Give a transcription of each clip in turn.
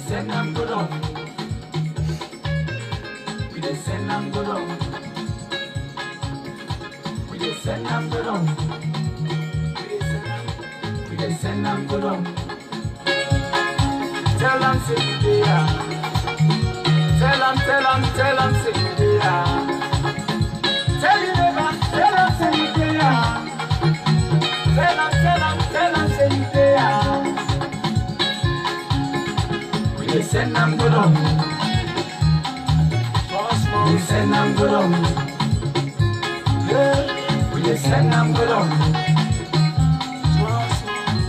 send them go down. We dey send them go down. We dey send them go down. We dey send them go down. Tell them say you there. Tell them say you there. Tell you never. Tell them say you there. Tell them say you there. We dey send them go down. We send them go down. We dey send them go down.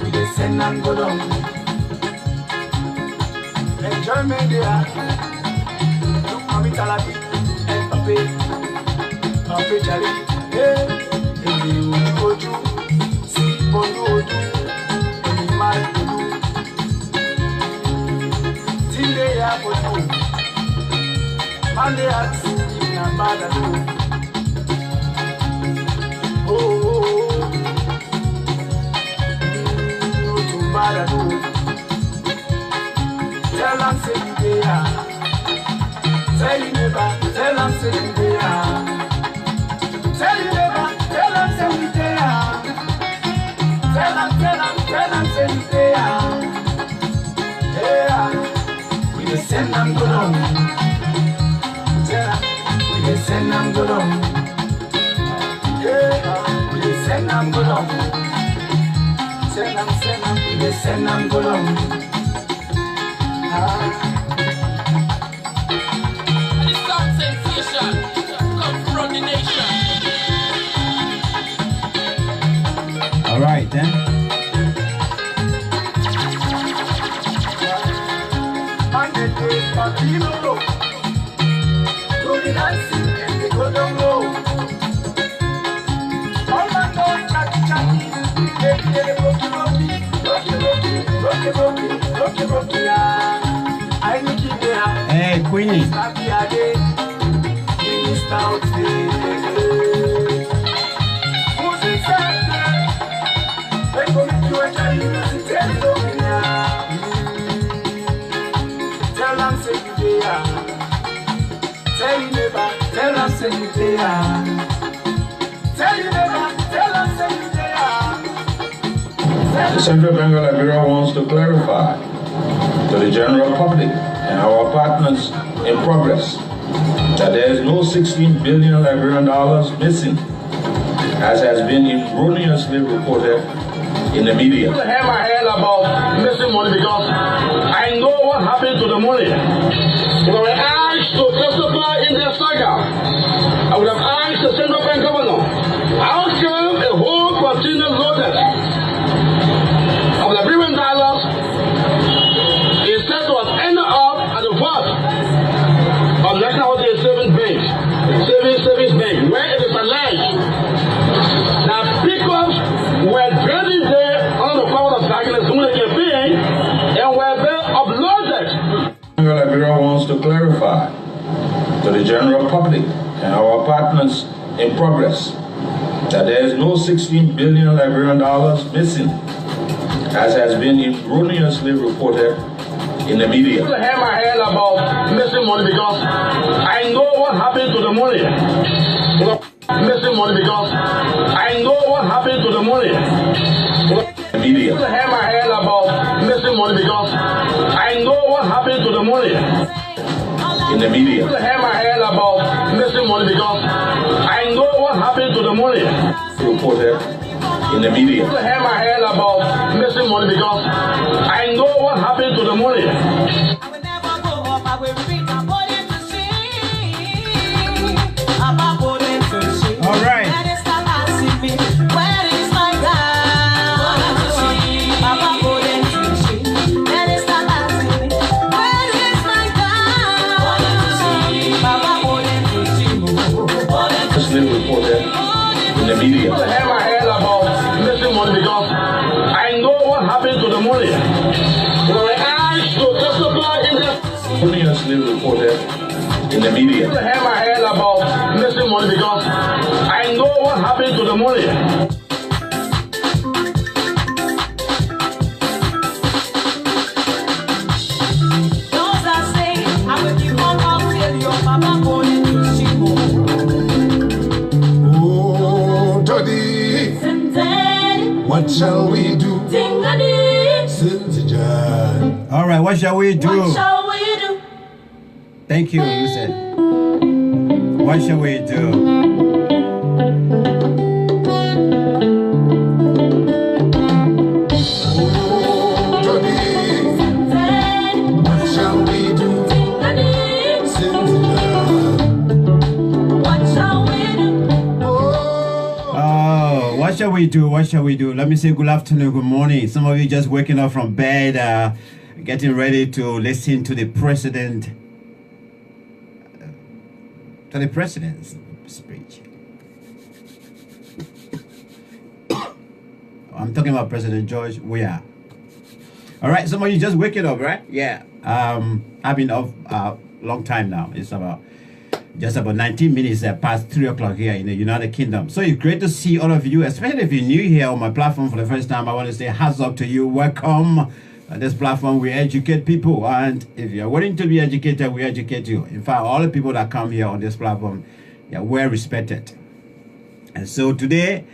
We dey send them go down. Enjoy me there. Look mommy Talabi and Papi Charlie. Hey, you go to see Bondo do. You might do. Tinde ya Bondo. Mande at na bada do. Oh, no to bada do. Tell them say you there. Tell you never. Tell them say you there. Tell you never. Tell them say you there. Tell them say you there. Yeah, we dey send them go down. We dey send them go down. Yeah, we dey send them go down. Send them, we dey send them go down. The sound sensation come from the nation. All right then. And they take Kpakio. Do the dancing and they go down low. All my boys chatty. They rocky, I need you there. Hey, Queenie. Happy day. Mr. Who's inside there? They go make you a child. Tell them say you there. Tell you never. Tell them say you there. Tell you never. Tell them say you there. The Central Bank of Liberia wants to clarify to the general public and our partners in progress that there is no $16 billion Liberian missing, as has been erroneously reported in the media. I have my head about missing money because I know what happened to the money. When I was asked to testify in this saga, I would have asked the Central Bank governor, how come a whole container loaded of Liberian dollars instead was ended up at the vault of National Savings Bank, Savings Bank, where it is alleged that pickups were dredging there under the cloud of darkness when they came in and were then uploaded. Liberia wants to clarify to the general public and our partners in progress that there is no $16 billion Liberian missing, as has been erroneously reported in the media. I have my head about missing money because I know what happened to the money. Missing money because I know what happened to the money. Media. I have my head about missing money because I know what happened to the money. In the media. I have my head about missing money because I know what happened to the money. Reported in the media. I have my head about missing money because I know what happened to the money. I will never go up, I will repeat my body to sing. I'm a body to sing. All right. Where is the asking me? Where is my God? I'm a body to sing. Where is the asking me? Where is my God? I'm a body to sing. This reported in the media. I have my head about missing money because I know what happened to the money. When I asked to testify in this, Erroneously reported in the media. I have my head about missing money because I know what happened to the money. All right, what shall we do? What shall we do? Thank you, you said. What shall we do? What shall we do? What shall we do? Let me say good afternoon, good morning. Some of you just waking up from bed, getting ready to listen to the president's speech. I'm talking about President George Weah. All right, some of you just waking up, right? Yeah. I've been up a long time now. It's just about 19 minutes past 3 o'clock here in the United Kingdom. So it's great to see all of you, especially if you're new here on my platform for the first time. I want to say hats up to you. Welcome. This platform, we educate people. And if you're willing to be educated, we educate you. In fact, all the people that come here on this platform, they're well respected. And so today,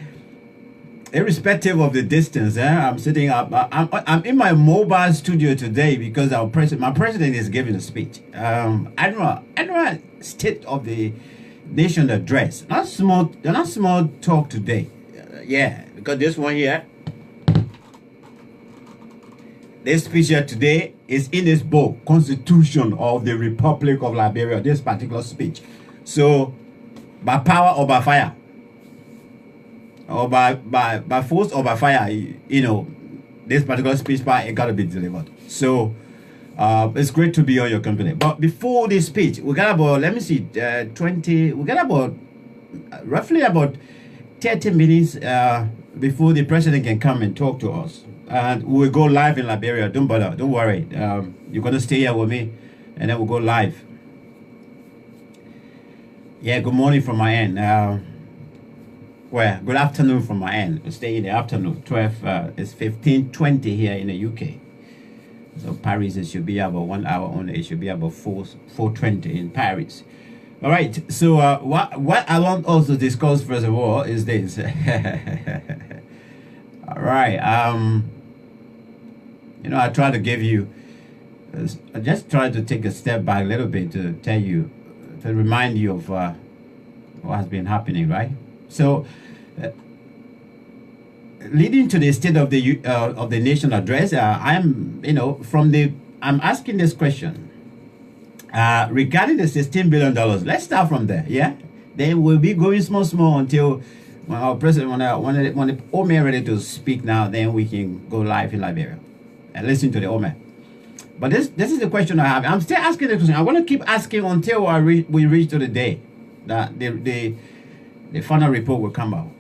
irrespective of the distance, I'm sitting up. I'm in my mobile studio today because my president is giving a speech. Annual State of the Nation address. Not small talk today. Yeah, because this one here, this speech here today is in this book, Constitution of the Republic of Liberia. This particular speech. So, by power or by fire, or by force or by fire, you know, this particular speech part, it got to be delivered. So it's great to be on your company. But before this speech, we got about, let me see, roughly about 30 minutes before the president can come and talk to us. And we'll go live in Liberia. Don't bother, don't worry. You're going to stay here with me, and then we'll go live. Yeah, good morning from my end. Well, good afternoon from my end. We'll stay in the afternoon. 12 is 15:20 here in the UK. So Paris, it should be about 1 hour only. It should be about 4:20 in Paris. All right. So what I want us to discuss first of all is this. All right. You know, I try to give you. I just try to take a step back a little bit to tell you, to remind you of what has been happening, right? So, leading to the State of the Nation address, I'm asking this question regarding the $16 billion. Let's start from there, yeah. Then we'll be going small until when our president, when the Omer ready to speak now, then we can go live in Liberia and listen to the Omer. But this is the question I have. I'm still asking the question. I want to keep asking until we reach to the day that the final report will come out.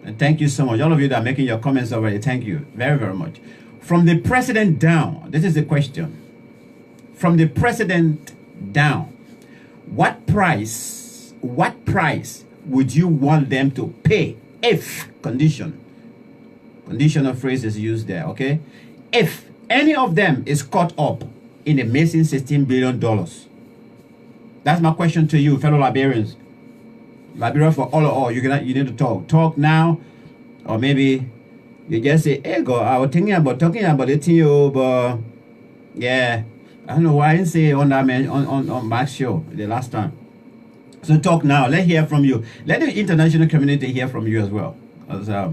And thank you so much. All of you that are making your comments already, thank you very, very much. From the president down, this is the question. From the president down, what price would you want them to pay if conditional phrase is used there, okay? If any of them is caught up in the missing $16 billion. That's my question to you, fellow Liberians. Liberia for all, you need to talk now, or maybe you just say, hey, go, I was talking about it to you, but yeah, I don't know why I didn't say on that man on Max show the last time. So talk now. Let's hear from you. Let the international community hear from you as well. As our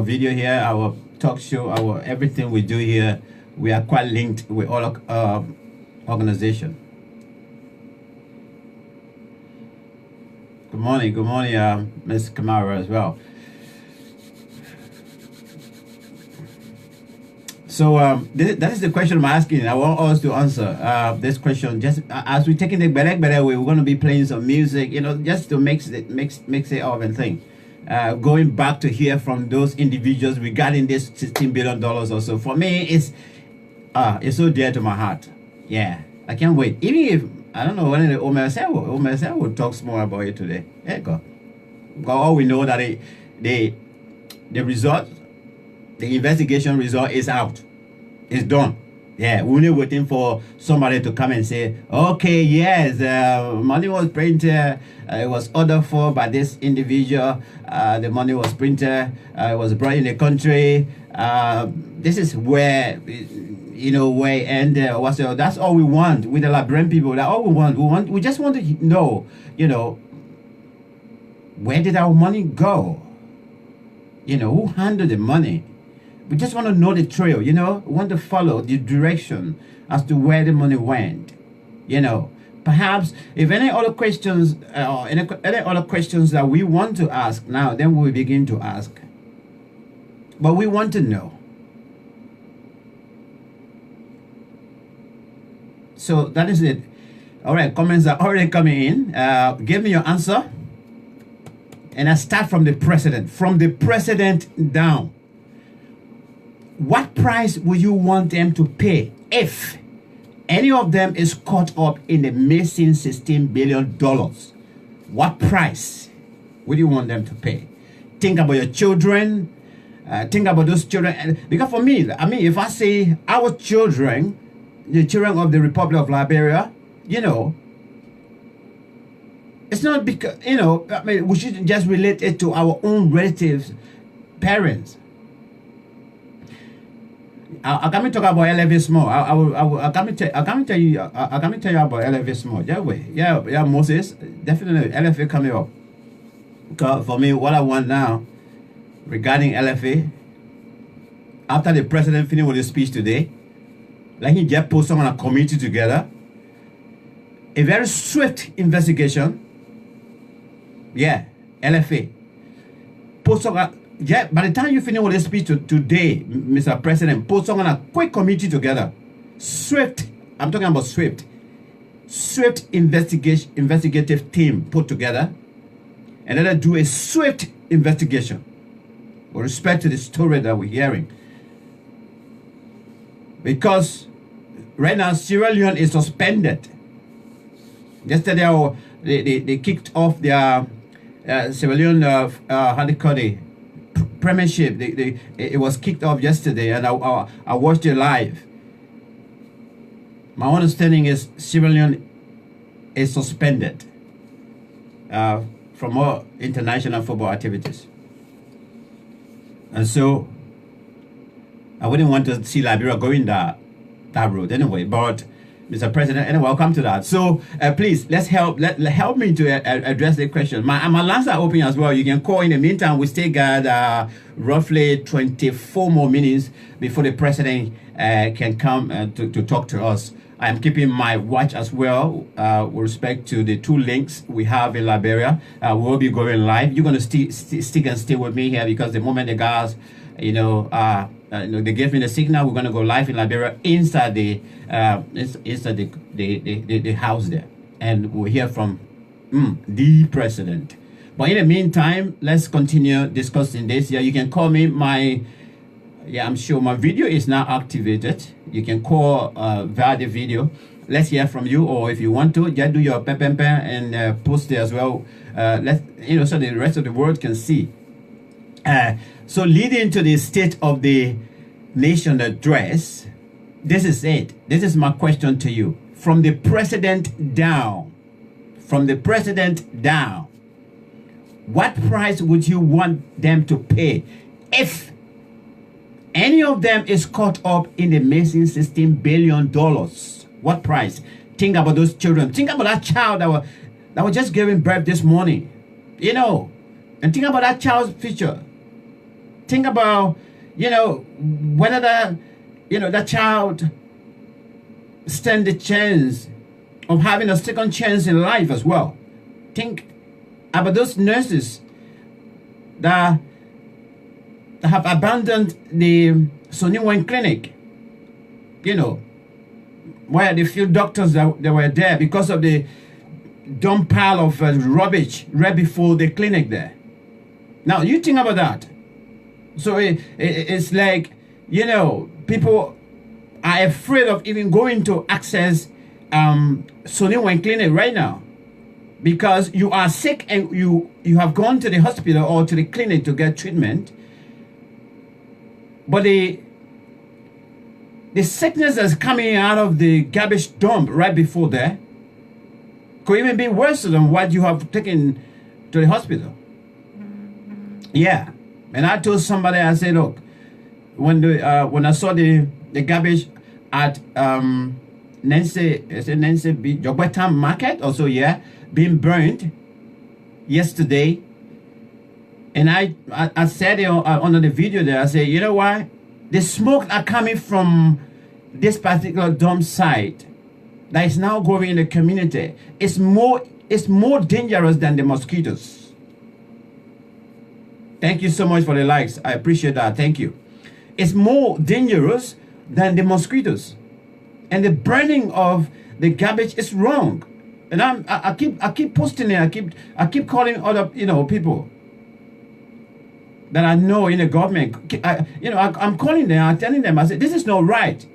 video here, our talk show, our everything we do here, we are quite linked with all organization. Good morning, Ms. Kamara as well. So that is the question I'm asking. I want us to answer this question. Just as we're taking the better way, we're going to be playing some music, you know, just to mix it up and thing. Going back to hear from those individuals regarding this $16 billion or so. For me, it's so dear to my heart. Yeah, I can't wait. Even if I don't know when the Omer will talk more about it today. Yeah, go. All we know that the result, the investigation result is out. It's done. Yeah, we're only waiting for somebody to come and say, okay, yes, money was printed, it was ordered for by this individual, the money was printed, it was brought in the country. This is where, where and that's all we want with the Liberian people. That's all we want. We just want to know, where did our money go? Who handled the money? We just want to know the trail, we want to follow the direction as to where the money went, Perhaps if any other questions or any other questions that we want to ask now, then we'll begin to ask. But we want to know. So that is it. All right, comments are already coming in. Give me your answer. And I start from the president. From the president down. What price would you want them to pay if any of them is caught up in the missing $16 billion? What price would you want them to pay? Think about your children. Think about those children. Because for me, if I say our children, the children of the Republic of Liberia, it's not because, we should just relate it to our own relatives, parents. I can't talk about LFA small. I can't tell you about LFA small. Yeah, Moses, definitely LFA coming up. Because for me, what I want now regarding LFA, after the president finished with his speech today, like he just put some on a committee together, a very swift investigation. Yeah, LFA. Put some. By the time you finish with this speech today, Mr. President, put some on a quick committee together. Swift. I'm talking about swift. Swift investigative team put together, and then do a swift investigation with respect to the story that we're hearing. Because right now Sierra Leone is suspended. Yesterday, they kicked off their Sierra Leone how they call it, premiership. It was kicked off yesterday, and I watched it live. My understanding is Sierra Leone is suspended from all international football activities, and so I wouldn't want to see Liberia going that road anyway. But Mr. President, anyway, I'll come to that. So please, let's help me to address the question. My lines are open as well. You can call. In the meantime, we still got roughly 24 more minutes before the president can come to talk to us. I am keeping my watch as well with respect to the two links we have in Liberia. We'll be going live. You're going to stick and stay with me here, because the moment the guys, they gave me the signal, we're going to go live in Liberia inside the house there, and we'll hear from the president. But in the meantime, let's continue discussing this. Yeah, you can call me. I'm sure my video is now activated. You can call via the video. Let's hear from you, or if you want to, just do your pen and post it as well. So the rest of the world can see. So leading to the State of the Nation address, this is it. This is my question to you. From the president down, what price would you want them to pay if any of them is caught up in the missing $16 billion? What price? Think about those children. Think about that child that was just giving birth this morning, and think about that child's future. Think about, whether that child stand the chance of having a second chance in life as well. Think about those nurses that have abandoned the Mr Weah clinic, where the few doctors that were there because of the dump pile of rubbish right before the clinic there. Now, you think about that. So it's like, people are afraid of even going to access Mr Weah clinic right now, because you are sick and you have gone to the hospital or to the clinic to get treatment, but the the sickness that's coming out of the garbage dump right before there could even be worse than what you have taken to the hospital. Yeah. And I told somebody, I said, look, when I saw the garbage at Nancy B. Jogwetam Market, also, yeah, being burned yesterday. And I said under the video there, I said, you know why? The smoke are coming from this particular dump site that is now growing in the community. It's more dangerous than the mosquitoes. Thank you so much for the likes. I appreciate that. Thank you. It's more dangerous than the mosquitoes. And the burning of the garbage is wrong. And I keep posting it. I keep calling other people that I know in the government. I'm calling them. I'm telling them. I said, this is not right.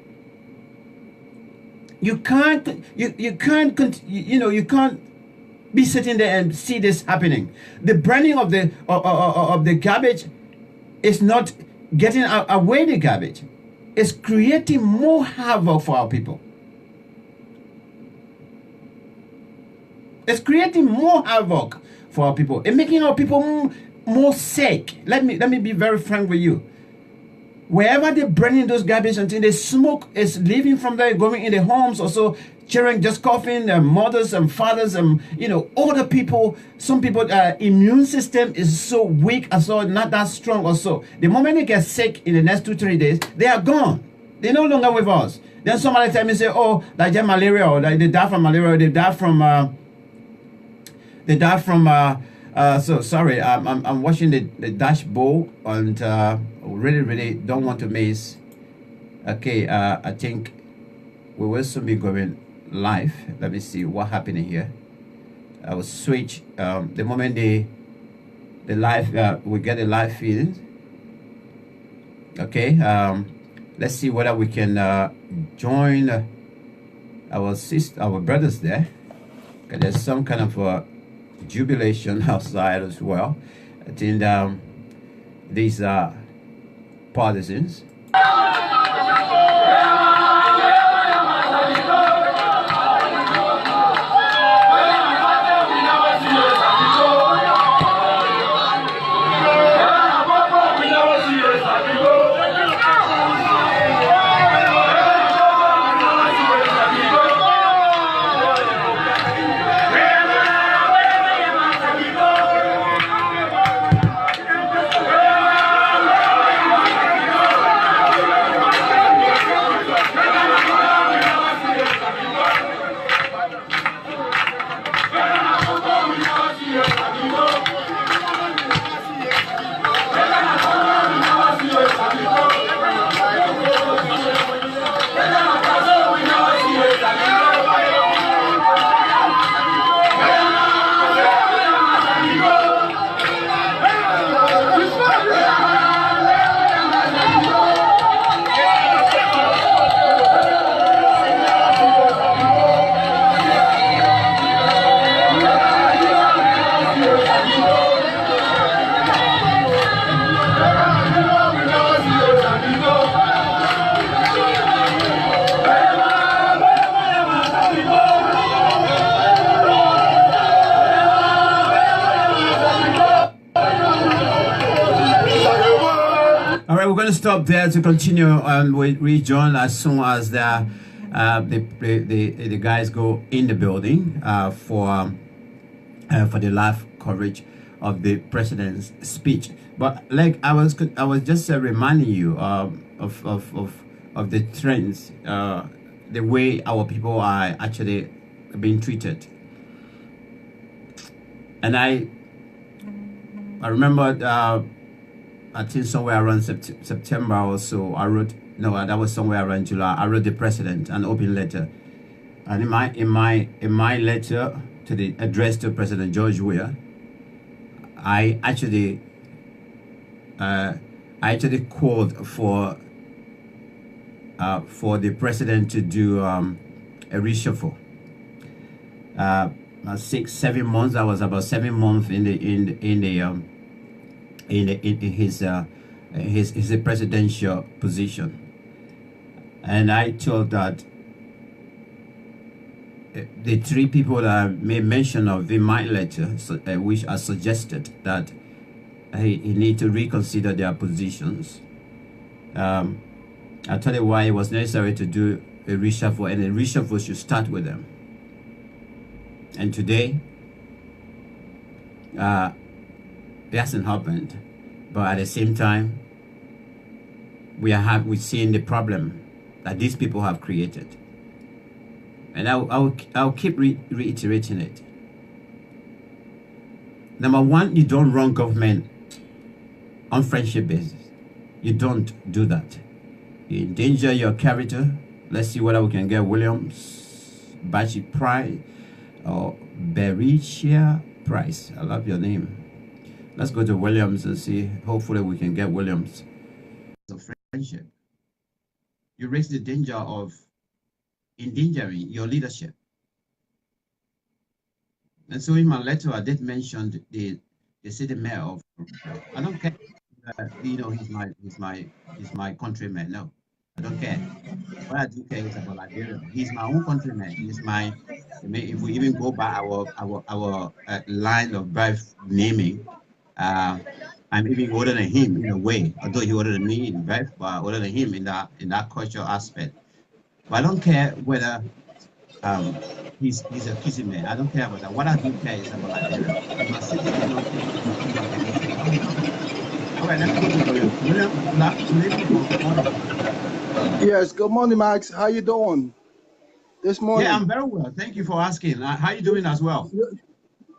You can't be sitting there and see this happening. The burning of the garbage is not getting away the garbage. It's creating more havoc for our people. It's creating more havoc for our people. It's making our people more sick. Let me be very frank with you. Wherever they're burning those garbage until the smoke is leaving from there, going in the homes, also children just coughing, mothers and fathers and older people. Some people immune system is so weak, also not that strong. Also, the moment they get sick in the next 2-3 days, they are gone. They're no longer with us. Then somebody tell me, say, oh, like they malaria, or like they die from malaria, or they die from so sorry, I'm watching the dashboard and really don't want to miss. Okay, I think we will soon be going live. Let me see what happening here. I will switch the moment the live we get a live feed. Okay, let's see whether we can join our brothers there. Okay, there's some kind of jubilation outside as well. I think these are partisans. Stop there to continue, and we rejoin as soon as the guys go in the building for the live coverage of the president's speech. But like I was just reminding you of the trends, the way our people are actually being treated, and I remember. I think somewhere around September or so, I wrote, no, that was somewhere around July, I wrote the president an open letter. And in my letter to the address to President George Weah, I actually called for the president to do a reshuffle. 6-7 months. I was about 7 months in his presidential position, And I thought that the three people that I made mention of in my letter, which I suggested that he need to reconsider their positions. I told you why it was necessary to do a reshuffle, and a reshuffle should start with them. And today, it hasn't happened, but at the same time, we're seeing the problem that these people have created, and I'll keep reiterating it. Number one, you don't run government on friendship basis. You don't do that. You endanger your character. Let's see whether we can get Williams, Bachi Price, or Bericia Price. I love your name. Let's go to Williams and see. Hopefully we can get Williams. Of friendship. You raise the danger of endangering your leadership. And so in my letter, I did mention the city mayor of, I don't care, you know, he's my countryman. No, I don't care. What I do care is about Liberia. He's my own countryman. He's my, if we even go by our line of birth naming, I'm even older than him in a way, although he older than me in birth, but older than him in that cultural aspect. But I don't care whether he's a kissing man. I don't care about that. What I do care is about Liberia. My citizen don't care. All right, let's go to William. Yes, good morning, Max. How you doing this morning? Yeah, I'm very well. Thank you for asking. How are you doing as well?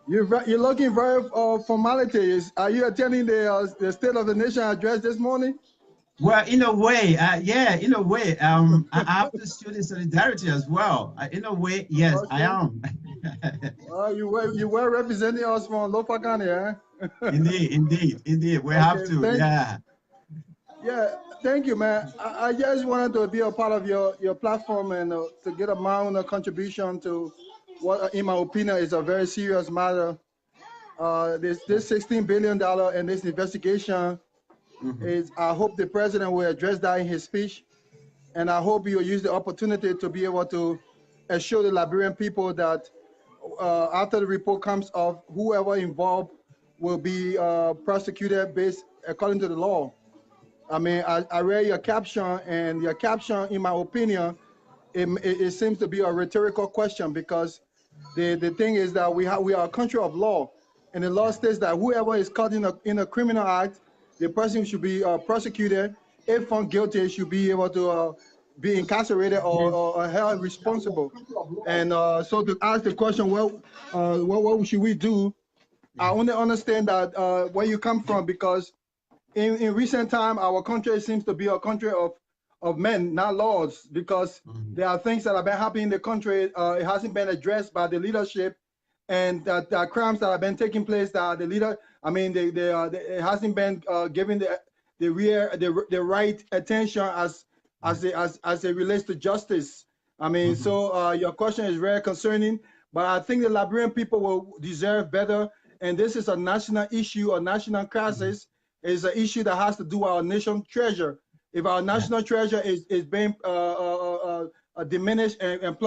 You're looking very formalities. Are you attending the State of the Nation address this morning? Well, in a way, yeah, in a way, I have to show the solidarity as well. In a way, yes, okay. I am. You were representing us from Lofa County, eh? Indeed. We have to, yeah. Yeah, thank you, man. I just wanted to be a part of your platform and to get a amount of contribution to what, in my opinion, is a very serious matter. This $16 billion and this investigation is, I hope the president will address that in his speech. And I hope you'll use the opportunity to be able to assure the Liberian people that after the report comes off, whoever involved will be prosecuted based according to the law. I mean, I read your caption, and your caption, in my opinion, it seems to be a rhetorical question, because the thing is that we are a country of law, and the law states that whoever is caught in a criminal act, the person should be prosecuted. If found guilty, should be able to be incarcerated or held responsible. And so to ask the question, what should we do? I only understand that where you come from, because in recent time, our country seems to be a country of men, not laws, because there are things that have been happening in the country. It hasn't been addressed by the leadership, and that there are crimes that have been taking place that the leader, I mean, it hasn't been given the right attention as it relates to justice. I mean, so your question is very concerning, but I think the Liberian people will deserve better, and this is a national issue, a national crisis. It's an issue that has to do with our national treasure. If our national treasure is being diminished and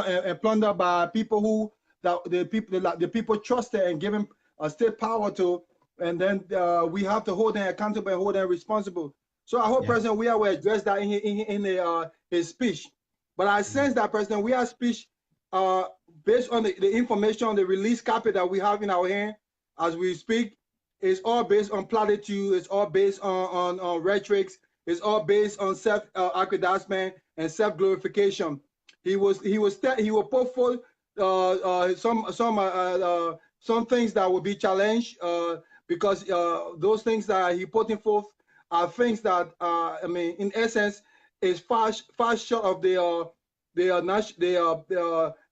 plundered by people who the people trusted and given state power to, and then we have to hold them accountable and hold them responsible. So I hope President Weah will address that in his speech. But I sense that President Weah's speech, based on the information, the release copy that we have in our hand as we speak, is all based on platitude. It's all based on rhetorics. It's all based on self-aggrandizement and self-glorification. He will put forth some things that will be challenged because those things that he putting forth are things that I mean, in essence, is far short of the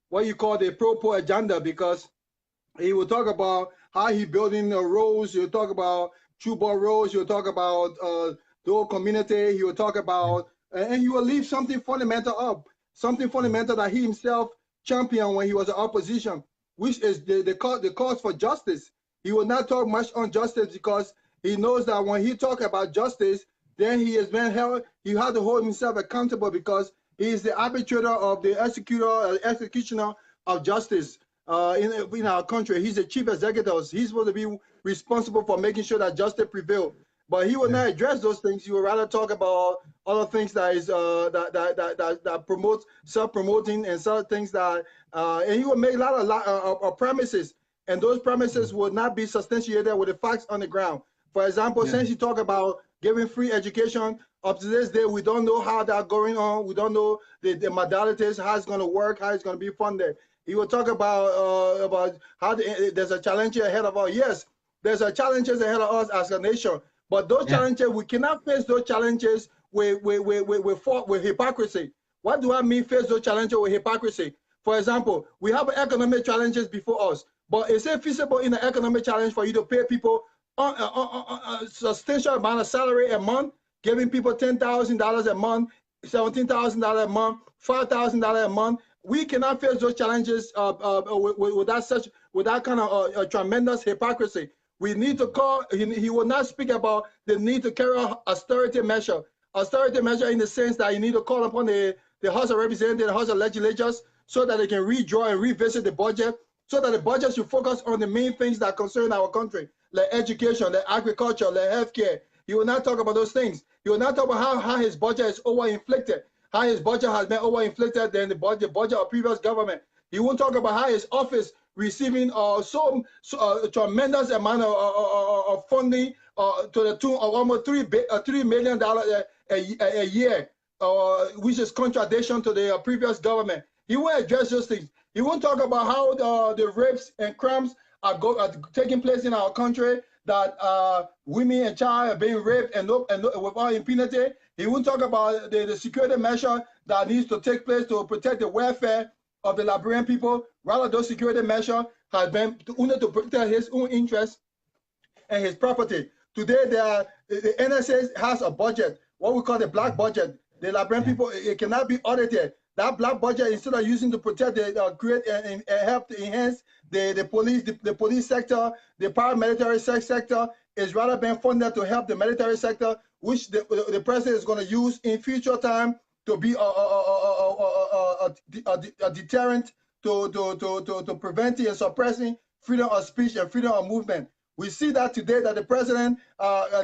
what you call the pro agenda, because he will talk about how he building the roads. He'll talk about Chuba roads. He'll talk about the whole community. He will talk about, and he will leave something fundamental up, something fundamental that he himself championed when he was in opposition, which is the cause for justice. He will not talk much on justice because he knows that when he talk about justice, then he has been held. He had to hold himself accountable, because He is the arbitrator of the executioner of justice in our country. He's the chief executive. He's supposed to be responsible for making sure that justice prevails. But he will not address those things. He will rather talk about other things that is that promotes self-promoting and some things that and he will make a lot of promises, and those promises will not be substantiated with the facts on the ground. For example, since you talk about giving free education, up to this day we don't know how that's going on. We don't know the modalities, how it's going to work, how it's going to be funded. He will talk about how there's a challenge ahead of us. Yes, there's a challenges ahead of us as a nation. But those challenges, we cannot face those challenges with hypocrisy. What do I mean face those challenges with hypocrisy? For example, we have economic challenges before us, but is it feasible in an economic challenge for you to pay people a substantial amount of salary a month, giving people $10,000 a month, $17,000 a month, $5,000 a month? We cannot face those challenges with that kind of tremendous hypocrisy. We need to call, he will not speak about the need to carry out austerity measure. Austerity measure in the sense that you need to call upon the House of Representatives, the House of Legislators, so that they can redraw and revisit the budget, so that the budget should focus on the main things that concern our country, like education, like agriculture, like healthcare. He will not talk about those things. He will not talk about how his budget is overinflated, how his budget has been overinflated than the budget of previous government. He won't talk about how his office receiving so tremendous amount of funding to the tune of almost $3 million a year, which is contradiction to the previous government. He won't address those things. He won't talk about how the rapes and crimes are taking place in our country, that women and child are being raped and without impunity. He won't talk about the security measure that needs to take place to protect the welfare of the Liberian people. Rather, those security measures have been only to protect his own interests and his property. Today, the NSA has a budget, what we call the black budget. The Liberian people, it cannot be audited. That black budget, instead of using to protect create and help to enhance the police sector, the paramilitary sector, is rather being funded to help the military sector, which the president is going to use in future time to be a deterrent to preventing and suppressing freedom of speech and freedom of movement. We see that today that the president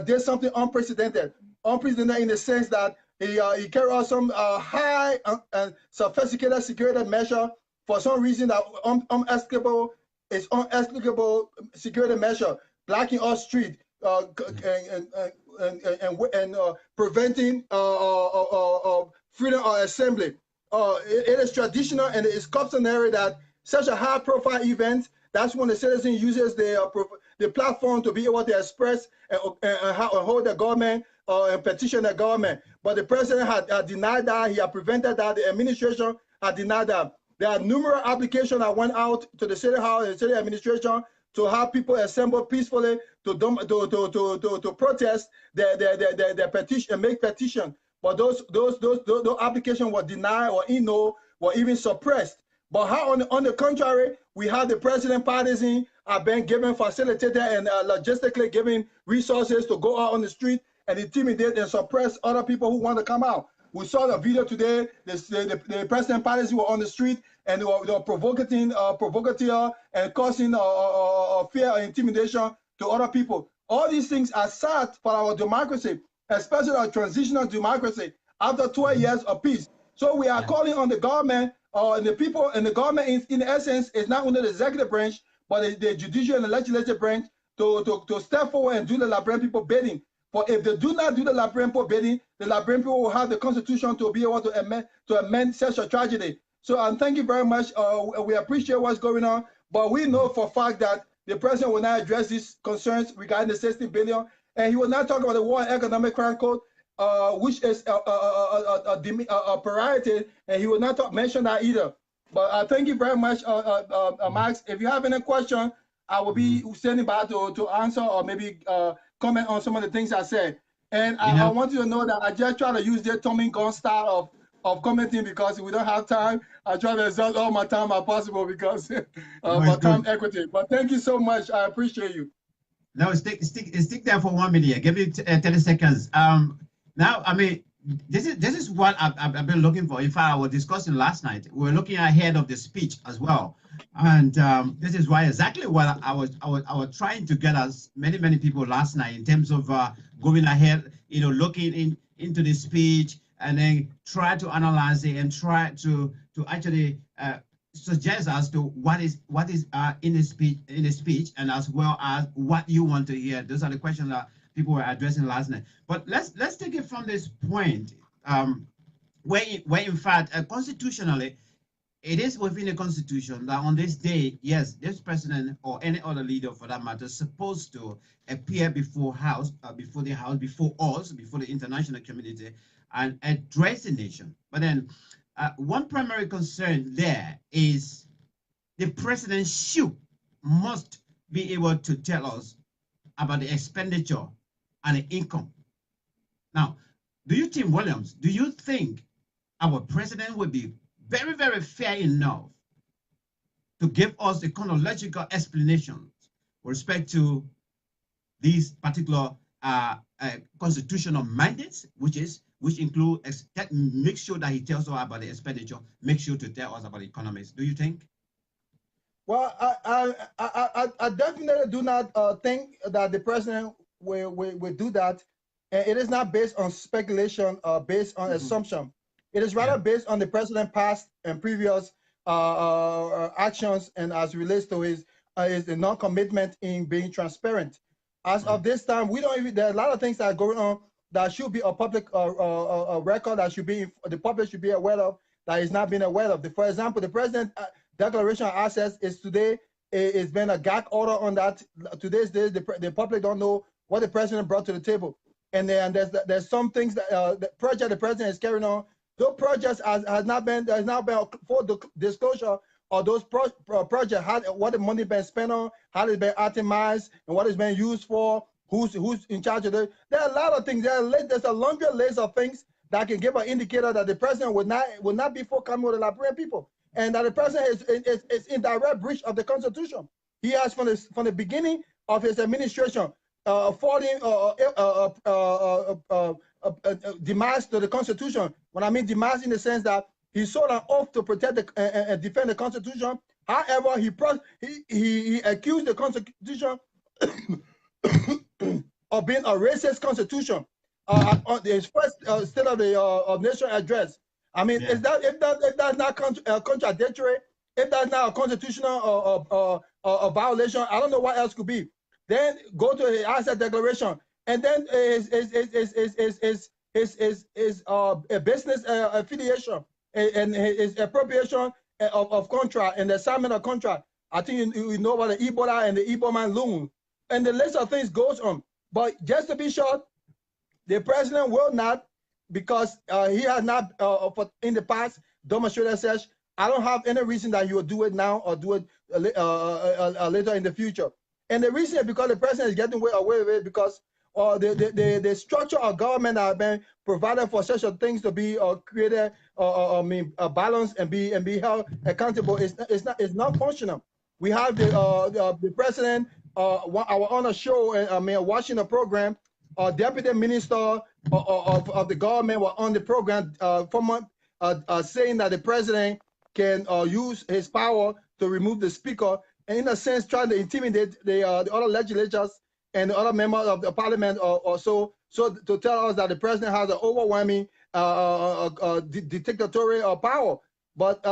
did something unprecedented in the sense that he carried out some high and sophisticated security measure for some reason that unexplicable security measure, blocking our street and preventing freedom of assembly. It is traditional and it is customary that such a high-profile event, that's when the citizen uses the platform to be able to express and hold the government and petition the government. But the president had denied that. He had prevented that. The administration had denied that. There are numerous applications that went out to the city hall and city administration to have people assemble peacefully to protest their petition and make petition. But those applications were denied or were even suppressed. But how on the contrary, we have the president partisan have been given, facilitated, and logistically given resources to go out on the street and intimidate and suppress other people who want to come out. We saw the video today. The president partisan were on the street and they were provocative and causing fear and intimidation to other people. All these things are sad for our democracy, especially our transitional democracy after 12 years of peace. So we are calling on the government and the people, and the government in essence is not only the executive branch, but the judicial and the legislative branch to step forward and do the Liberian people bidding. But if they do not do the Liberian people bidding, the Liberian people will have the constitution to be able to amend such a tragedy. So thank you very much. We appreciate what's going on, but we know for a fact that the president will not address these concerns regarding the 16 billion, and he will not talk about the War and Economic Crime Code, which is a priority, and he will not mention that either. But thank you very much, Max. If you have any question, I will be standing by to answer or maybe comment on some of the things I said. And I want you to know that I just try to use the Tommy Gun style of commenting because we don't have time. I try to exhaust all my time as possible because for time equity. But thank you so much. I appreciate you. No, stick there for 1 minute. Give me 30 seconds. Now, I mean, this is what I've been looking for. In fact, I was discussing last night. We were looking ahead of the speech as well, and this is why exactly what I was trying to get as many people last night in terms of going ahead, looking into the speech and then try to analyze it and try to actually suggest as to what is in the speech and as well as what you want to hear. Those are the questions that people were addressing last night. But let's take it from this point, where in fact constitutionally it is within the constitution that on this day, yes, this president or any other leader for that matter is supposed to appear before before us, before the international community, and address the nation. But then one primary concern there is the president must be able to tell us about the expenditure and the income. Now, do you think our president would be very, very fair enough to give us the chronological explanations with respect to these particular constitutional mandates, which include make sure that he tells us about the expenditure, make sure to tell us about the economics? Do you think? Well, I definitely do not think that the president will do that. And it is not based on speculation or based on assumption. It is rather based on the president past and previous actions, and as relates to his non-commitment in being transparent. As of this time, we don't even. There are a lot of things that are going on that should be a public record, that the public should be aware of, that is not being aware of. For example, the president declaration of assets is today. It's been a gag order on that. Today's day, the public don't know what the president brought to the table. And then there's some things that the project the president is carrying on. Those projects has not been full disclosure of those projects, what the money been spent on, how it's been optimized, and what it's been used for, who's in charge of it. There are a lot of things. There's a longer list of things that can give an indicator that the president would not be forthcoming with the Liberian people, and that the president is in direct breach of the Constitution. He has from the beginning of his administration affording demands to the Constitution. When I mean demands, in the sense that he swore an oath to protect and defend the Constitution. However, he accused the Constitution of being a racist Constitution. On his first State of the Nation address. I mean, if that's not contradictory, if that's not a constitutional violation, I don't know what else could be. Then go to his asset declaration, and then his business affiliation and his appropriation of contract and the assignment of contract. I think you know about the Ebola and the Eboman loan, and the list of things goes on. But just to be short, the president will not, because he has not in the past demonstrated such. I don't have any reason that he will do it now or do it later in the future. And the reason is because the president is getting away with it, because the structure of government that have been provided for such things to be created, balanced and be held accountable is not functional. We have the president on a show, watching the program. Deputy minister of the government were on the program, saying that the president can use his power to remove the speaker, and in a sense trying to intimidate the other legislatures and the other members of the parliament, or so to tell us that the president has an overwhelming dictatorial power. But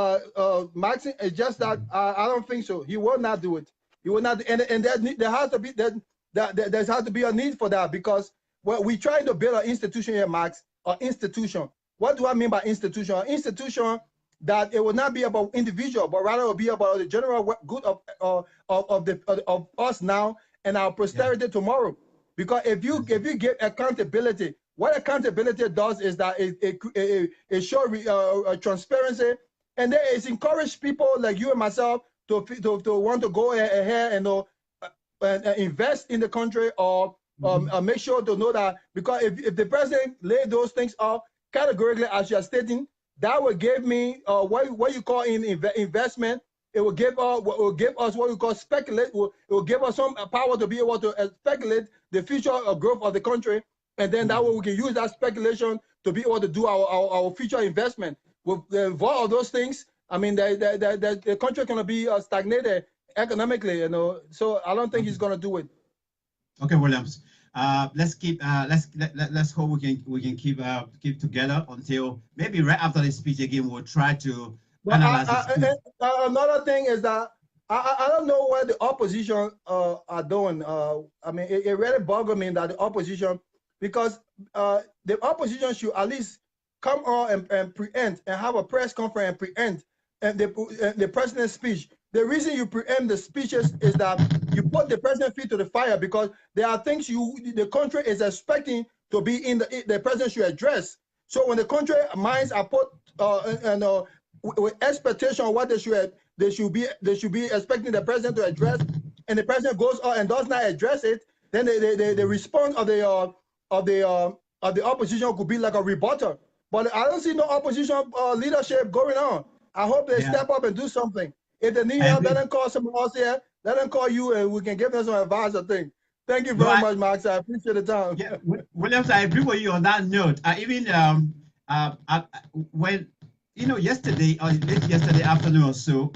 Max, it's just that I don't think so. He will not do it. He will not, and there has to be there has to be a need for that, because we trying to build an institution here, Max. An institution. What do I mean by institution? An institution that it will not be about individual, but rather it will be about the general good of us now and our posterity tomorrow. Because if you give accountability, what accountability does is that it shows transparency, and then it encourages people like you and myself to want to go ahead and invest in the country, or make sure to know that, because if the president lay those things out categorically as you are stating, that will give me what you call investment. It will give us what we call speculate. It will give us some power to be able to speculate the future growth of the country. and then that way we can use that speculation to be able to do our future investment. With all of those things, I mean, the country gonna be stagnated economically, you know. So I don't think he's gonna do it. Okay, Williams. Let's keep let's hope we can keep together until maybe right after the speech again. We'll try to analyze it. Another thing is that I don't know what the opposition are doing. I mean, it really bugged me that the opposition, because the opposition should at least come on and preempt and have a press conference and preempt and the president's speech. The reason you preempt the speeches is that you put the president's feet to the fire, because there are things the country is expecting to be in the president should address. So when the country minds are put with expectation of what they should be expecting the president to address, and the president goes on and does not address it, then the response of the opposition could be like a rebuttal. But I don't see no opposition leadership going on. I hope they step up and do something. If they need help, let them call someone else here. Let them call you, and we can give them some advice, I think. Thank you very much, Max. I appreciate the time. Yeah, Williams, I agree with you on that note. When yesterday or late yesterday afternoon or so,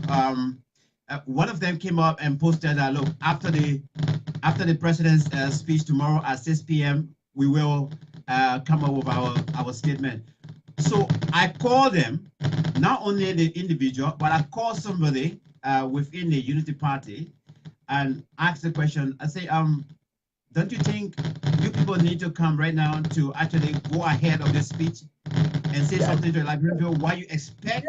one of them came up and posted that, look, after the president's speech tomorrow at 6 p.m., we will come up with our statement. So I called them, not only the individual, but I called somebody within the Unity Party and asked the question. I say, don't you think you people need to come right now to actually go ahead of this speech and say something to the Liberian people why you expect,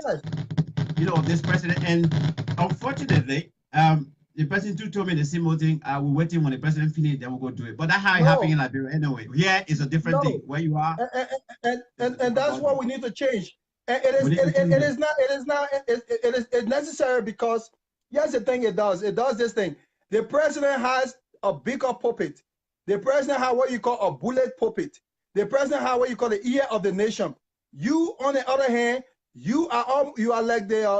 this president? And unfortunately, the president too told me the same old thing. We're waiting when the president finishes, then we'll go do it. But that's how it happened in Liberia anyway. Here is a different thing where you are. And that's what we need to change. And it's necessary, because here's the thing it does this thing. The president has a bigger puppet. The president has what you call a bullet puppet. The president has what you call the ear of the nation. You, on the other hand, you are like the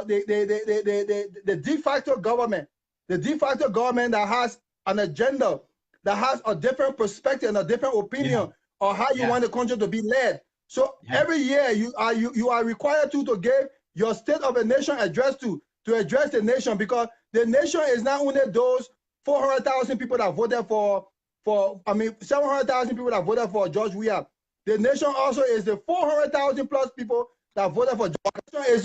de facto government. The de facto government that has an agenda, that has a different perspective and a different opinion on how you want the country to be led. So every year you are required to give your state of the nation address to address the nation, because the nation is not only those 400,000 people that voted for 700,000 people that voted for George Weah. The nation also is the 400,000 plus people that voted for George. Is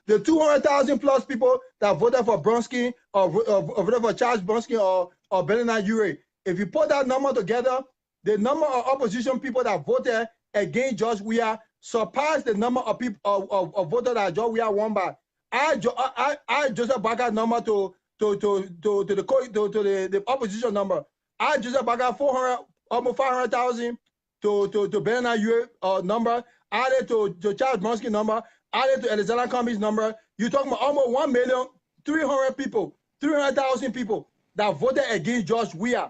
the 200,000 plus people that voted for Bronsky or voted for Charles Bronsky or Bernard Urey. If you put that number together, the number of opposition people that voted against George Weah surpassed the number of people of voters that George Weah won by. I just back that number to the opposition number. I just back out 400, almost 500,000 to Bernard Urey number, added to Charles Bronsky number, added to Alexander Cummings number. You're talking about almost 1,300,000 people, 300,000 people that voted against George Weah.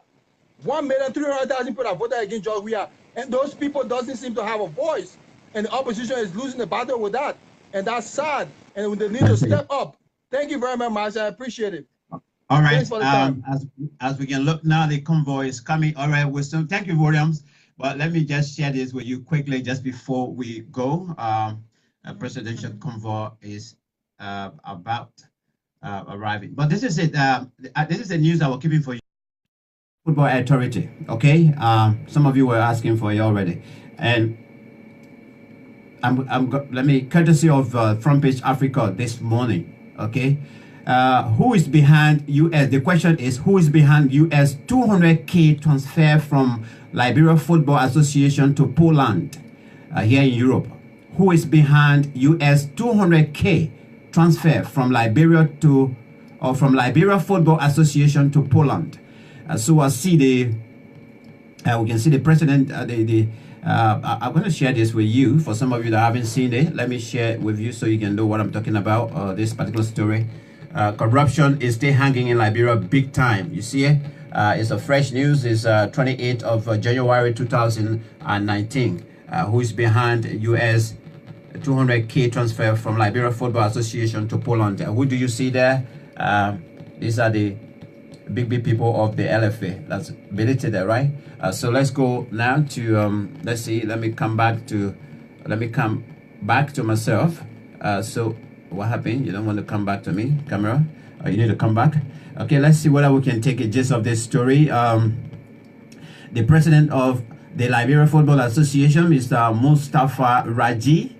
1,300,000 people that voted against George Weah, and those people doesn't seem to have a voice, and the opposition is losing the battle with that, and that's sad. And they need to step up. Thank you very much, Max. I appreciate it. All right. As we can look now, the convoy is coming. All right, Wisdom. Thank you, Williams. But let me just share this with you quickly just before we go. A presidential convoy is about arriving. But this is it. This is the news I was keeping for you. Football Authority. Okay. Some of you were asking for it already, and let me, courtesy of Front Page Africa this morning. Okay. Who is behind US? The question is, who is behind US 200K transfer from Liberia Football Association to Poland here in Europe? Who is behind US 200K transfer from Liberia Football Association to Poland? So I see we can see the president. I'm going to share this with you. For some of you that haven't seen it, let me share it with you so you can know what I'm talking about. This particular story. Corruption is still hanging in Liberia big time. You see it? It's a fresh news. It's 28th of January 2019. Who is behind US 200K transfer from Liberia Football Association to Poland? Who do you see there? These are the big people of the LFA. That's ability there, right? So let's go now to let's see. Let me come back to myself. So what happened? You don't want to come back to me, camera? You need to come back. Okay, let's see whether we can take a gist of this story. The president of the Liberia Football Association, Mr. Mustafa Raji,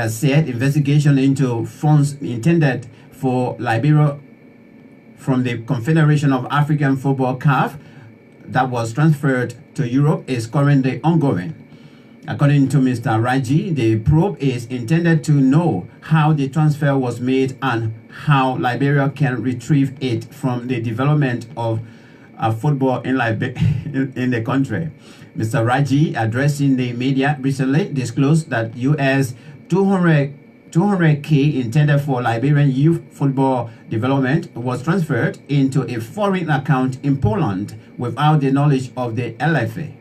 said investigation into funds intended for Liberia from the Confederation of African Football (CAF) that was transferred to Europe is currently ongoing. According to Mr. Raji, the probe is intended to know how the transfer was made and how Liberia can retrieve it from the development of football in the country. Mr. Raji, addressing the media recently, disclosed that US 200K intended for Liberian youth football development was transferred into a foreign account in Poland without the knowledge of the LFA.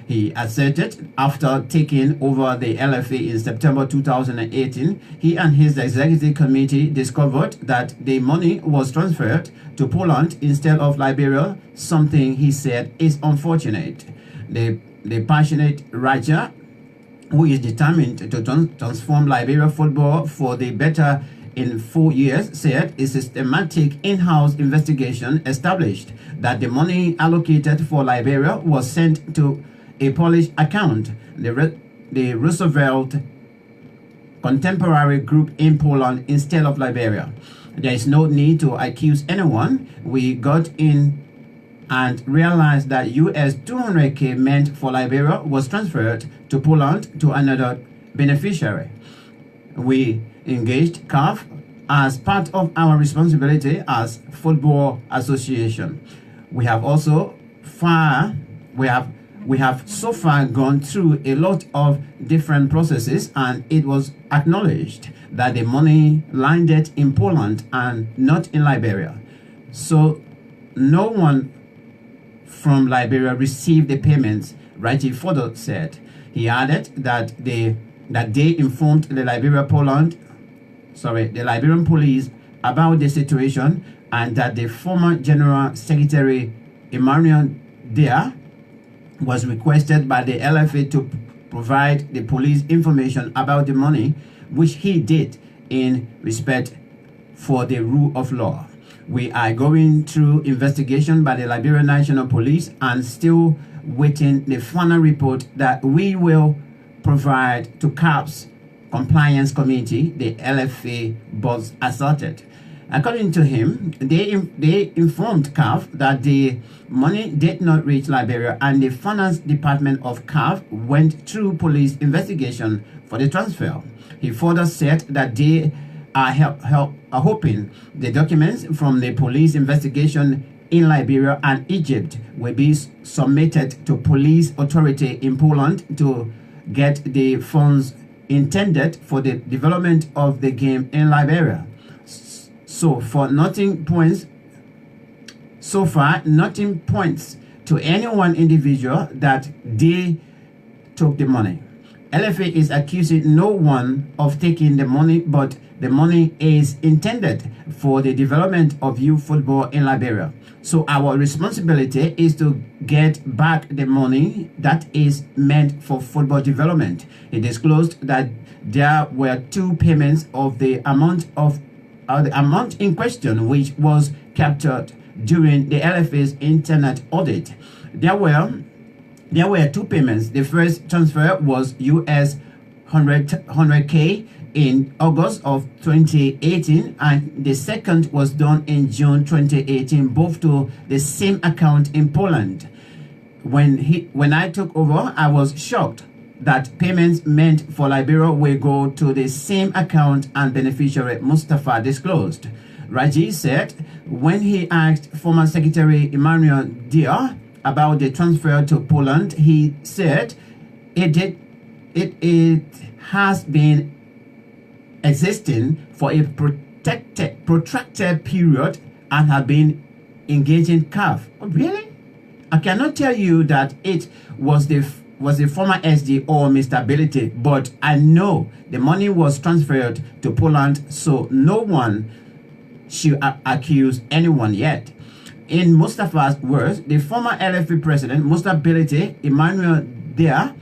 He asserted after taking over the LFA in September 2018, he and his executive committee discovered that the money was transferred to Poland instead of Liberia, something he said is unfortunate. The passionate Raja, who is determined to transform Liberia football for the better in 4 years, said a systematic in-house investigation established that the money allocated for Liberia was sent to a Polish account, the Roosevelt Contemporary Group in Poland instead of Liberia. There is no need to accuse anyone. We got in and realized that US 200K meant for Liberia was transferred to Poland to another beneficiary. We engaged CAF as part of our responsibility as football association. We have so far gone through a lot of different processes, and it was acknowledged that the money landed in Poland and not in Liberia. So no one from Liberia received the payments, Raji further said. He added that they informed the Liberian police about the situation, and that the former General Secretary Emmanuel Dia was requested by the LFA to provide the police information about the money, which he did in respect for the rule of law. We are going through investigation by the Liberian National Police and still waiting the final report that we will provide to CAF's Compliance Committee, the LFA boss asserted. According to him, they informed CAF that the money did not reach Liberia, and the finance department of CAF went through police investigation for the transfer. He further said that they are hoping the documents from the police investigation in Liberia and Egypt will be submitted to police authority in Poland to get the funds intended for the development of the game in Liberia. So far, nothing points to any one individual that they took the money. LFA is accusing no one of taking the money, but the money is intended for the development of youth football in Liberia. So our responsibility is to get back the money that is meant for football development. He disclosed that there were two payments of the amount in question, which was captured during the LFA's internet audit. There were two payments. The first transfer was US 100K in August of 2018, and the second was done in June 2018, both to the same account in Poland. When I took over, I was shocked that payments meant for Liberia will go to the same account and beneficiary, Mustafa disclosed. Raji said when he asked former Secretary Emmanuel Dia about the transfer to Poland, he said it has been existing for a protracted period and have been engaging CAF. Oh, really? I cannot tell you that it was the former SD or Mr. Ability, but I know the money was transferred to Poland, so no one should accuse anyone yet. in Mustafa's words, the former LFA president, Mustafa Bility, Emmanuel Dea,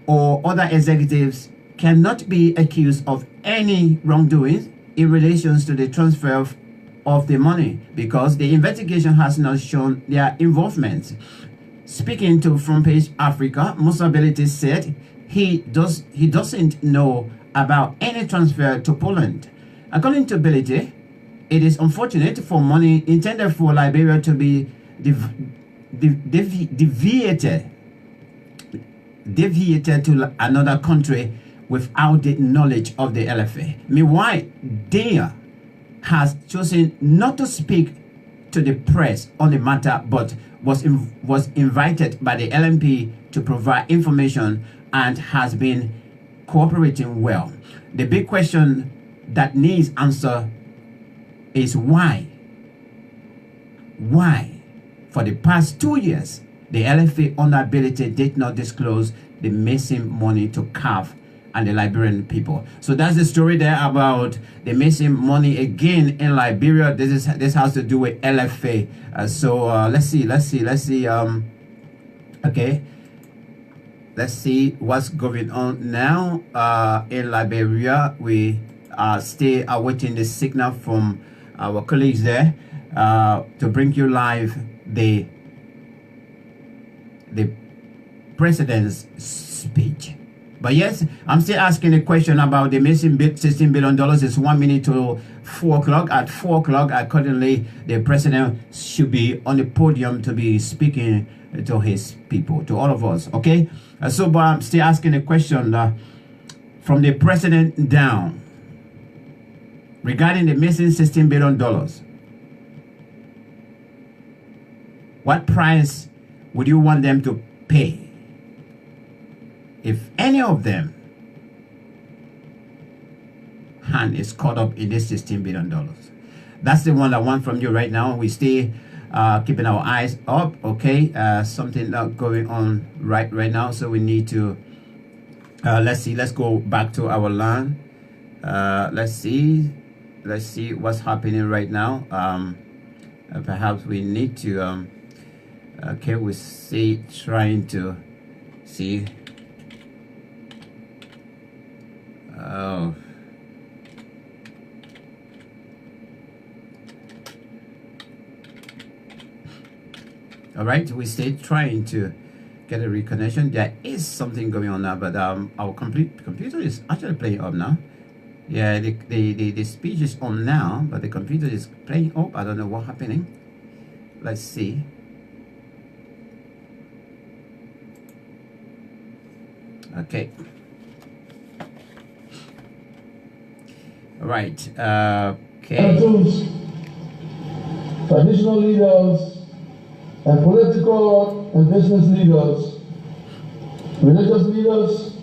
or other executives cannot be accused of any wrongdoing in relation to the transfer of the money because the investigation has not shown their involvement. Speaking to Front Page Africa, Mustafa Bility said he doesn't know about any transfer to Poland. According to Bility, it is unfortunate for money intended for Liberia to be deviated to another country without the knowledge of the LFA. Meanwhile, Dea has chosen not to speak to the press on the matter, but was invited by the LMP to provide information and has been cooperating well. The big question that needs answer is why? Why, for the past 2 years, the LFA under Bility did not disclose the missing money to CAF and the Liberian people. So that's the story there about the missing money again in Liberia. This has to do with LFA. Let's see. Okay, let's see what's going on now in Liberia. We are still awaiting the signal from our colleagues there to bring you live the president's speech. But yes, I'm still asking a question about the missing $16 billion. It's 1 minute to 4 o'clock. At 4 o'clock, accordingly, the president should be on the podium to be speaking to his people, to all of us. Okay? But I'm still asking a question from the president down regarding the missing $16 billion. What price would you want them to pay if any of them hand is caught up in this $16 billion? That's the one I want from you right now. We stay keeping our eyes up. Okay, something going on right now, so we need to let's go back to our line. Let's see what's happening right now. Perhaps we need to okay, we see, trying to see. Oh, all right, we stay trying to get a reconnection. There is something going on now, but our computer is actually playing up now. Yeah, the speech is on now, but the computer is playing up. I don't know what's happening. Let's see. Okay. All right. Okay. Traditional leaders and political and business leaders, religious leaders,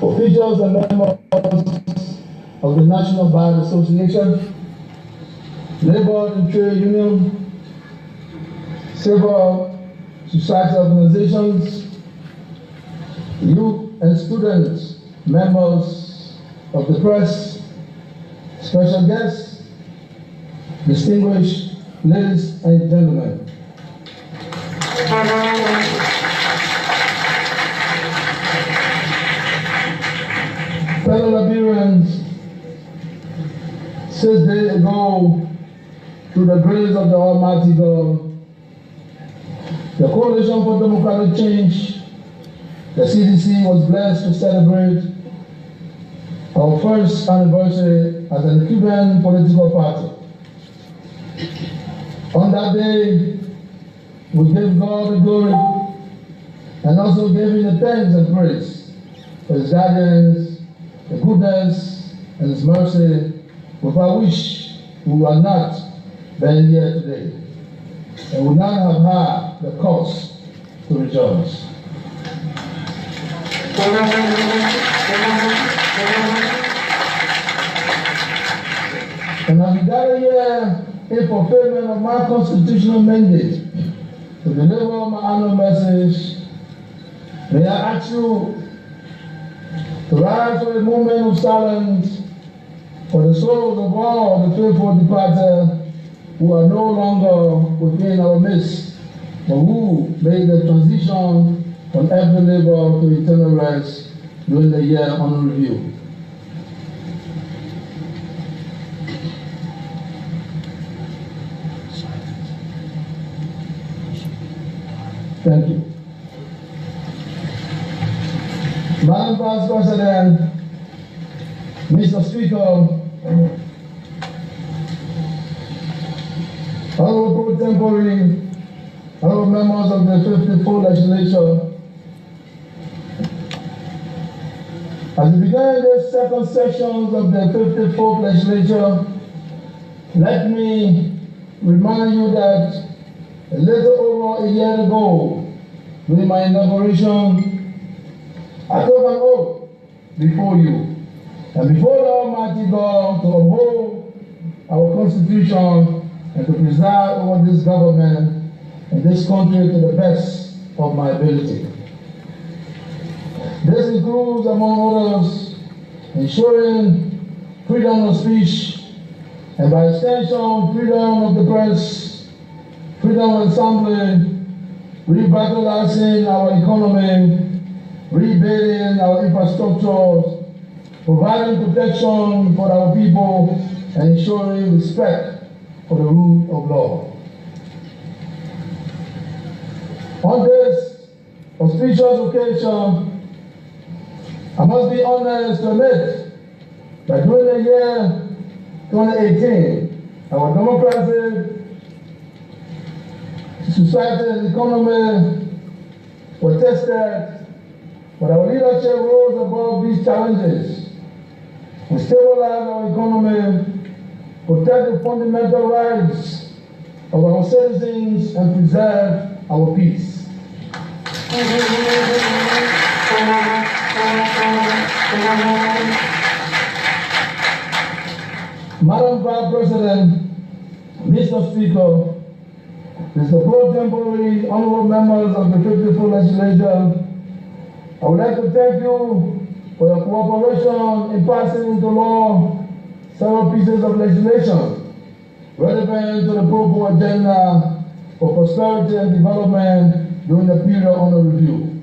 officials and members of the National Bar Association, labor and trade union, civil society organizations, youth and students, members of the press, special guests, distinguished ladies and gentlemen. Fellow Liberians, 6 days ago, through the grace of the Almighty God, the Coalition for Democratic Change, the CDC, was blessed to celebrate our first anniversary as an Cuban political party. On that day, we give God the glory and also give Him the thanks and praise for His guidance, the goodness, and His mercy, without which we would not been here today and would not have had the cause to rejoice. And as we gather here in fulfillment of my constitutional mandate to deliver my annual message, may I ask you to rise for a moment of silence for the souls of all the faithful departed who are no longer within our midst, but who made the transition from earthly labor to eternal rest during the year under review. Thank you. Madam Vice President, Mr. Speaker, honorable pro-tempore, honorable members of the 54th Legislature, as we begin the second session of the 54th Legislature, let me remind you that a little over a year ago, during my inauguration, I took an oath before you and before the Almighty God to uphold our Constitution and to preside over this government and this country to the best of my ability. This includes, among others, ensuring freedom of speech and by extension, freedom of the press, freedom of assembly, revitalizing our economy, rebuilding our infrastructure, providing protection for our people, and ensuring respect for the rule of law. On this auspicious occasion, I must be honest to admit that during the year 2018, our democracy, society, and economy were tested, but our leadership rose above these challenges. We stabilize our economy, protect the fundamental rights of our citizens, and preserve our peace. Madam Vice President, Mr. Speaker, Mr. Pro-tempore, honorable members of the 54th Legislature, I would like to thank you for your cooperation in passing into law several pieces of legislation relevant to the proper agenda for prosperity and development during the period under review.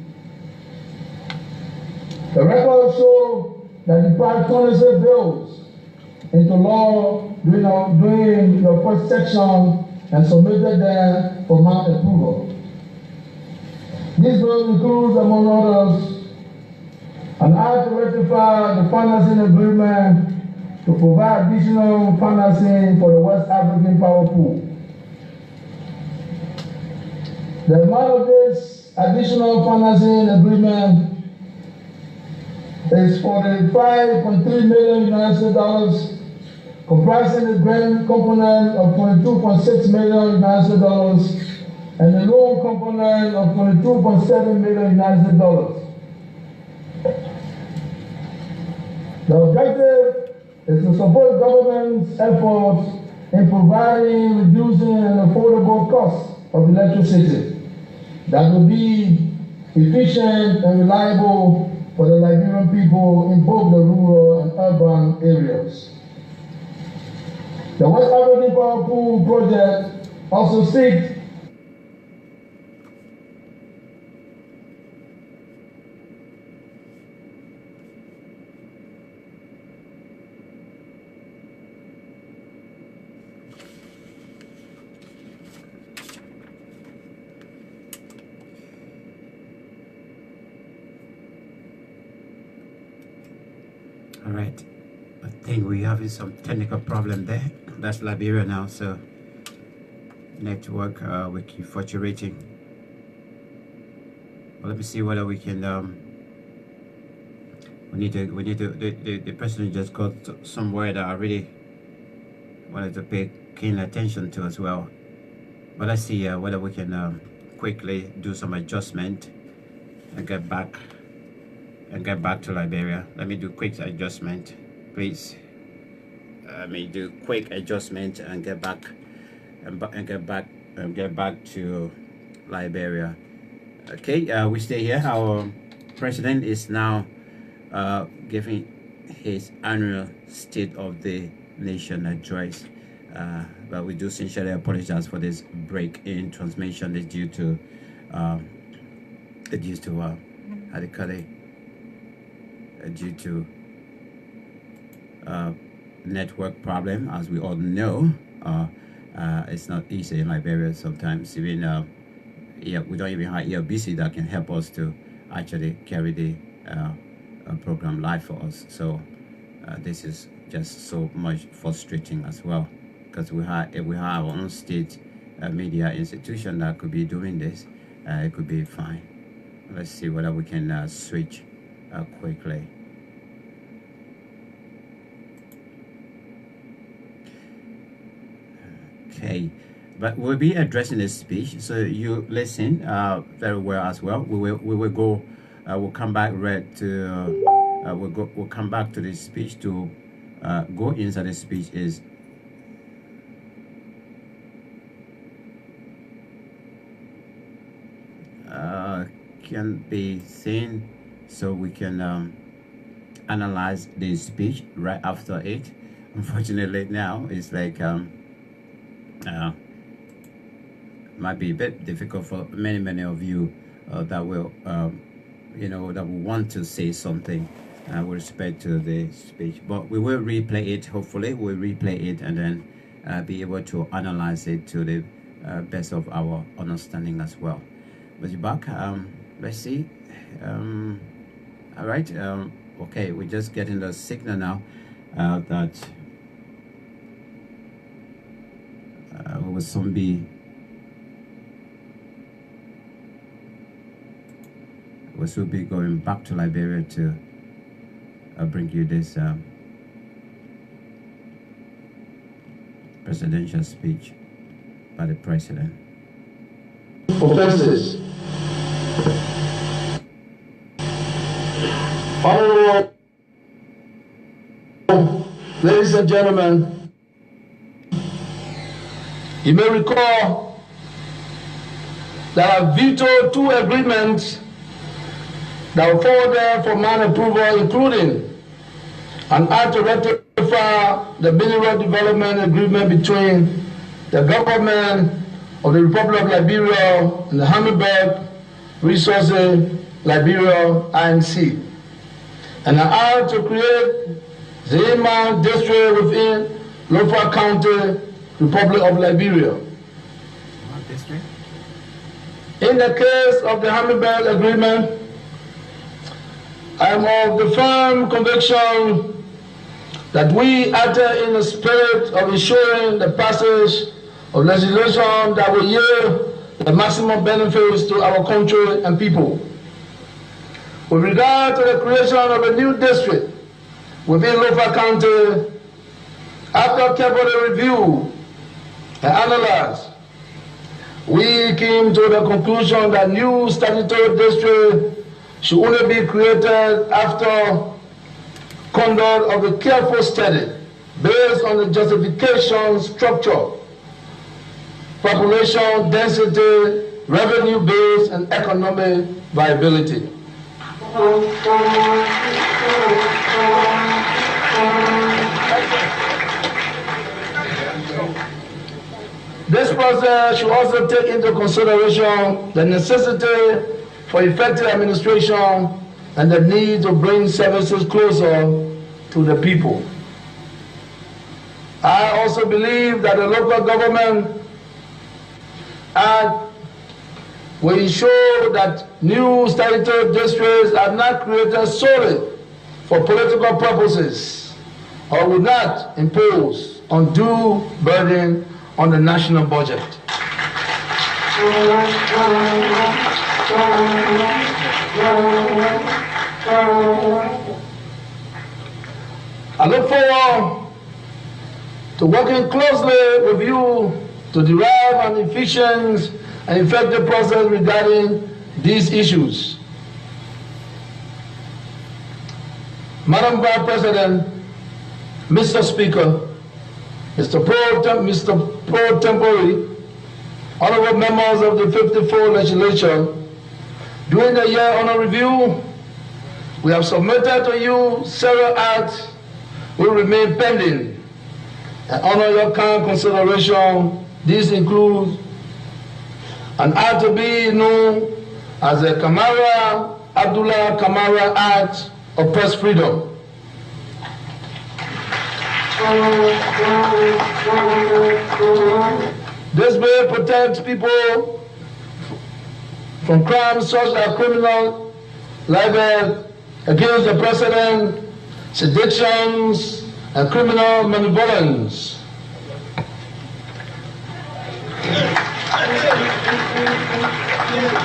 The records show that you passed 26 bills into law during your first section and submitted them for mark approval. This bill includes, among others, an act to rectify the financing agreement to provide additional financing for the West African Power Pool. The amount of this additional financing agreement is $45.3 million US, comprising the grant component of $22.6 million US and the loan component of $22.7 million US. The objective is to support government's efforts in providing, reducing, and affordable costs of electricity that will be efficient and reliable for the Liberian people in both the rural and urban areas. The West African Power Pool project also seeks All right, I think we're having some technical problem there. That's Liberia now, so network we keep fluctuating. Well, let me see whether we can the president just got somewhere that I really wanted to pay keen attention to as well. But let's see whether we can quickly do some adjustment and get back to Liberia. Let me do quick adjustment, please. Let me do quick adjustment and get back to Liberia. Okay, we stay here. Our president is now giving his annual State of the Nation address. But we do sincerely apologize for this break in transmission. It's due to how do you call it? Due to network problem, as we all know. It's not easy in Liberia sometimes. Even we don't even have ELBC that can help us to actually carry the program live for us. So this is just so much frustrating as well, because if we have our own state media institution that could be doing this, it could be fine. Let's see whether we can switch quickly. Okay, but we'll be addressing this speech, so you listen very well as well. We will go. We'll come back we'll come back to this speech to go inside the speech is. Can be seen, so we can analyze the speech right after it. Unfortunately, now it's like might be a bit difficult for many of you that will that will want to say something with respect to the speech, but we will replay it. Hopefully we'll replay it and then be able to analyze it to the best of our understanding as well. But you're back. Let's see. All right. Okay, we're just getting the signal now that we will soon be. We'll soon be going back to Liberia to bring you this presidential speech by the president. Offenses. Honorable ladies and gentlemen, you may recall that I vetoed 2 agreements that were forwarded for man approval, including an act to ratify the Mineral Development Agreement between the government of the Republic of Liberia and the Hammerberg Resources Liberia INC, and an act to create the Ima district within Lofa County, Republic of Liberia. What district? In the case of the Hammerberg Agreement, I am of the firm conviction that we acted in the spirit of ensuring the passage of legislation that will yield the maximum benefits to our country and people. With regard to the creation of a new district within Lofa County, after careful review and analysis, we came to the conclusion that new statutory district should only be created after conduct of a careful study based on the justification structure, population density, revenue base, and economic viability. This process should also take into consideration the necessity for effective administration and the need to bring services closer to the people. I also believe that the local government Act will ensure that new statutory districts are not created solely for political purposes or will not impose undue burden on the national budget. I look forward to working closely with you to derive an efficient and effective process regarding these issues. Madam Vice President, Mr. Speaker, Mr. Pro Tempore, honorable members of the 54th Legislature, during the year under review, we have submitted to you several acts will remain pending and honor your kind consideration. These include an act to be known as the Kamara Abdullah Kamara Act of Press Freedom. This bill protects people from crimes such as criminal libel against the president, seditious, and criminal malevolence.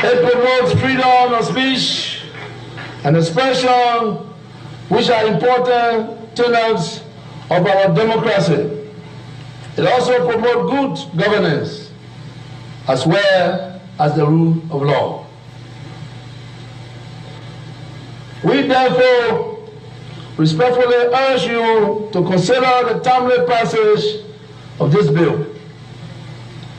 It promotes freedom of speech and expression, which are important tenets of our democracy. It also promotes good governance as well as the rule of law. We therefore respectfully urge you to consider the timely passage of this bill,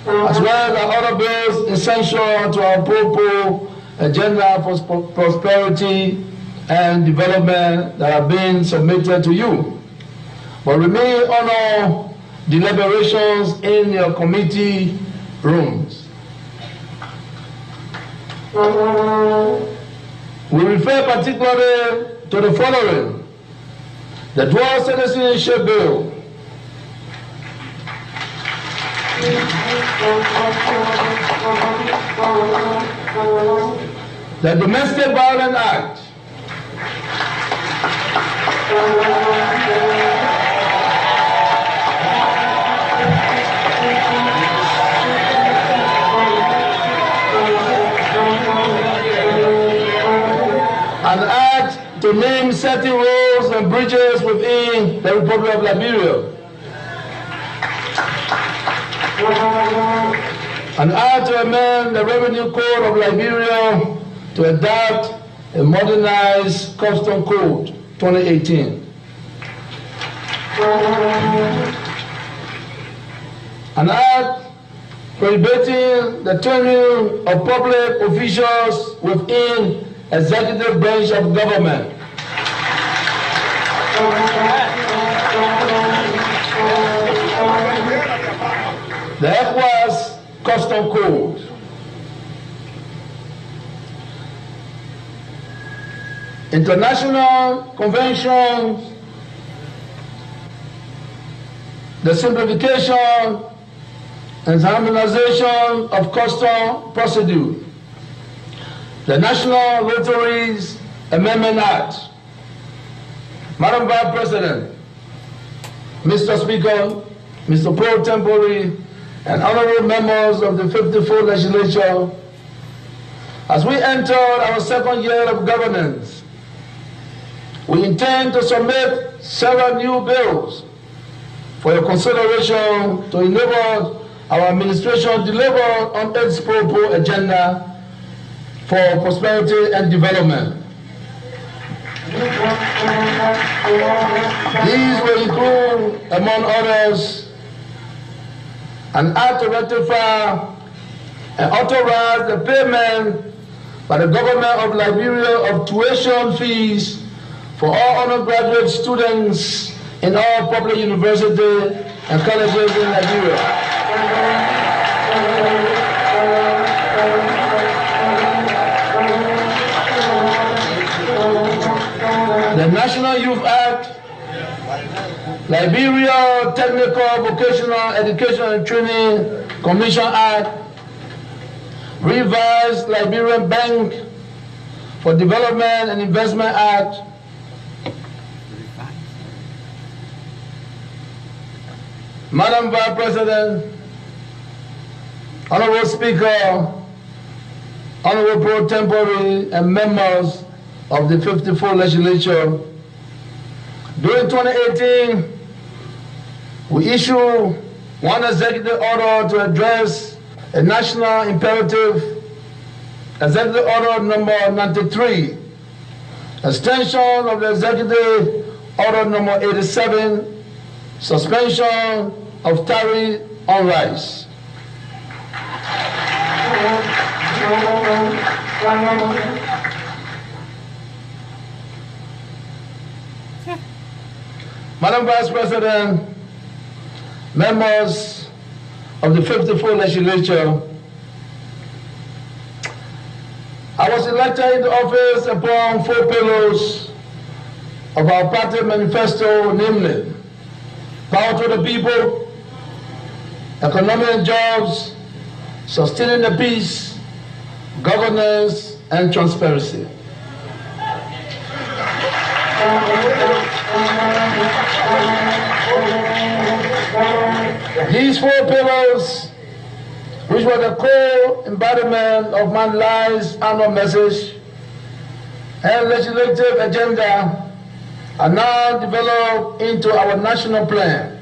as well as other bills essential to our pro agenda for prosperity and development that have been submitted to you, but remain on deliberations in your committee rooms. We refer particularly to the following: the Dual Citizenship Bill, the Domestic Violence Act, an act to name certain roads and bridges within the Republic of Liberia, an act to amend the Revenue Code of Liberia to adopt a modernized Custom Code 2018, an act prohibiting the turning of public officials within executive branch of government, the ECOWAS Custom Code, international conventions, the simplification and harmonization of custom procedure, the National Lotteries Amendment Act. Madam Vice President, Mr. Speaker, Mr. Pro Tempore, and honorable members of the 54th Legislature, as we enter our second year of governance, we intend to submit several new bills for your consideration to enable our administration deliver on its pro agenda for prosperity and development. These will include, among others, an act to rectify and authorize the payment by the government of Liberia of tuition fees for all undergraduate students in all public universities and colleges in Liberia. The National Youth Act, Liberia Technical Vocational Education and Training Commission Act, revised Liberian Bank for Development and Investment Act, Madam Vice President, Honorable Speaker, Honorable Pro Tempore, and members of the 54th Legislature, during 2018, we issued one executive order to address a national imperative, Executive Order number 93, extension of the Executive Order number 87, suspension of tariff on rice. Madam Vice President, members of the 54th legislature, I was elected into office upon 4 pillars of our party manifesto, namely, power to the people, economic and jobs, sustaining the peace, governance, and transparency. These 4 pillars, which were the core embodiment of my life's annual message and legislative agenda, are now developed into our national plan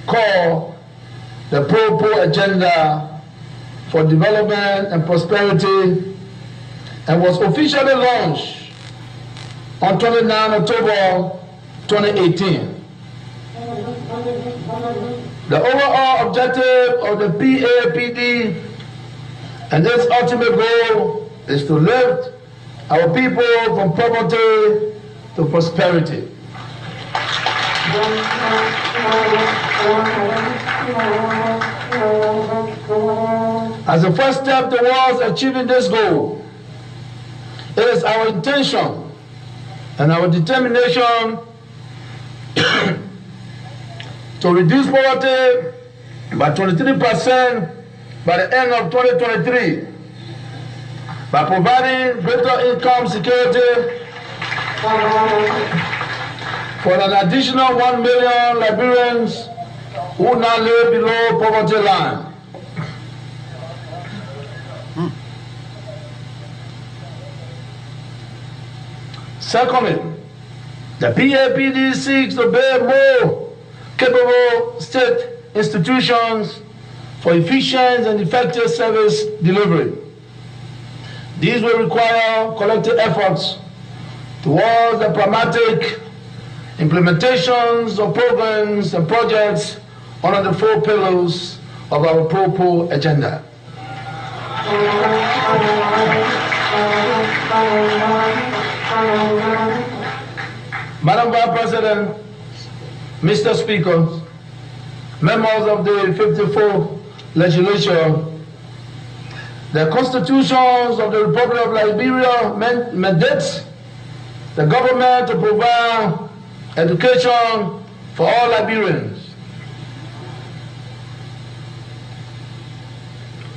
called the Pro-Po Agenda for Development and Prosperity, and was officially launched on 29 October 2018. The overall objective of the PAPD and its ultimate goal is to lift our people from poverty to prosperity. As a first step towards achieving this goal, it is our intention and our determination to reduce poverty by 23% by the end of 2023 by providing greater income security for an additional 1 million Liberians who now live below poverty line. Secondly, the PAPD seeks to build more capable state institutions for efficient and effective service delivery. These will require collective efforts towards the pragmatic implementations of programs and projects under the 4 pillars of our Pro-Po agenda. Madam Vice President, Mr. Speaker, members of the 54th legislature, the constitutions of the Republic of Liberia mandates the government to provide education for all Liberians.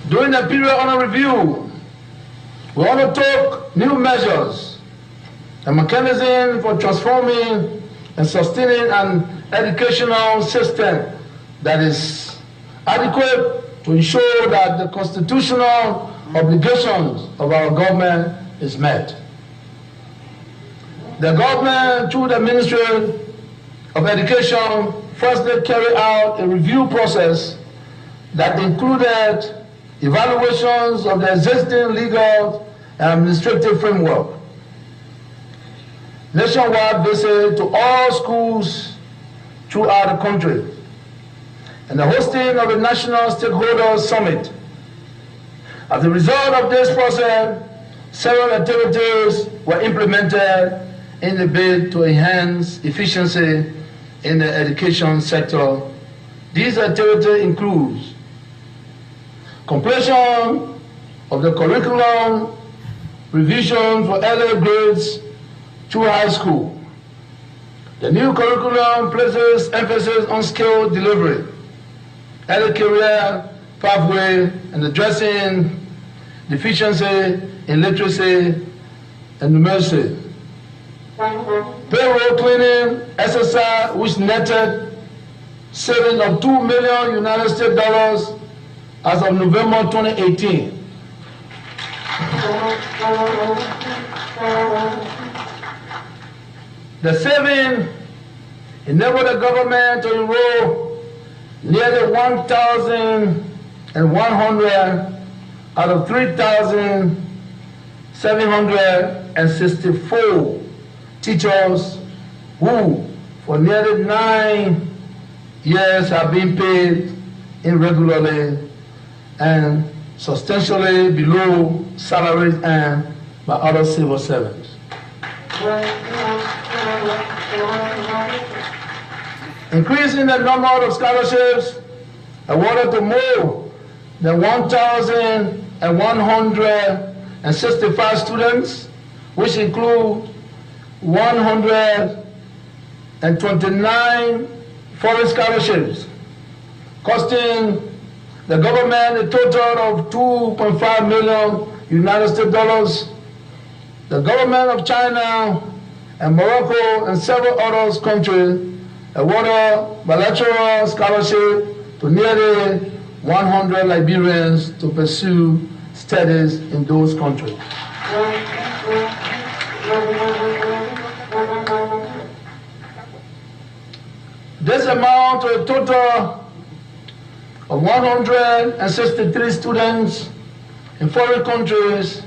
During the period under review, we undertook new measures and mechanisms for transforming and sustaining an educational system that is adequate to ensure that the constitutional obligations of our government is met. The government, through the Ministry of Education, firstly carried out a review process that included evaluations of the existing legal and administrative framework, nationwide visit to all schools throughout the country, and the hosting of a National Stakeholders Summit. As a result of this process, several activities were implemented in the bid to enhance efficiency in the education sector. These activities include completion of the curriculum revision for early grades through high school. The new curriculum places emphasis on skill delivery, early career pathway, and addressing deficiency in literacy and numeracy. Payroll cleaning exercise, which netted savings of $2 million United States dollars as of November 2018. The saving enabled the government to enroll nearly 1,100 out of 3,764 teachers who, for nearly 9 years, have been paid irregularly and substantially below salaries earned by other civil servants. increasing the number of scholarships awarded to more than 1,165 students, which include 129 foreign scholarships, costing the government a total of $2.5 million United States dollars. The government of China and Morocco and several other countries awarded bilateral scholarship to nearly 100 Liberians to pursue studies in those countries. This amount to a total of 163 students in foreign countries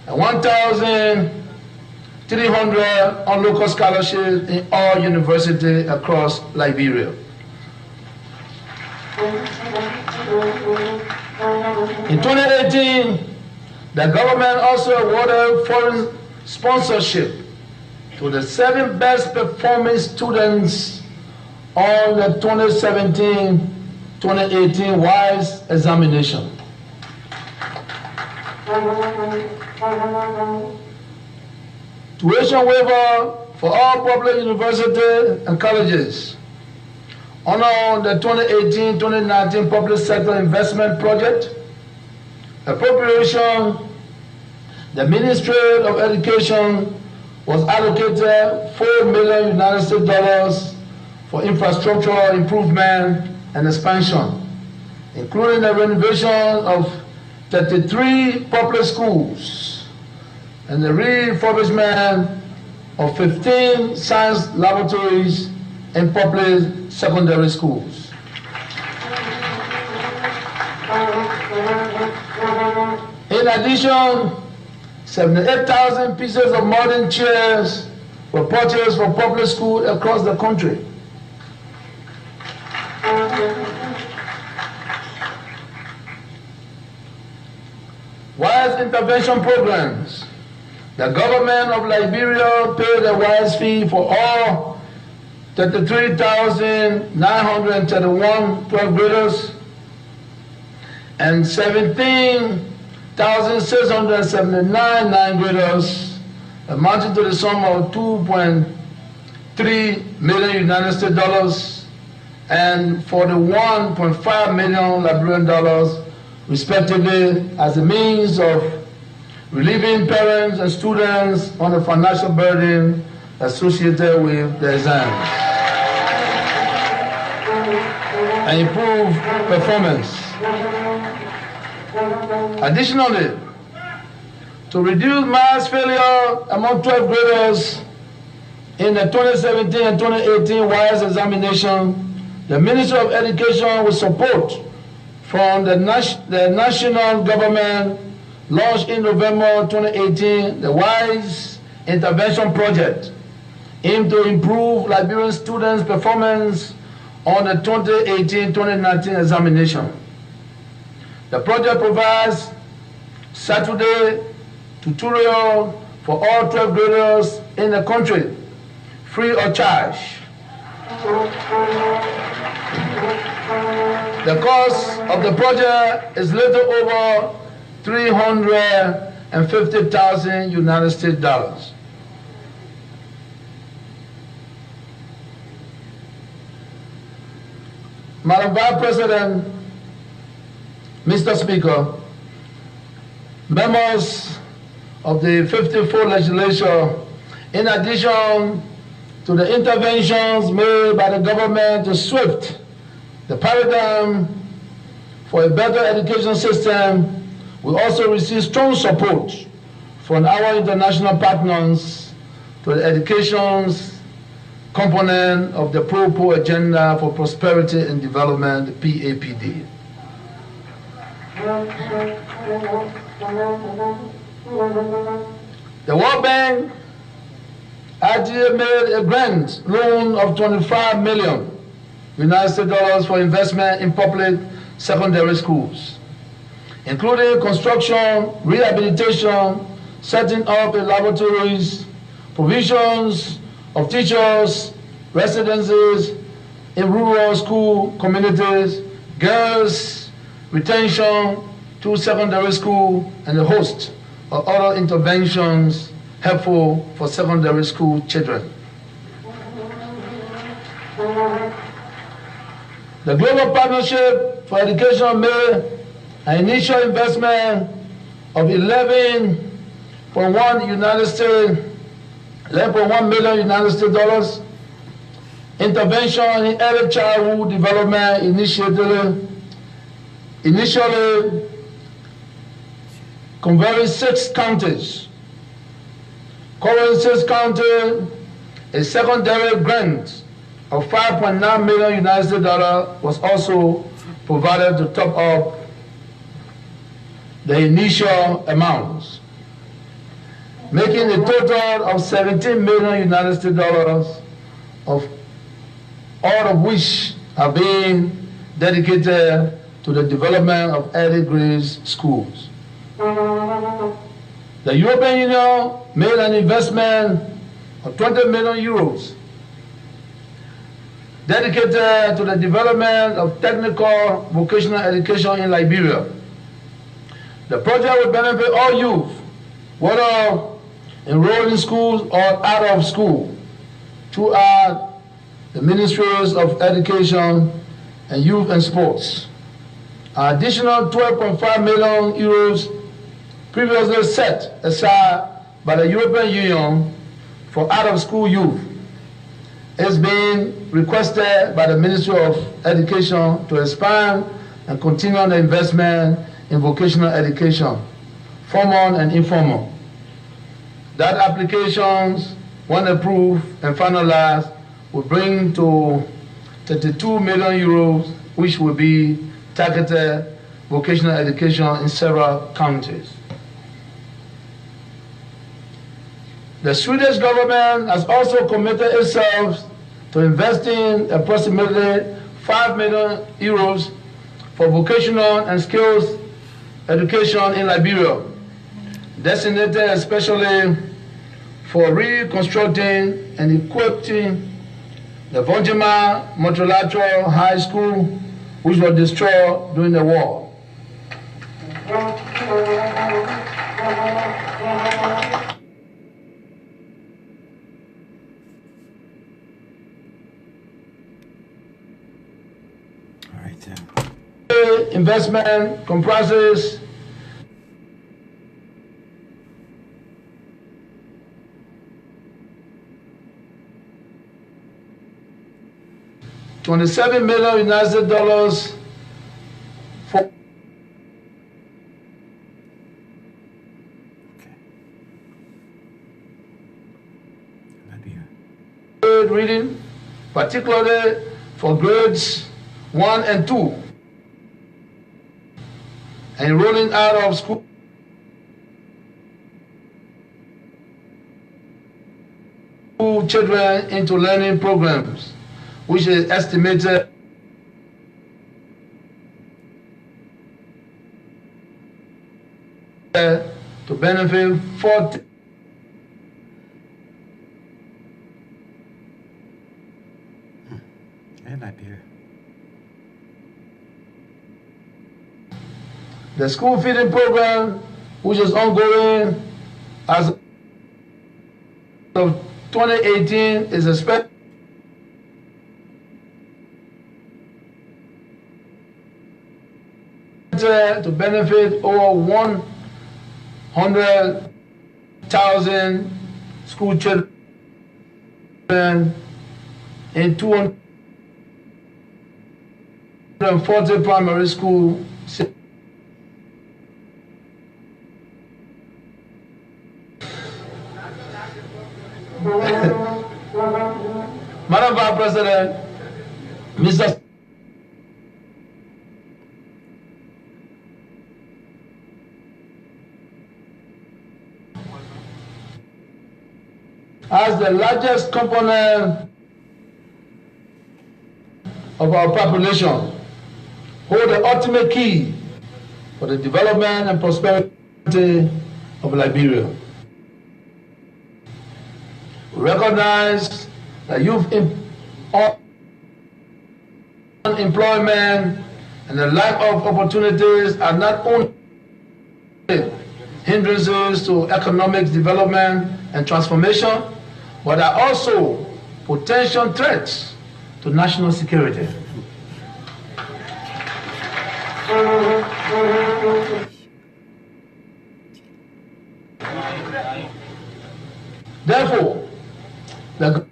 and 1,300 on local scholarships in all universities across Liberia. In 2018, the government also awarded foreign sponsorship to the 7 best performing students on the 2017-2018 WISE examination. Tuition waiver for all public universities and colleges under the 2018-2019 Public Sector Investment Project. Appropriation, the Ministry of Education was allocated $4 million United States dollars for infrastructural improvement and expansion, including the renovation of 33 public schools and the refurbishment of 15 science laboratories in public secondary schools. In addition, 78,000 pieces of modern chairs were purchased for public schools across the country. WISE intervention programs. The government of Liberia paid a WISE fee for all 33,931 12th graders and 17,679 9th graders, amounting to the sum of $2.3 million United States dollars and $41.5 million Liberian dollars, respectively, as a means of relieving parents and students on the financial burden associated with the exams and improve performance. Additionally, to reduce mass failure among 12th graders in the 2017 and 2018 WISE examination, the Ministry of Education, with support from the national government, launched in November 2018 the WISE Intervention Project, aimed to improve Liberian students' performance on the 2018-2019 examination. The project provides Saturday tutorial for all 12th graders in the country, free of charge. The cost of the project is little over $350,000 United States dollars. Madam Vice President, Mr. Speaker, members of the 54th Legislature, in addition to the interventions made by the government to shift the paradigm for a better education system, we also receive strong support from our international partners to the education's component of the Pro Agenda for Prosperity and Development, the PAPD. The World Bank IGA made a grant loan of $25 million United States dollars for investment in public secondary schools, including construction, rehabilitation, setting up laboratories, provisions of teachers, residences, in rural school communities, girls' retention to secondary school, and a host of other interventions helpful for secondary school children. The Global Partnership for Education made an initial investment of 11.1 million United States dollars. Intervention in early childhood development initially converting 6 counties. Covering 6 counties, a secondary grant of 5.9 million United States dollars was also provided to top up the initial amounts, making a total of 17 million United States dollars, of all of which are being dedicated to the development of early grade schools. The European Union made an investment of 20 million euros dedicated to the development of technical vocational education in Liberia. The project will benefit all youth, whether enrolled in schools or out of school, throughout the Ministries of Education and Youth and Sports. An additional 12.5 million euros previously set aside by the European Union for out-of-school youth is being requested by the Ministry of Education to expand and continue the investment in vocational education, formal and informal. That applications, when approved and finalized, will bring to 32 million euros, which will be targeted vocational education in several counties. The Swedish government has also committed itself to investing approximately 5 million euros for vocational and skills education in Liberia, designated especially for reconstructing and equipping the Vonjima Multilateral High School, which was destroyed during the war. Investment comprises $27 million United dollars for grade reading, particularly for grades 1 and 2. And rolling out of school children into learning programs, which is estimated to benefit 40 Liberia. The school feeding program, which is ongoing as of 2018, is expected to benefit over 100,000 school children in 240 primary schools. Madam Vice President, Mr. As the largest component of our population, hold the ultimate key for the development and prosperity of Liberia. We recognize that youth Unemployment and the lack of opportunities are not only hindrances to economic development and transformation, but are also potential threats to national security. Therefore, the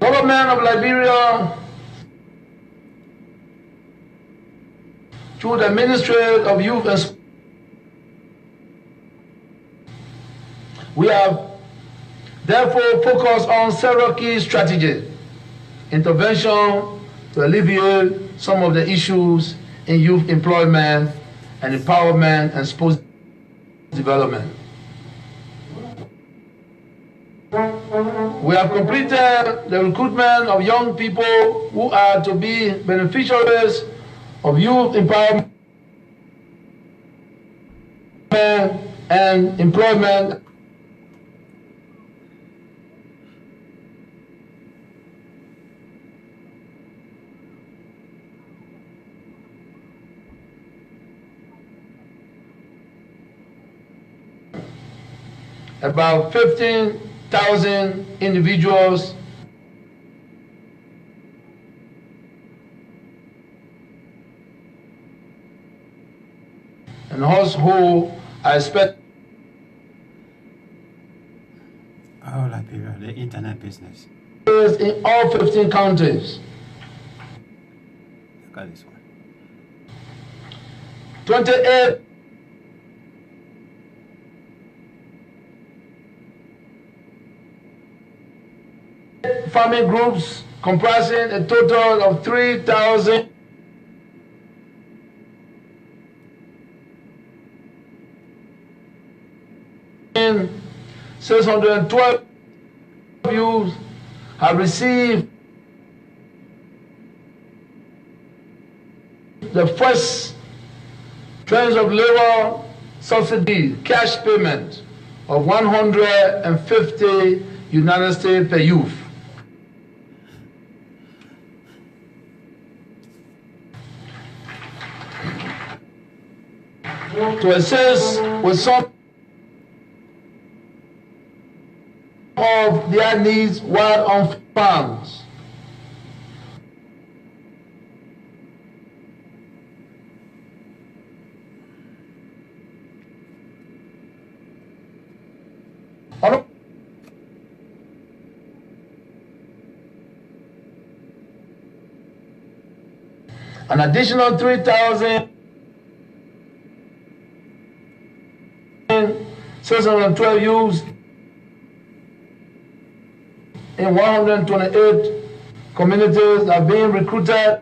government of Liberia, through the Ministry of Youth and Sport, we have therefore focused on several key strategies, intervention to alleviate some of the issues in youth employment and empowerment and sports development. We have completed the recruitment of young people who are to be beneficiaries of youth empowerment and employment. About 15,000 individuals and households are expected. Oh, Liberia, the internet business. In all 15 countries. Look at this one. 28 farming groups comprising a total of 3,000 612 youth have received the first tranche of labor subsidy cash payment of 150 United States per youth. To assist with some of their needs while on farms. An additional 3,612 youths in 128 communities are being recruited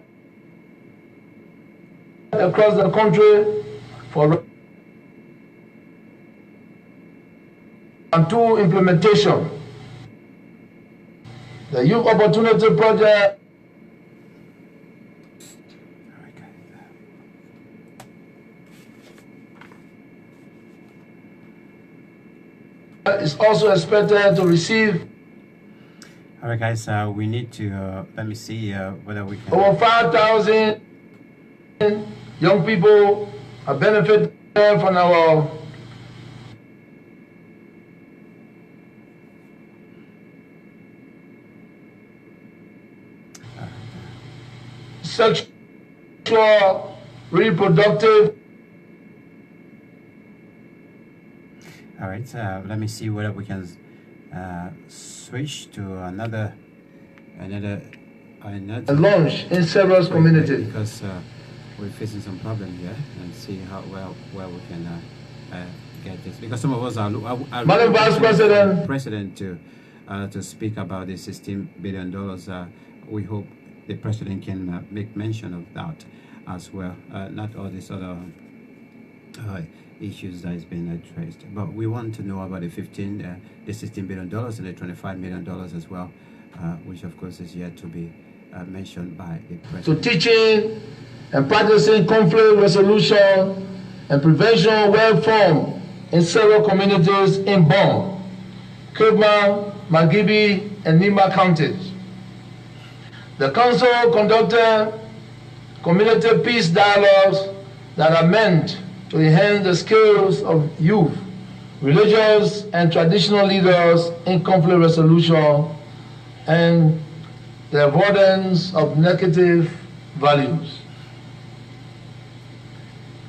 across the country for and two implementation. The Youth Opportunity Project is also expected to receive. All right, guys, we need to, let me see whether we can. Over 5,000 young people are benefiting from our sexual reproductive. All right, let me see whether we can switch to another launch in several communities, because we're facing some problems here, and see how well we can get this, because some of us are Madam Vice President to speak about the $16 billion. We hope the President can make mention of that as well, not all these other issues that has been addressed, but we want to know about the $16 billion and the $25 million as well, which of course is yet to be mentioned by the President. To teaching and practicing conflict resolution and prevention well formed in several communities in Bong, Cape Mount, Magibi, and Nima counties. The Council conducted community peace dialogues that are meant to enhance the skills of youth, religious and traditional leaders in conflict resolution and the avoidance of negative values.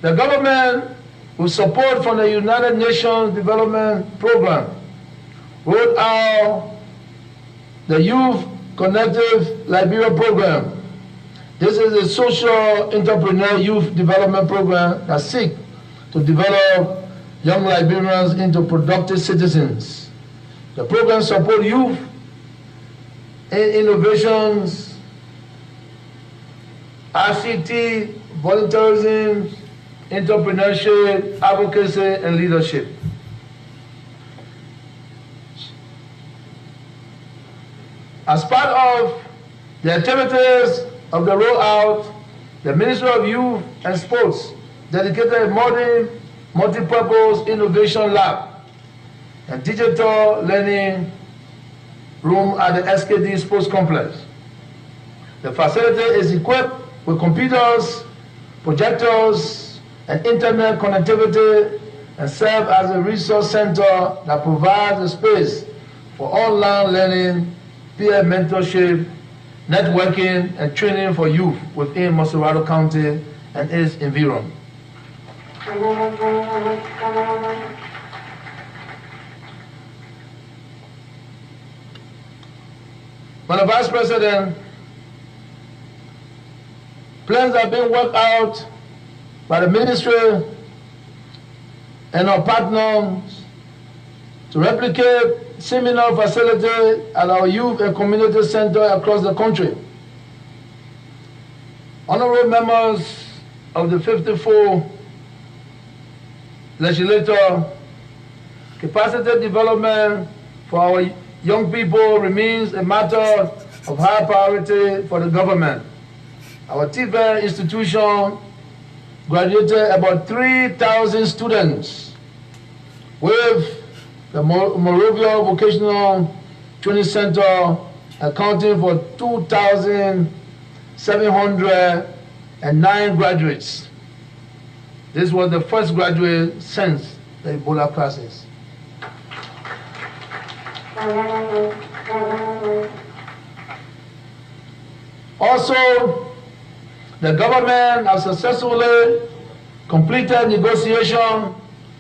The government, with support from the United Nations Development Program, rolled out the Youth Connective Liberia Program. This is a social entrepreneur youth development program that seeks to develop young Liberians into productive citizens. The program supports youth in innovations, ICT, volunteerism, entrepreneurship, advocacy, and leadership. As part of the activities of the rollout, the Ministry of Youth and Sports dedicated a modern multi-purpose innovation lab and digital learning room at the SKD Sports Complex. The facility is equipped with computers, projectors, and internet connectivity and serves as a resource center that provides a space for online learning, peer mentorship, networking, and training for youth within Mr. County and its environment. Madam Vice President, plans are being worked out by the ministry and our partners to replicate seminar facility at our youth and community center across the country. Honorable members of the 54 legislature, capacity development for our young people remains a matter of high priority for the government. Our TVET institution graduated about 3,000 students with the Morovia Vocational Training Center accounting for 2,709 graduates. This was the first graduate since the Ebola crisis. Also, the government has successfully completed negotiation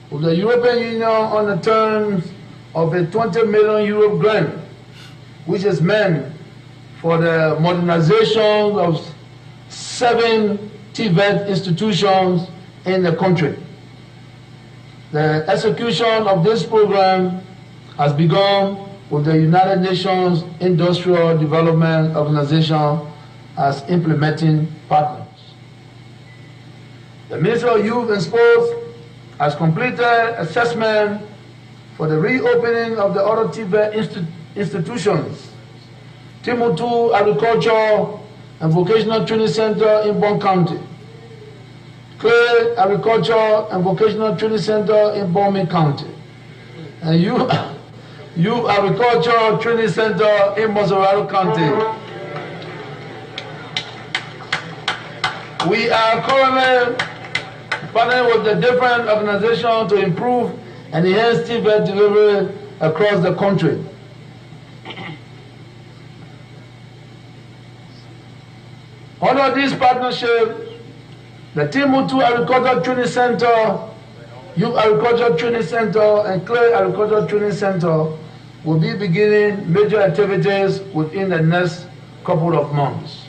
with the European Union on the terms of a 20 million euro grant, which is meant for the modernization of 7 TVET institutions in the country. The execution of this program has begun with the United Nations Industrial Development Organization as implementing partners. The Ministry of Youth and Sports has completed assessment for the reopening of the other TVET institutions, Timutu Agriculture and Vocational Training Center in Bon County, Clay Agriculture and Vocational Training Center in Bomi County, and Youth Agriculture Training Center in Mozarado County. We are currently partnering with the different organizations to improve and enhance TVET delivery across the country. Under this partnership, the Timutu Agriculture Training Center, Youth Agriculture Training Center, and Clay Agriculture Training Center will be beginning major activities within the next couple of months.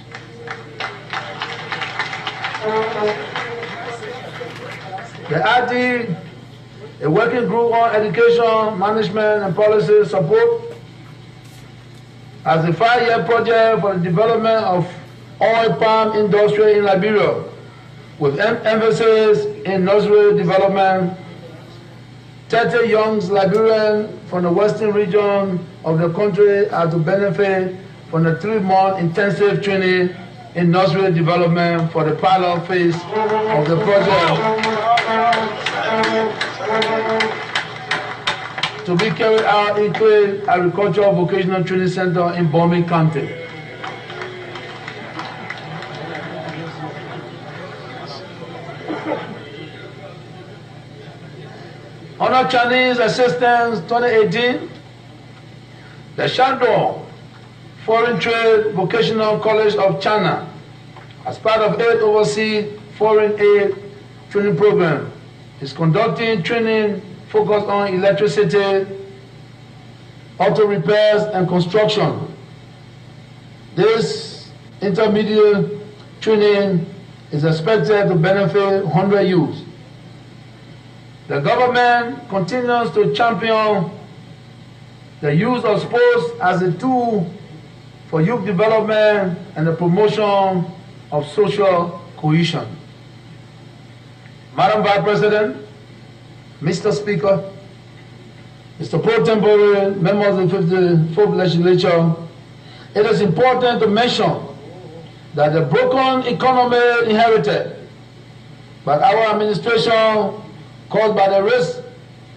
The RD, a working group on education, management, and policy support, has a 5-year project for the development of oil palm industry in Liberia, with emphasis in nursery development. 30 young Liberians from the western region of the country are to benefit from the 3-month intensive training in nursery development for the pilot phase of the project to be carried out in Clay Agricultural Vocational Training Center in Bomi County. Summer Chinese Assistance 2018, the Shandong Foreign Trade Vocational College of China, as part of 8 overseas foreign aid training program, is conducting training focused on electricity, auto repairs, and construction. This intermediate training is expected to benefit 100 youths. The government continues to champion the use of sports as a tool for youth development and the promotion of social cohesion. Madam Vice President, Mr. Speaker, Mr. Pro Tempore, members of the 54th Legislature, it is important to mention that the broken economy inherited by our administration, caused by the risks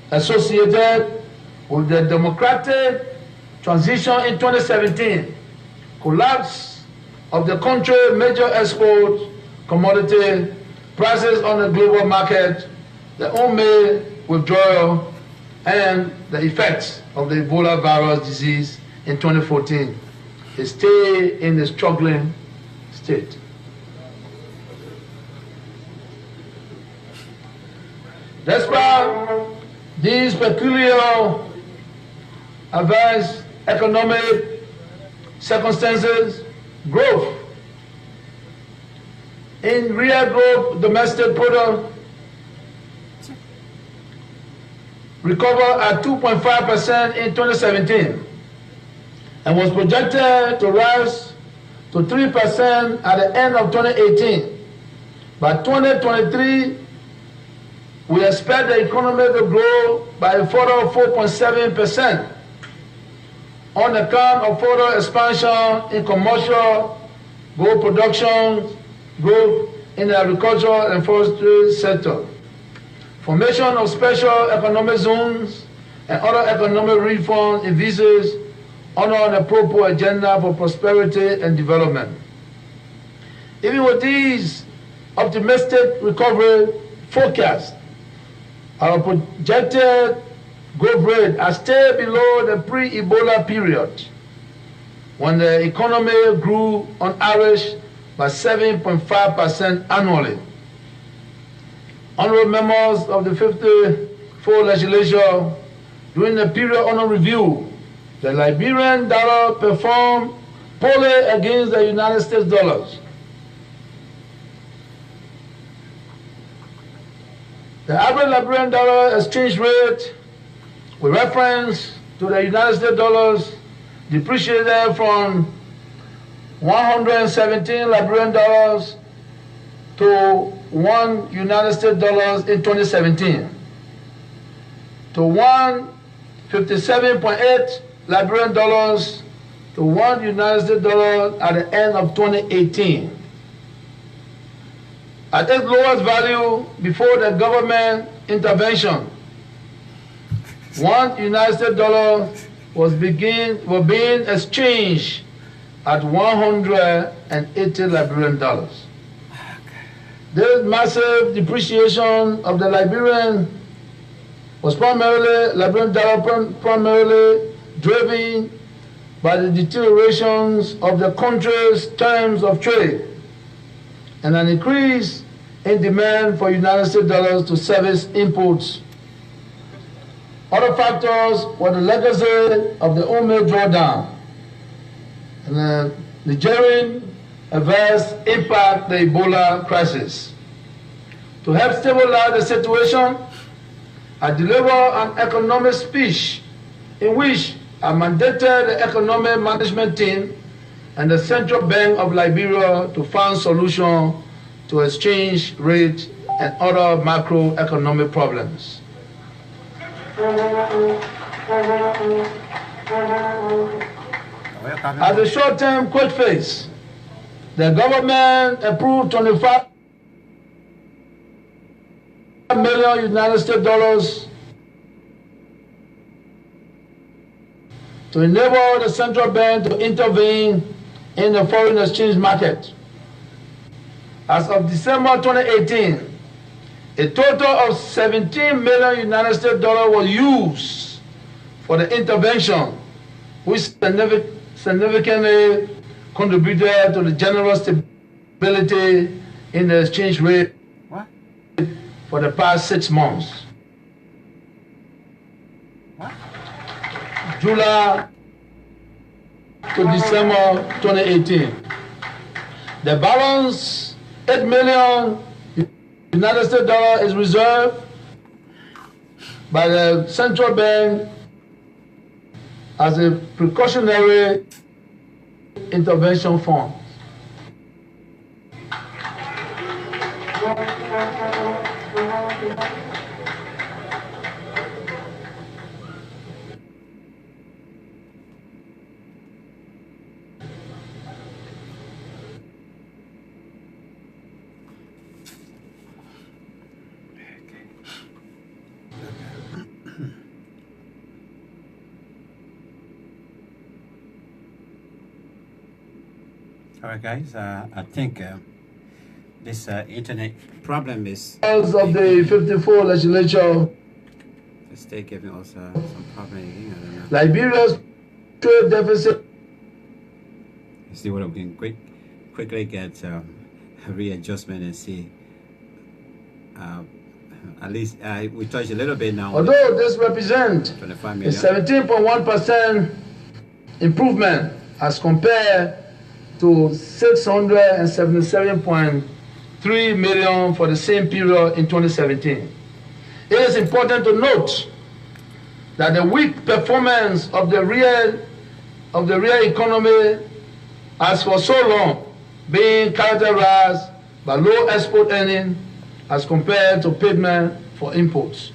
associated with the democratic transition in 2017, collapse of the country's major export commodity, prices on the global market, the UME withdrawal, and the effects of the Ebola virus disease in 2014, is still in a struggling state. Despite these peculiar adverse economic circumstances, growth in real growth domestic product recovered at 2.5% in 2017 and was projected to rise to 3% at the end of 2018. By 2023, we expect the economy to grow by a further 4.7% on account of further expansion in commercial gold production, growth in the agricultural and forestry sector, formation of special economic zones, and other economic reforms envisaged under an appropriate agenda for prosperity and development. Even with these optimistic recovery forecasts, our projected growth rate are still below the pre-Ebola period, when the economy grew on average by 7.5% annually. Honorable members of the 54th Legislature, during the period under review, the Liberian dollar performed poorly against the United States dollars. The average Liberian dollar exchange rate with reference to the United States dollars depreciated from 117 Liberian dollars to 1 United States dollars in 2017, to 157.8 Liberian dollars to 1 United States dollar at the end of 2018. At its lowest value before the government intervention, 1 United States dollar was being exchanged at 180 Liberian dollars. This massive depreciation of the Liberian dollar primarily driven by the deteriorations of the country's terms of trade and an increase in demand for United States dollars to service imports. Other factors were the legacy of the UME drawdown and the Nigerian adverse impact the Ebola crisis. To help stabilize the situation, I delivered an economic speech in which I mandated the economic management team and the Central Bank of Liberia to find solutions to exchange rate and other macroeconomic problems. At the short-term quick phase, the government approved 25 million United States dollars to enable the central bank to intervene in the foreign exchange market. As of December 2018, A total of 17 million United States dollars was used for the intervention, which significantly contributed to the general stability in the exchange rate for the past 6 months. July to December 2018. The balance, 8 million United States dollars, is reserved by the central bank as a precautionary intervention fund. All right, guys. I think this internet problem is. Of the 54 legislature, It's still giving us some problem. I don't know. Liberia's trade deficit. Let's see what we can quickly get a readjustment and see. At least we touched a little bit now. Although this represents 25 a million. 17.1% improvement as compared to 677.3 million for the same period in 2017. It is important to note that the weak performance of the real economy has for so long been characterized by low export earnings as compared to payment for imports.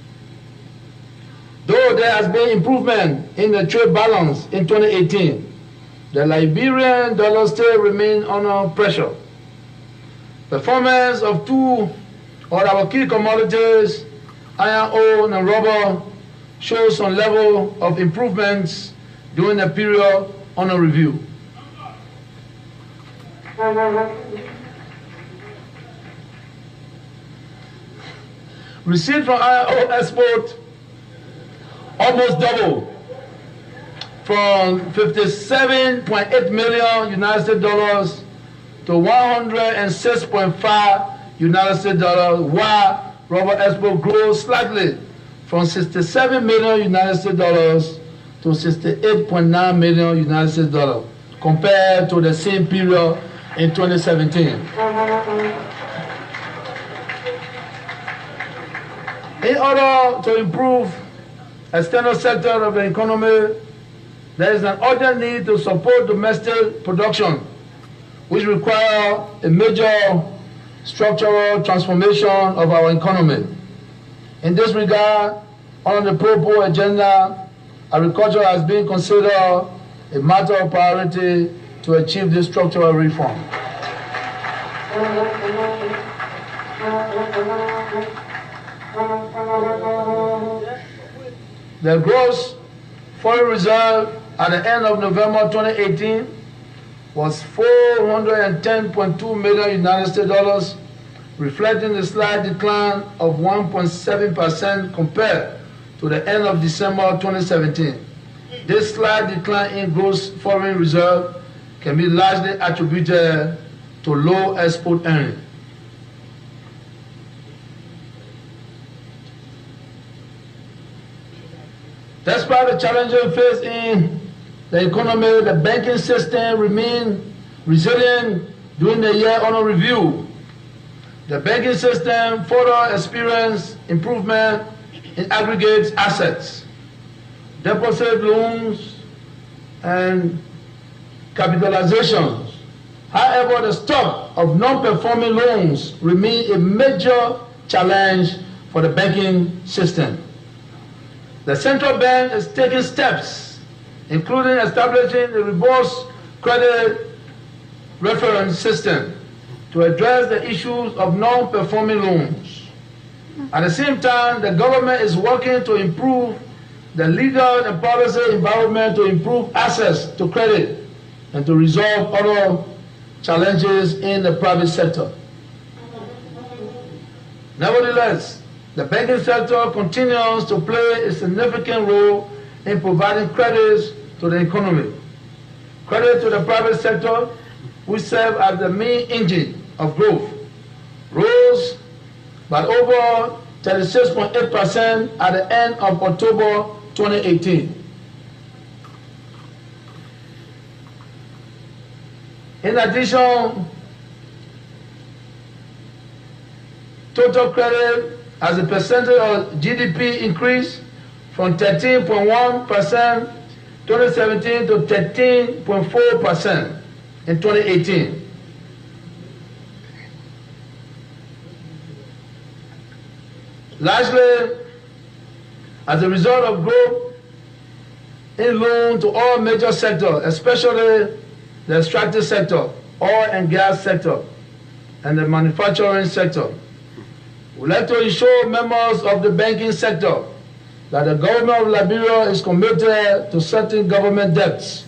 Though there has been improvement in the trade balance in 2018, the Liberian dollar still remains under pressure. Performance of two of our key commodities, iron ore and rubber, shows some level of improvements during the period under review. Receipts from iron ore export almost doubled from 57.8 million United States dollars to 106.5 United States dollars, while rubber export grew slightly from 67 million United States dollars to 68.9 million United States dollars compared to the same period in 2017. In order to improve external sector of the economy, there is an urgent need to support domestic production, which requires a major structural transformation of our economy. In this regard, on the pro-poor agenda, agriculture has been considered a matter of priority to achieve this structural reform. The gross foreign reserve at the end of November 2018 was 410.2 million United States dollars, reflecting a slight decline of 1.7% compared to the end of December 2017. This slight decline in gross foreign reserve can be largely attributed to low export earnings. Despite the challenges faced in the economy, the banking system remained resilient during the year under review. The banking system further experienced improvement in aggregate assets, deposit loans, and capitalizations. However, the stock of non-performing loans remains a major challenge for the banking system. The central bank is taking steps, including establishing a robust credit reference system to address the issues of non-performing loans. At the same time, the government is working to improve the legal and policy environment to improve access to credit and to resolve other challenges in the private sector. Nevertheless, the banking sector continues to play a significant role in providing credits to the economy. Credit to the private sector, which serve as the main engine of growth, rose by over 36.8% at the end of October 2018. In addition, total credit as a percentage of GDP increased from 13.1% 2017 to 13.4% in 2018. Largely as a result of growth in loan to all major sectors, especially the extractive sector, oil and gas sector, and the manufacturing sector. We'd like to assure members of the banking sector that the government of Liberia is committed to certain government debts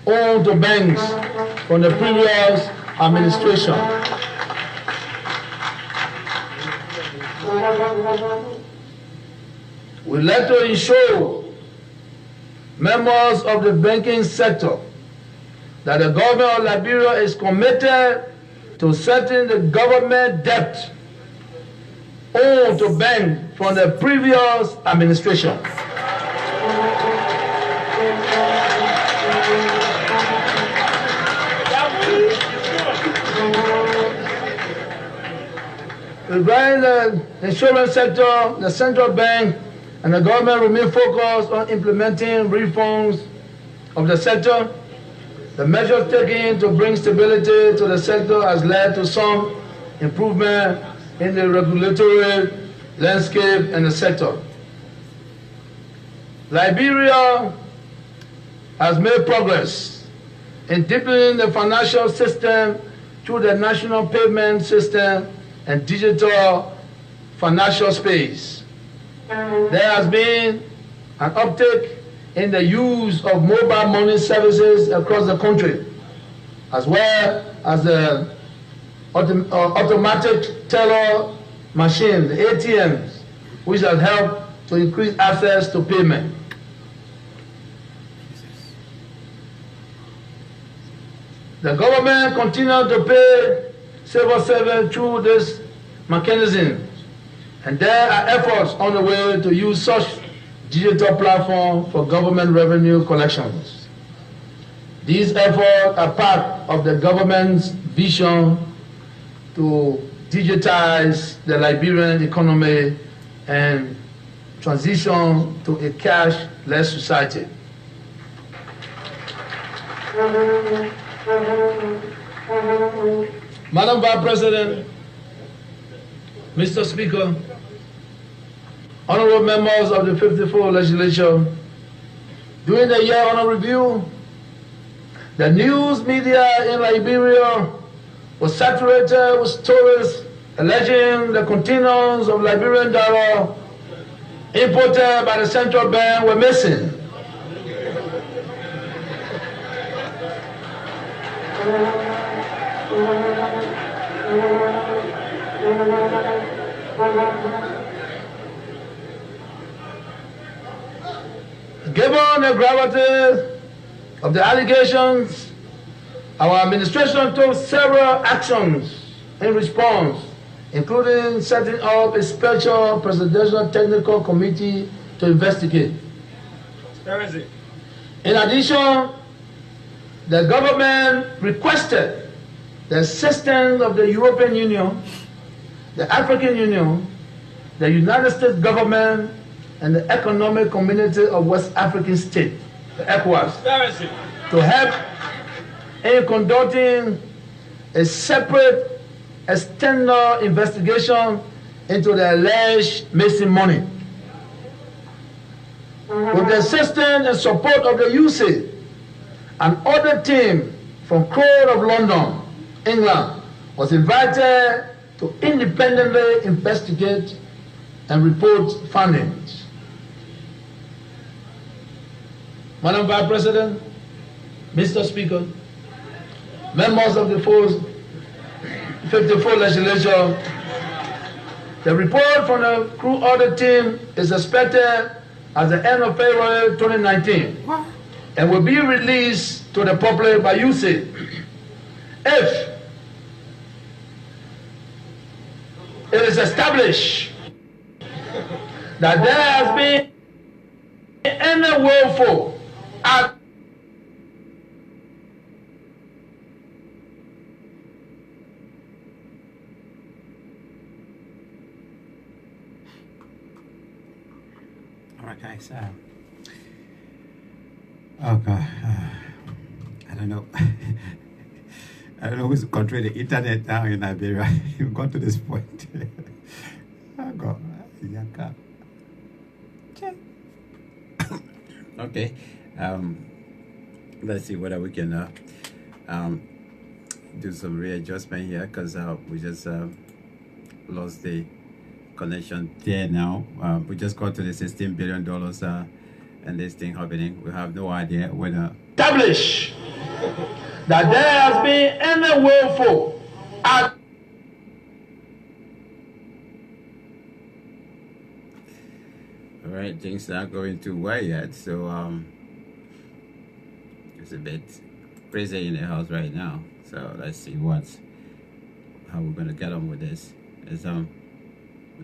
owed to banks from the previous administration. We'd like to ensure members of the banking sector that the government of Liberia is committed to settling the government debt owed to banks from the previous administration. Regarding the insurance sector, the central bank and the government remain focused on implementing reforms of the sector. The measures taken to bring stability to the sector has led to some improvement in the regulatory landscape in the sector. Liberia has made progress in deepening the financial system through the national payment system and digital financial space. There has been an uptick in the use of mobile money services across the country, as well as the automatic teller machines, the ATMs, which has helped to increase access to payment. The government continues to pay civil servants through this mechanism, and there are efforts on the way to use such digital platform for government revenue collections. These efforts are part of the government's vision to digitize the Liberian economy and transition to a cashless society. Madam Vice President, Mr. Speaker, honorable members of the 54th Legislature, during the year under review, the news media in Liberia was saturated with stories alleging the containers of Liberian dollar imported by the central bank were missing. Given the gravity of the allegations, our administration took several actions in response, including setting up a special presidential technical committee to investigate. In addition, the government requested the assistance of the European Union, the African Union, the United States government, and the Economic Community of West African States, the ECOWAS, to help in conducting a separate external investigation into the alleged missing money. With the assistance and support of the UC, an audit team from Court of London, England, was invited to independently investigate and report findings. Madam Vice President, Mr. Speaker, members of the 54th Legislature, The report from the crude audit team is expected at the end of February 2019 and will be released to the public by USAID. If it is established that there has been any willful act all right, guys. Oh God, I don't know. I don't know who's controlling the internet now in Liberia. You've got to this point. Oh God, Yaka. Okay. Let's see whether we can do some readjustment here, because we just lost the connection there now. We just got to the $16 billion and this thing happening. We have no idea whether establish that there has been any willful act. All right, things are not going too well yet, so it's a bit crazy in the house right now. So let's see how we're gonna get on with this.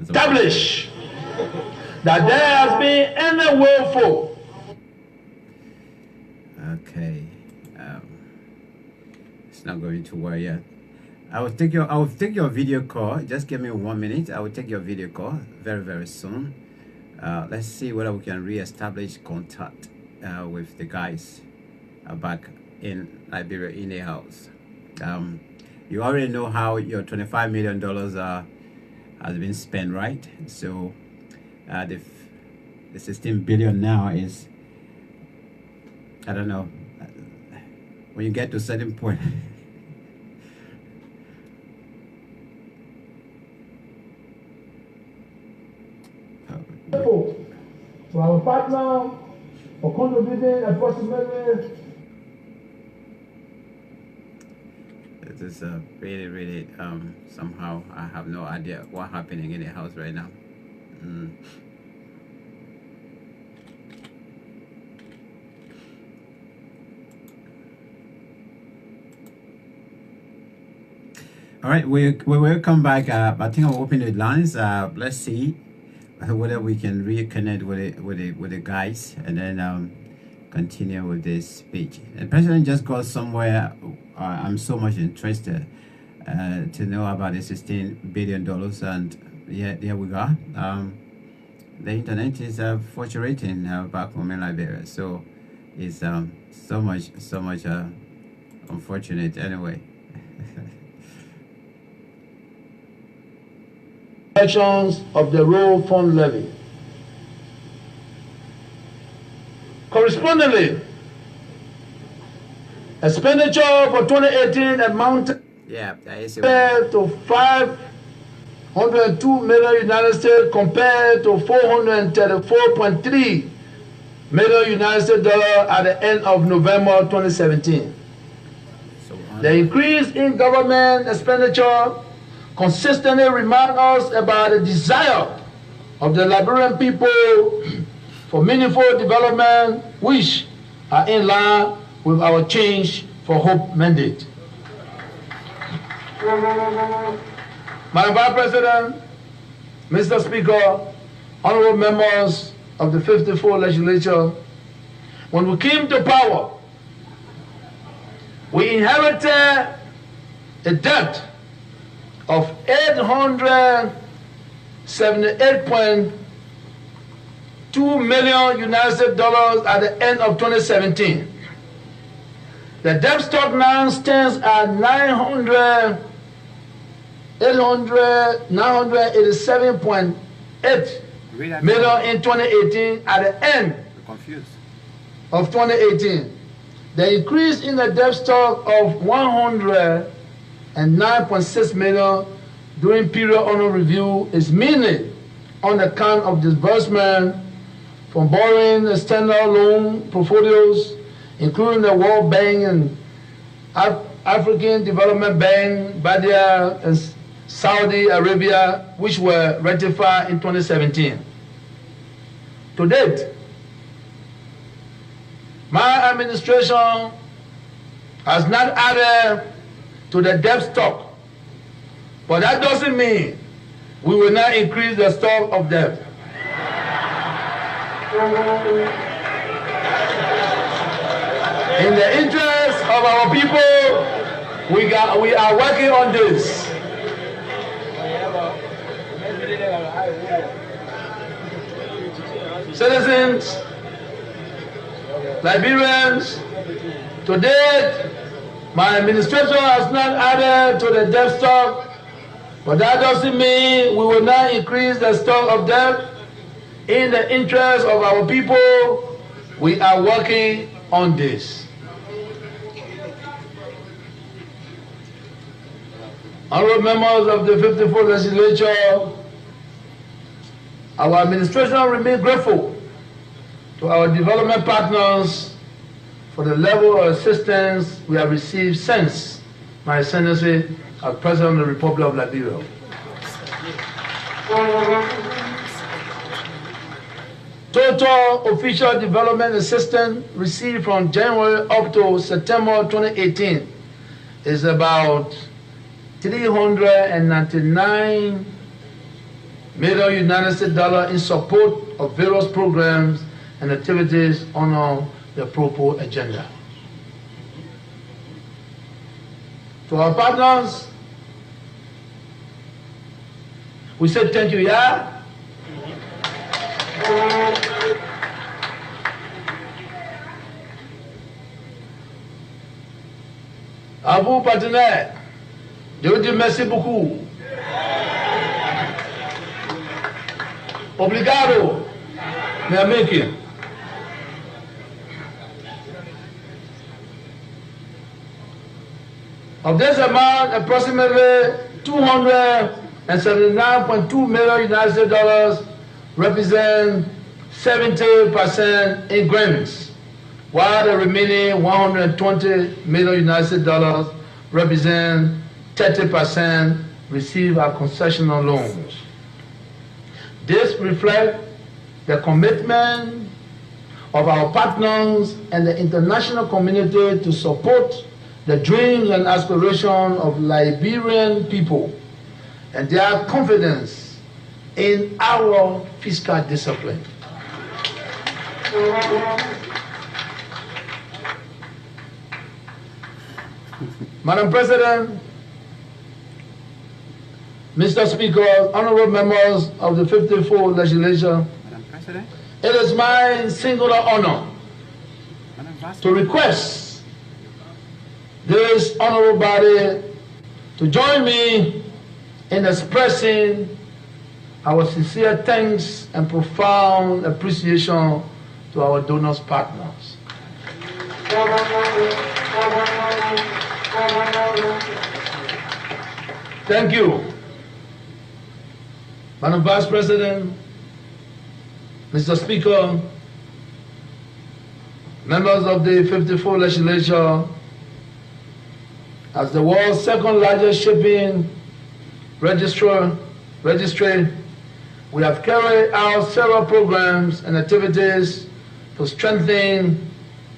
Establish that there has been any willful. Okay, it's not going too well yet. I will take your video call. Just give me 1 minute. I will take your video call very soon. Let's see whether we can re-establish contact with the guys back in Liberia in the house. You already know how your $25 million has been spent, right? So the 16 billion now is, I don't know, when you get to a certain point. To our partner for contributing approximately. It is really somehow I have no idea what's happening in the house right now. All right, we will come back. I think I'll open the lines. Let's see whether we can reconnect with the guys and then continue with this speech. The president just got somewhere. I'm so much interested to know about the $16 billion, and yeah, there we go. The internet is fluctuating back home in Liberia, so it's so much unfortunate anyway. Sections of the road fund levy. Correspondingly, expenditure for 2018 amounted to 502 million United States compared to 434.3 million United States dollars at the end of November 2017. The increase in government expenditure consistently reminds us about the desire of the Liberian people for meaningful development, which are in line with our Change for Hope mandate. Madam Vice President, Mr. Speaker, honorable members of the 54th Legislature, when we came to power, we inherited a debt of $878.2 million United States dollars at the end of 2017. The debt stock now stands at $987.8 million in 2018 at the end of 2018. The increase in the debt stock of $109.6 million during period under review is mainly on account of disbursement from borrowing external loan portfolios, including the World Bank and African Development Bank, BADIA, and Saudi Arabia, which were ratified in 2017. To date, my administration has not added to the debt stock, but that doesn't mean we will not increase the stock of debt. In the interest of our people, we are working on this. Citizens, Liberians, to date, my administration has not added to the debt stock, but that doesn't mean we will not increase the stock of debt. In the interest of our people, we are working on this. Honorable members of the 54th Legislature, our administration remains grateful to our development partners for the level of assistance we have received since my ascendancy as President of the Republic of Liberia. Total official development assistance received from January up to September 2018 is about $399 million United States in support of various programs and activities on the proposed agenda. To our partners, we say thank you, yeah? À vous, partenaires, je vous dis merci beaucoup. Obrigado, meu amigo. Of this amount, approximately $279.2 million United States dollars represent 70% in grants, while the remaining $120 million United States dollars represent 30% received as concessional loans. This reflects the commitment of our partners and the international community to support the dreams and aspirations of Liberian people and their confidence in our fiscal discipline. Madam President, Mr. Speaker, honorable members of the 54th Legislature, Madam President, it is my singular honor to request this honorable body to join me in expressing our sincere thanks and profound appreciation to our donors partners. Thank you, Madam Vice President, Mr. Speaker, members of the 54th Legislature. As the world's second largest shipping registry, we have carried out several programs and activities to strengthen,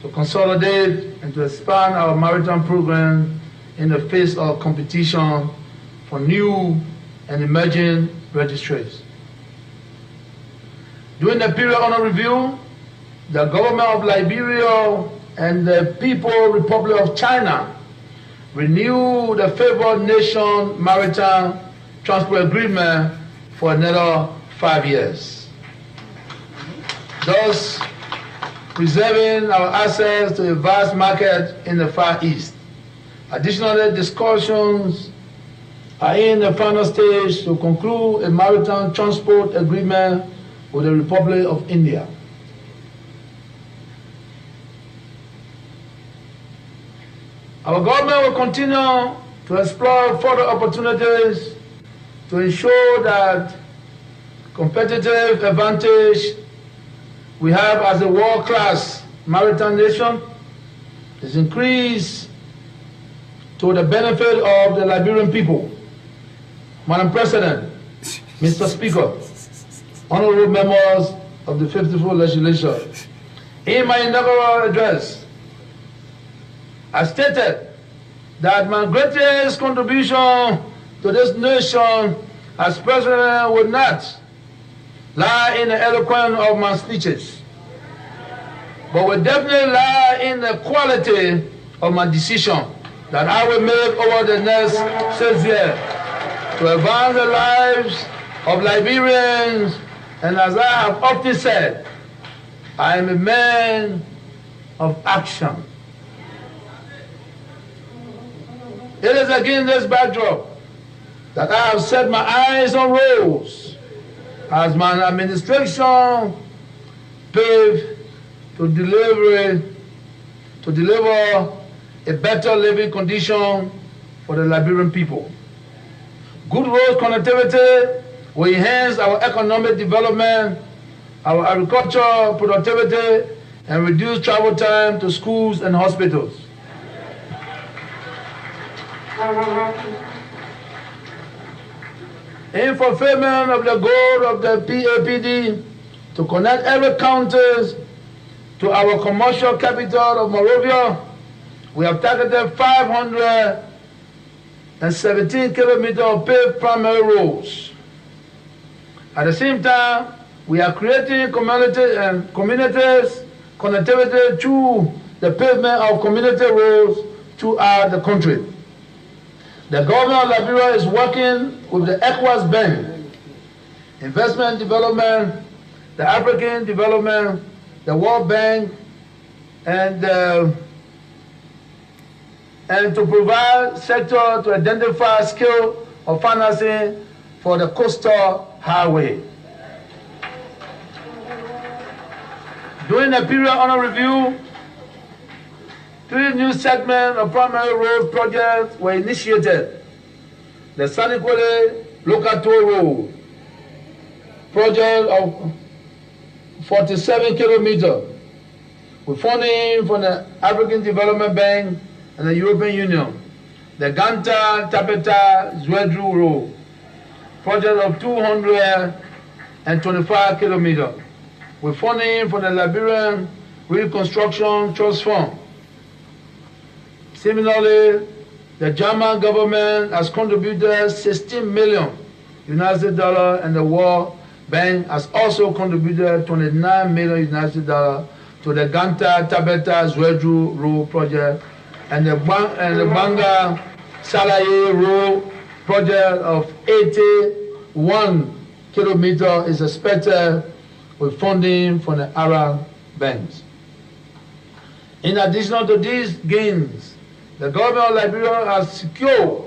to consolidate, and to expand our maritime program in the face of competition for new and emerging registries. During the period under review, the government of Liberia and the People's Republic of China renewed the favored nation maritime transport agreement for another 5 years, thus preserving our access to a vast market in the Far East. Additionally, discussions are in the final stage to conclude a maritime transport agreement with the Republic of India. Our government will continue to explore further opportunities to ensure that competitive advantage we have as a world-class maritime nation is increased to the benefit of the Liberian people. Madam President, Mr. Speaker, honorable members of the 54th Legislature, in my inaugural address, I stated that my greatest contribution to this nation as president would not lie in the eloquence of my speeches, but would definitely lie in the quality of my decision that I will make over the next 6 years to advance the lives of Liberians. And as I have often said, I am a man of action. It is against this backdrop that I have set my eyes on roads as my administration paved to deliver a better living condition for the Liberian people. Good road connectivity will enhance our economic development, our agricultural productivity, and reduce travel time to schools and hospitals. In fulfillment of the goal of the PAPD to connect every county to our commercial capital of Monrovia, we have targeted 517 kilometers of paved primary roads. At the same time, we are creating communities connectivity through the pavement of community roads throughout the country. The government of Liberia is working with the ECOWAS Bank, Investment Development, the African Development, the World Bank, and to provide sector to identify skill of financing for the coastal highway. During the period under review, 3 new segments of primary road projects were initiated. The Sanikwele Local Toll Road project of 47 kilometers with funding from the African Development Bank and the European Union. The Ganta Tapeta Zwedru Road project of 225 kilometers with funding from the Liberian Reconstruction Trust Fund. Similarly, the German government has contributed 16 million United dollars, and the World Bank has also contributed 29 million United dollars to the Ganta Tabeta Zwedru Road project, and the Banga Salaye Road project of 81 kilometers is expected with funding from the Arab banks. In addition to these gains, the government of Liberia has secured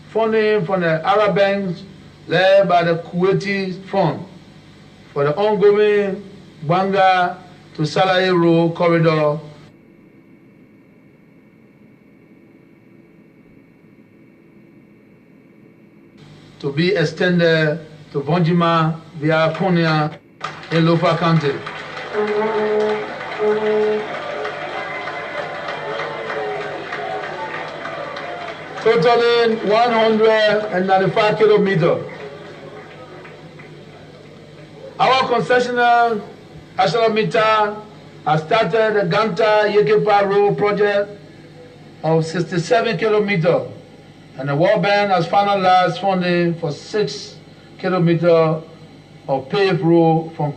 funding from the Arab banks led by the Kuwaiti Fund for the ongoing Banga to Salaye Road corridor to be extended to Vonjima via Konya in Lofa County. Totaling 195 kilometers. Our concessionaire, ArcelorMittal, has started the Ganta Yekepa Road project of 67 kilometers, and the World Bank has finalized funding for 6 kilometers of paved road from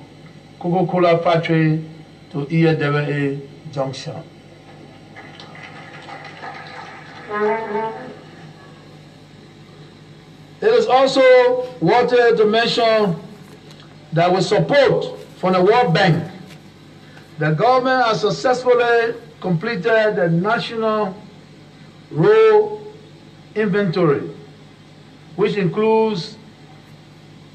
Coca-Cola factory to Iyedewe Junction. It is also worthy to mention that with support from the World Bank, the government has successfully completed the National Road Inventory, which includes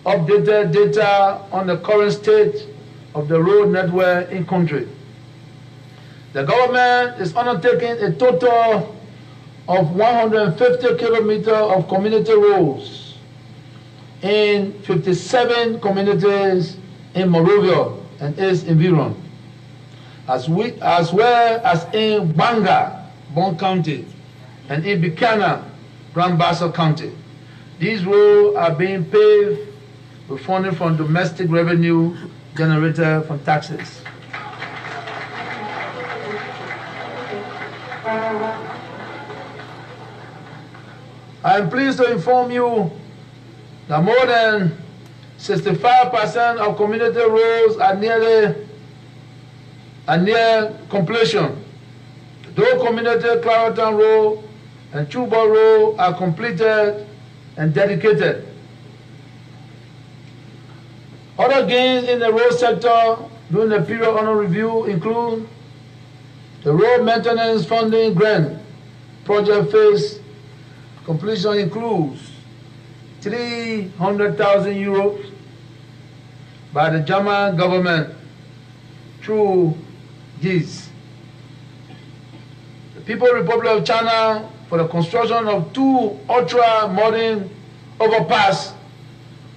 updated data on the current state of the road network in country. The government is undertaking a total of 150 kilometers of community roads in 57 communities in Monrovia and its environment, as well as in Banga, Bon County, and in Buchanan, Grand Bassa County. These roads are being paved with funding from domestic revenue generated from taxes. I am pleased to inform you that more than 65% of community roads are near completion. Though community Clareton Road and Chuba Road are completed and dedicated. Other gains in the road sector during the period under review include the road maintenance funding grant project phase completion includes 300,000 euros by the German government through GIZ. The People's Republic of China for the construction of 2 ultra-modern overpass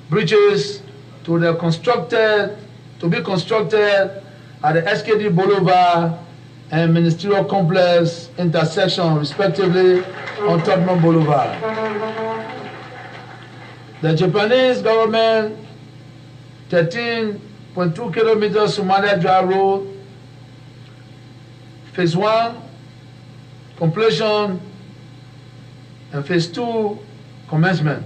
bridges to be constructed at the SKD Boulevard and Ministerial Complex intersection, respectively, on Tottenham Boulevard. The Japanese government 13.2 kilometers Somalia Drive Road, phase 1, completion, and phase 2, commencement.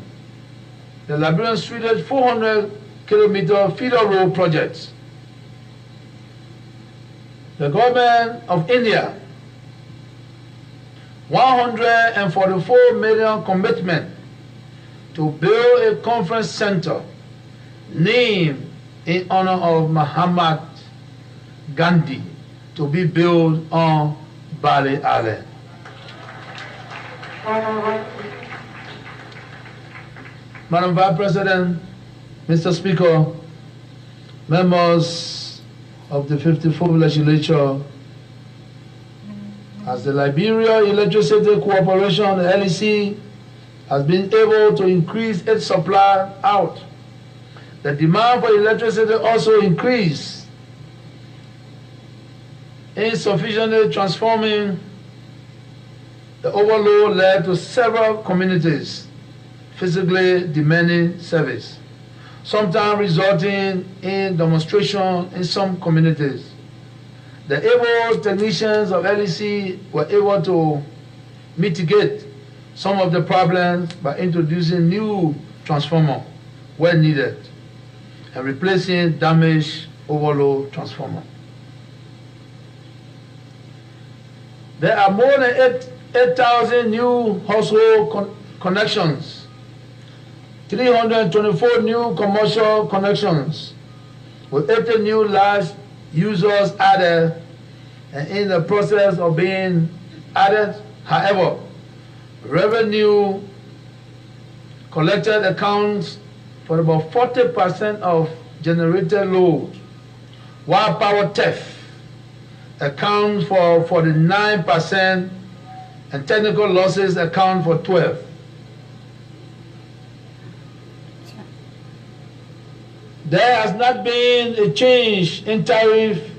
The Liberian Swedish 400 kilometer feeder road projects. The government of India 144 million commitment to build a conference center named in honor of Mahatma Gandhi to be built on Bali Island. Madam Vice President, Mr. Speaker, members of the 54th Legislature, as the Liberia Electricity Corporation, the LEC, has been able to increase its supply out, the demand for electricity also increased, insufficiently transforming the overload led to several communities physically demanding service, sometimes resulting in demonstration in some communities. The able technicians of LEC were able to mitigate some of the problems by introducing new transformers where needed and replacing damaged overload transformers. There are more than 8,000 new household connections, 324 new commercial connections, with 80 new large users added and in the process of being added. However, revenue collected accounts for about 40% of generated load, while power theft accounts for 49% and technical losses account for 12%. There has not been a change in tariff,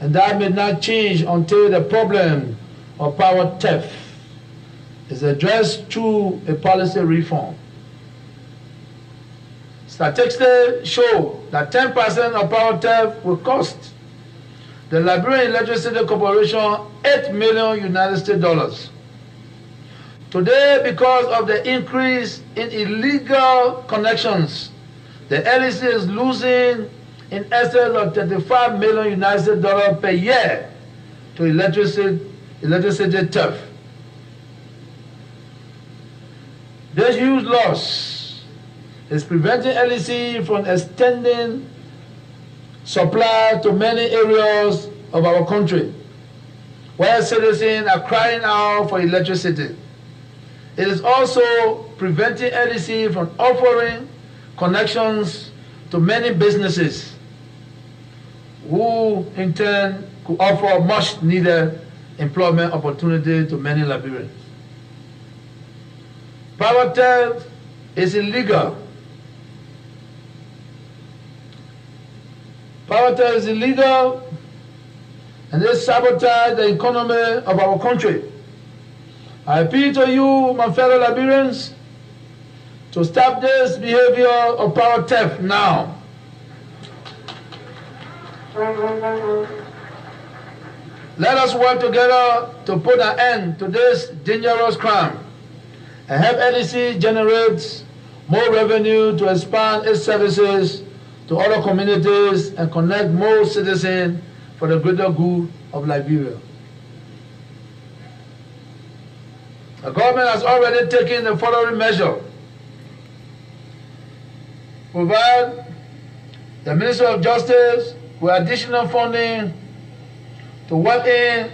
and that may not change until the problem of power theft is addressed through a policy reform. Statistics show that 10% of power theft will cost the Liberian Electricity Corporation $8 million United States dollars. Today, because of the increase in illegal connections, the LEC is losing in excess of $35 million United States dollars per year to electricity theft. This huge loss is preventing LEC from extending supply to many areas of our country where citizens are crying out for electricity. It is also preventing LEC from offering connections to many businesses who in turn could offer much needed employment opportunity to many Liberians. Power theft is illegal. Power theft is illegal, and they sabotage the economy of our country. I appeal to you, my fellow Liberians, to stop this behavior of power theft now. Let us work together to put an end to this dangerous crime and help LEC generate more revenue to expand its services to other communities and connect more citizens for the greater good of Liberia. The government has already taken the following measure: provide the Ministry of Justice with additional funding to work in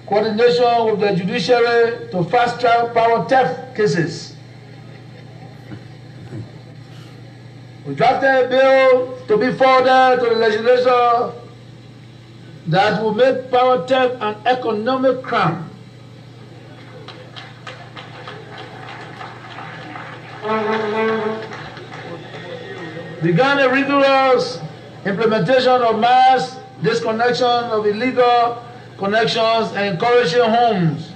coordination with the judiciary to fast-track power theft cases. We drafted a bill to be forwarded to the legislature that will make power theft an economic crime. Began a rigorous implementation of mass disconnection of illegal connections and encouraging homes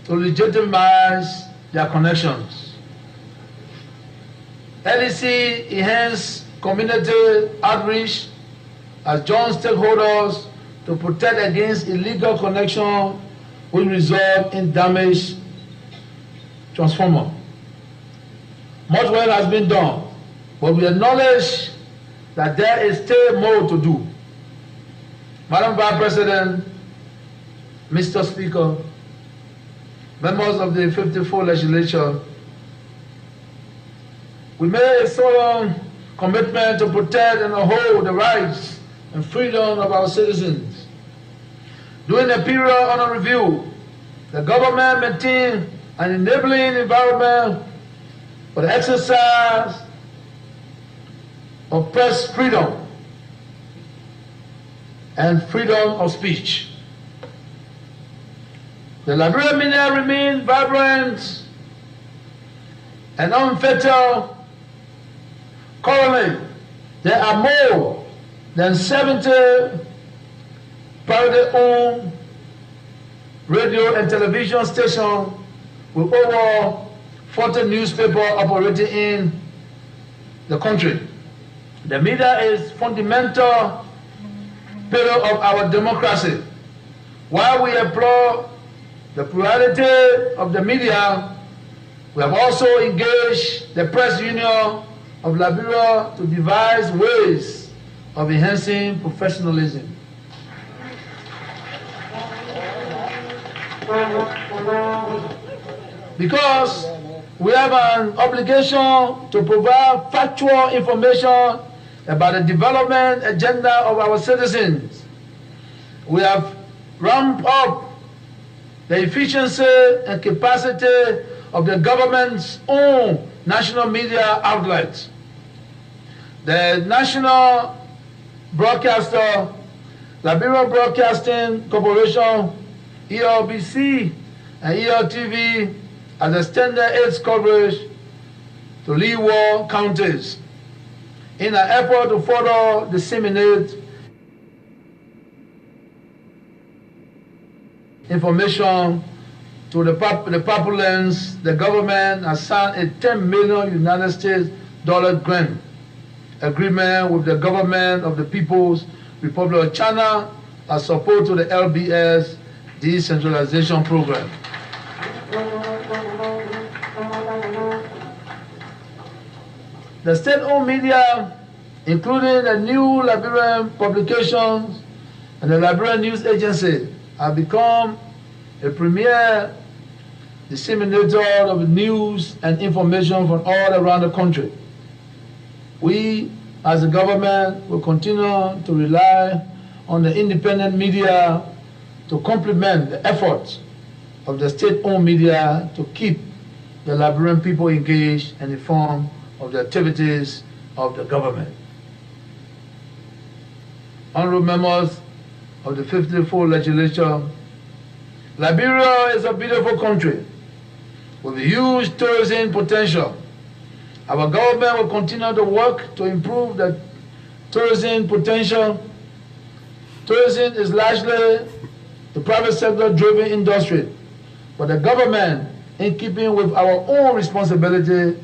to legitimize their connections. LEC enhanced community outreach as joint stakeholders to protect against illegal connection which result in damaged transformer. Much work has been done, but we acknowledge that there is still more to do. Madam Vice President, Mr. Speaker, members of the 54th Legislature, we made a solemn commitment to protect and uphold the rights and freedom of our citizens. During the period under review, the government maintained an enabling environment for the exercise of press freedom and freedom of speech. The Liberian media remains vibrant and unfettered. Currently, there are more than 70 privately-owned radio and television stations with over 40 newspapers operating in the country. The media is fundamental pillar of our democracy. While we applaud the plurality of the media, we have also engaged the Press Union of Liberia to devise ways of enhancing professionalism. Because we have an obligation to provide factual information about the development agenda of our citizens. We have ramped up the efficiency and capacity of the government's own national media outlets. The national broadcaster, Liberia Broadcasting Corporation, ELBC, and ELTV has extended its coverage to leeward counties in an effort to further disseminate information to the populace. The government has signed a $10 million United States grant agreement with the government of the People's Republic of China as support to the LBS decentralization program. The state-owned media, including the New Liberian Publications and the Liberian News Agency, have become a premier disseminator of news and information from all around the country. We, as a government, will continue to rely on the independent media to complement the efforts of the state-owned media to keep the Liberian people engaged and informed of the activities of the government. Honorable members of the 54th Legislature, Liberia is a beautiful country with huge tourism potential. Our government will continue to work to improve the tourism potential. Tourism is largely the private sector driven industry, but the government in keeping with our own responsibility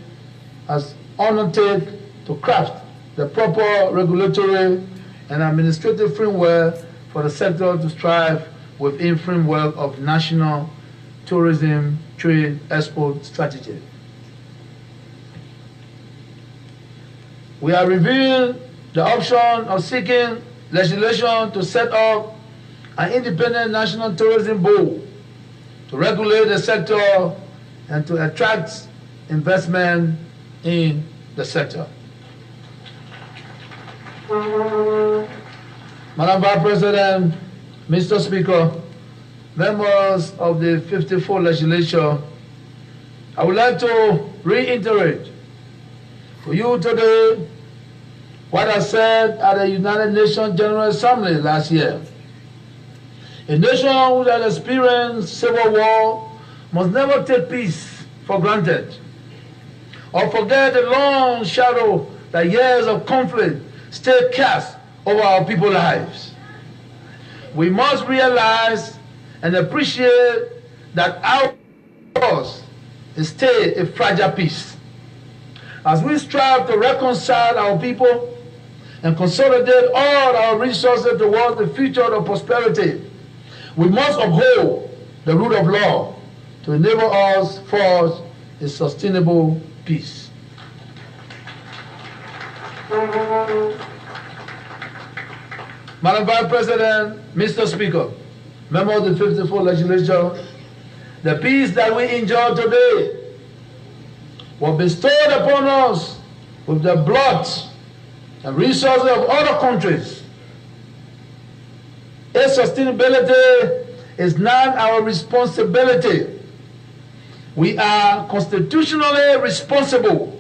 as undertake to craft the proper regulatory and administrative framework for the sector to strive within framework of national tourism trade export strategy. We are reviewing the option of seeking legislation to set up an independent national tourism board to regulate the sector and to attract investment in the sector. Madam Vice President, Mr. Speaker, members of the 54th Legislature, I would like to reiterate to you today what I said at the United Nations General Assembly last year. A nation which has experienced civil war must never take peace for granted or forget the long shadow that years of conflict still cast over our people's lives. We must realize and appreciate that ours is still a fragile peace. As we strive to reconcile our people and consolidate all our resources towards the future of prosperity, we must uphold the rule of law to enable us forge a sustainable peace. Madam Vice President, Mr. Speaker, members of the 54th Legislature, the peace that we enjoy today was bestowed upon us with the blood and resources of other countries. Its sustainability is not our responsibility. We are constitutionally responsible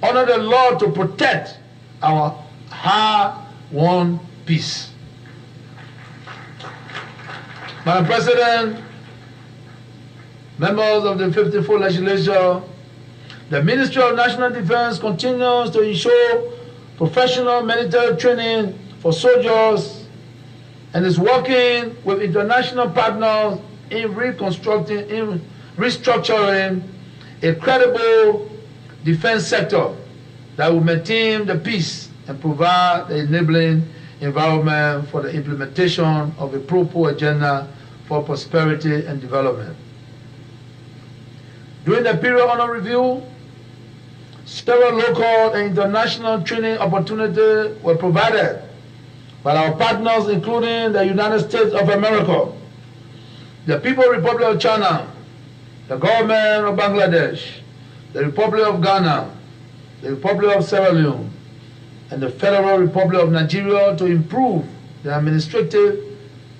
under the law to protect our hard-won peace. Madam President, members of the 54th Legislature, the Ministry of National Defense continues to ensure professional military training for soldiers and is working with international partners in restructuring a credible defense sector that will maintain the peace and provide the enabling environment for the implementation of a proper agenda for prosperity and development. During the period under review, several local and international training opportunities were provided by our partners, including the United States of America, the People's Republic of China, the government of Bangladesh, the Republic of Ghana, the Republic of Sierra Leone, and the Federal Republic of Nigeria to improve the administrative,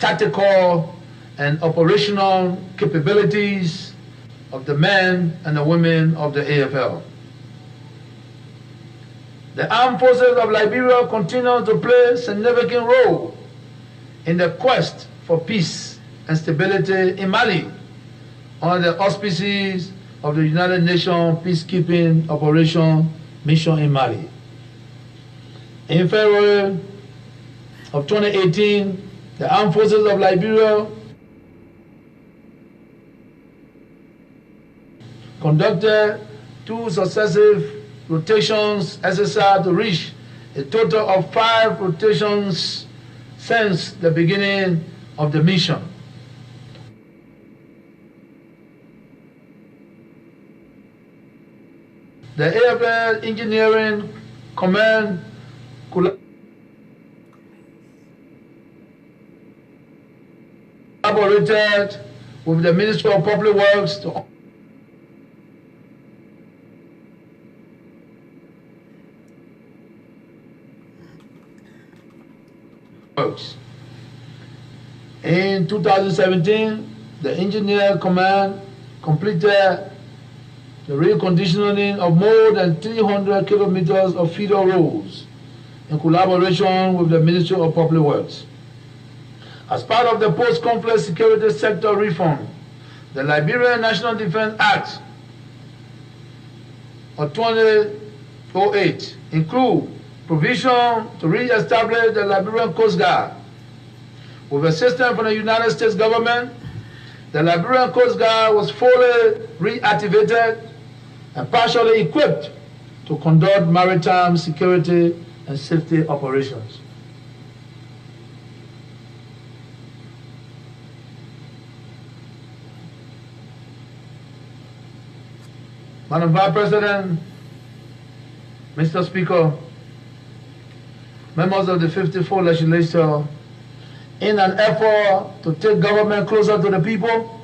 tactical, and operational capabilities of the men and the women of the AFL. The armed forces of Liberia continue to play a significant role in the quest for peace and stability in Mali under the auspices of the United Nations peacekeeping operation mission in Mali. In February of 2018, the armed forces of Liberia conducted 2 successive rotations exercise to reach a total of 5 rotations since the beginning of the mission. The AFL Engineering Command collaborated with the Ministry of Public Works to works. In 2017, the Engineer Command completed the reconditioning of more than 300 kilometers of feeder roads in collaboration with the Ministry of Public Works. As part of the post-conflict security sector reform, the Liberian National Defense Act of 2008 includes provision to re-establish the Liberian Coast Guard with assistance from the United States government the Liberian Coast Guard was fully reactivated and partially equipped to conduct maritime security and safety operations. Madam Vice President, Mr. Speaker, members of the 54th Legislature, in an effort to take government closer to the people,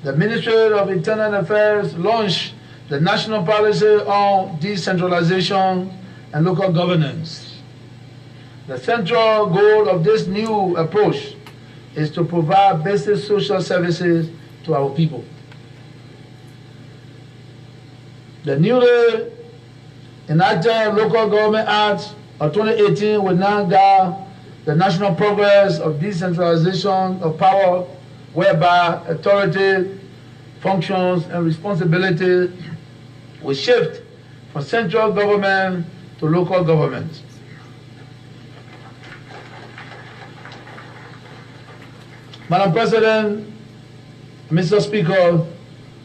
the Ministry of Internal Affairs launched the National Policy on Decentralization and Local Governance. The central goal of this new approach is to provide basic social services to our people. The newly enacted Local Government Act of 2018 will now guide the national progress of decentralization of power, whereby authority, functions, and responsibilities will shift from central government to local government. Madam President, Mr. Speaker,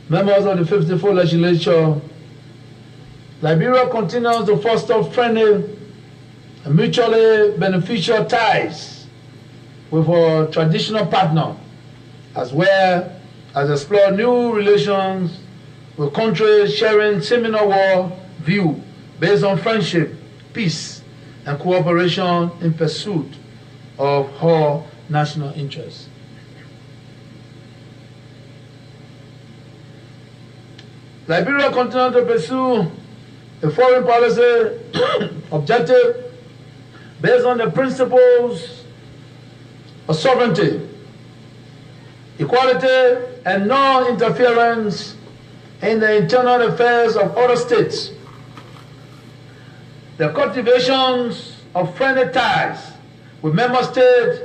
members of the 54th Legislature, Liberia continues to foster friendly and mutually beneficial ties with our traditional partner, as well as explore new relations with countries sharing similar world view based on friendship, peace, and cooperation in pursuit of our national interests. Liberia continues to pursue a foreign policy objective based on the principles of sovereignty, equality, and non-interference in the internal affairs of other states. The cultivations of friendly ties with member states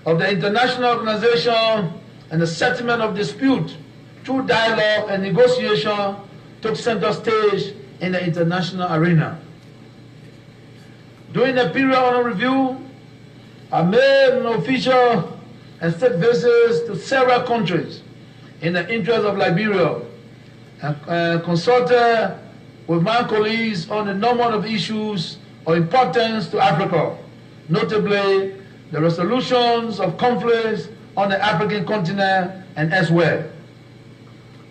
of the international organization and the settlement of dispute through dialogue and negotiation took center stage in the international arena. During the period under review, I made an official and state visits to several countries in the interest of Liberia and consulted with my colleagues on a number of issues of importance to Africa, notably the resolutions of conflicts on the African continent and elsewhere.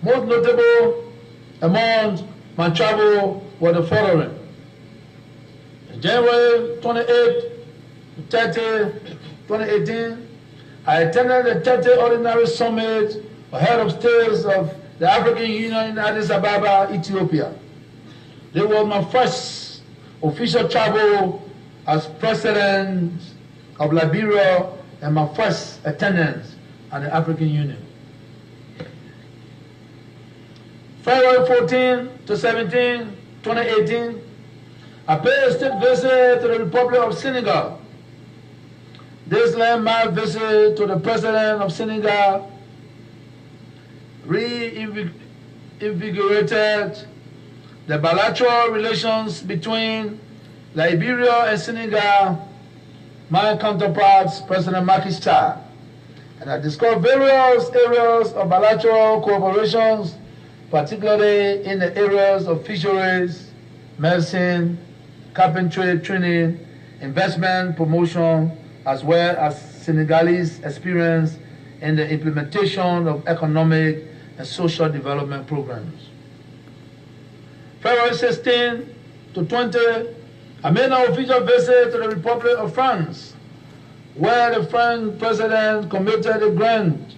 Most notable among my travel were the following. In January 28 to 30, 2018, I attended the 30th Ordinary Summit of Head of States of the African Union in Addis Ababa, Ethiopia. This was my first official travel as President of Liberia and my first attendance at the African Union. February 14 to 17, 2018, I paid a state visit to the Republic of Senegal. This landmark visit to the President of Senegal reinvigorated the bilateral relations between Liberia and Senegal, my counterparts, President Macky Sall, and I discovered various areas of bilateral cooperations, particularly in the areas of fisheries, medicine, carpentry training, investment promotion, as well as Senegalese experience in the implementation of economic and social development programs. February 16 to 20, I made an official visit to the Republic of France, where the French president committed a grant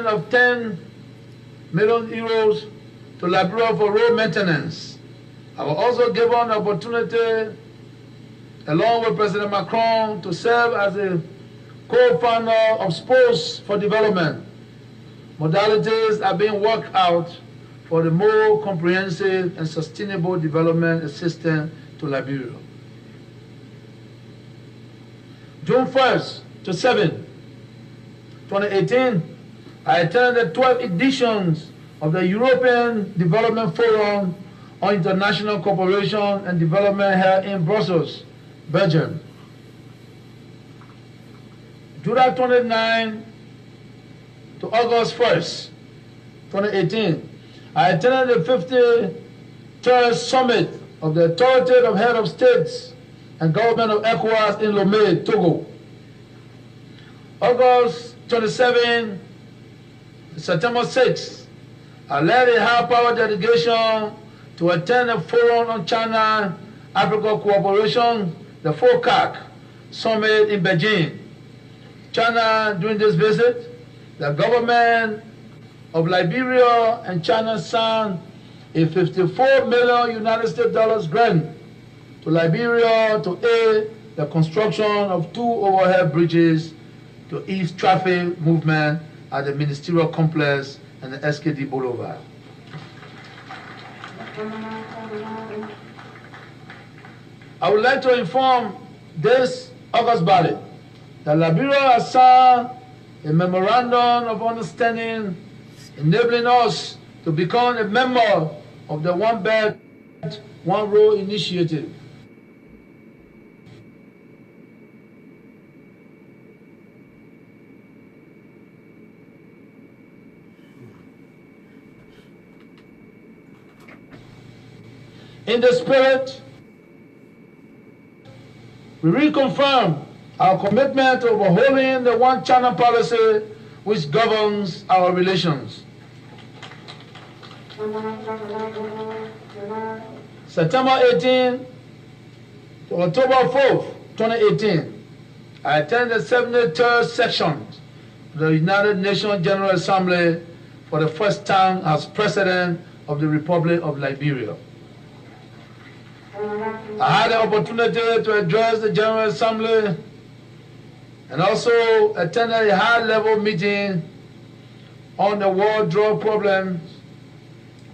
of 10 million euros to Liberia for road maintenance. I was also given the opportunity, along with President Macron, to serve as a co-founder of Sports for Development. Modalities are being worked out for the more comprehensive and sustainable development assistance to Liberia. June 1st to 7, 2018, I attended the 12th editions of the European Development Forum on International Cooperation and Development held in Brussels, Belgium. July 29 to August 1st, 2018, I attended the 53rd Summit of the Authoritative Head of States and Government of ECOWAS in Lomé, Togo. August 27, September 6, I led a high-power delegation to attend a forum on China-Africa cooperation, the FOCAC Summit in Beijing. China, during this visit, the government of Liberia and China signed a $54 million United States grant to Liberia to aid the construction of 2 overhead bridges to ease traffic movement at the ministerial complex and the SKD Boulevard. I would like to inform this August body that Liberia has signed a memorandum of understanding enabling us to become a member of the One Belt, One Road initiative. In the spirit, we reconfirm our commitment to overhauling the One China policy which governs our relations. September 18 to October 4th, 2018, I attended the 73rd section of the United Nations General Assembly for the first time as President of the Republic of Liberia. I had the opportunity to address the General Assembly and also attended a high-level meeting on the world drug problem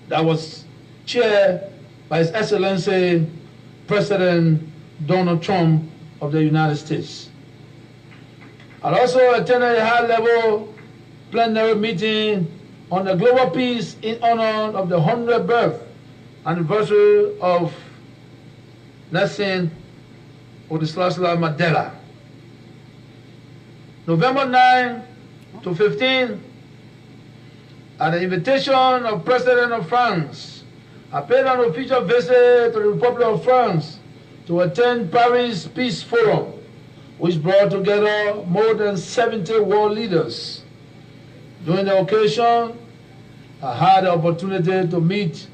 that was chaired by His Excellency President Donald Trump of the United States. I also attended a high-level plenary meeting on the global peace in honor of the 100th birth anniversary of Nelson Mandela. November 9 to 15, at the invitation of President of France, I paid an official visit to the Republic of France to attend Paris Peace Forum, which brought together more than 70 world leaders. During the occasion, I had the opportunity to meet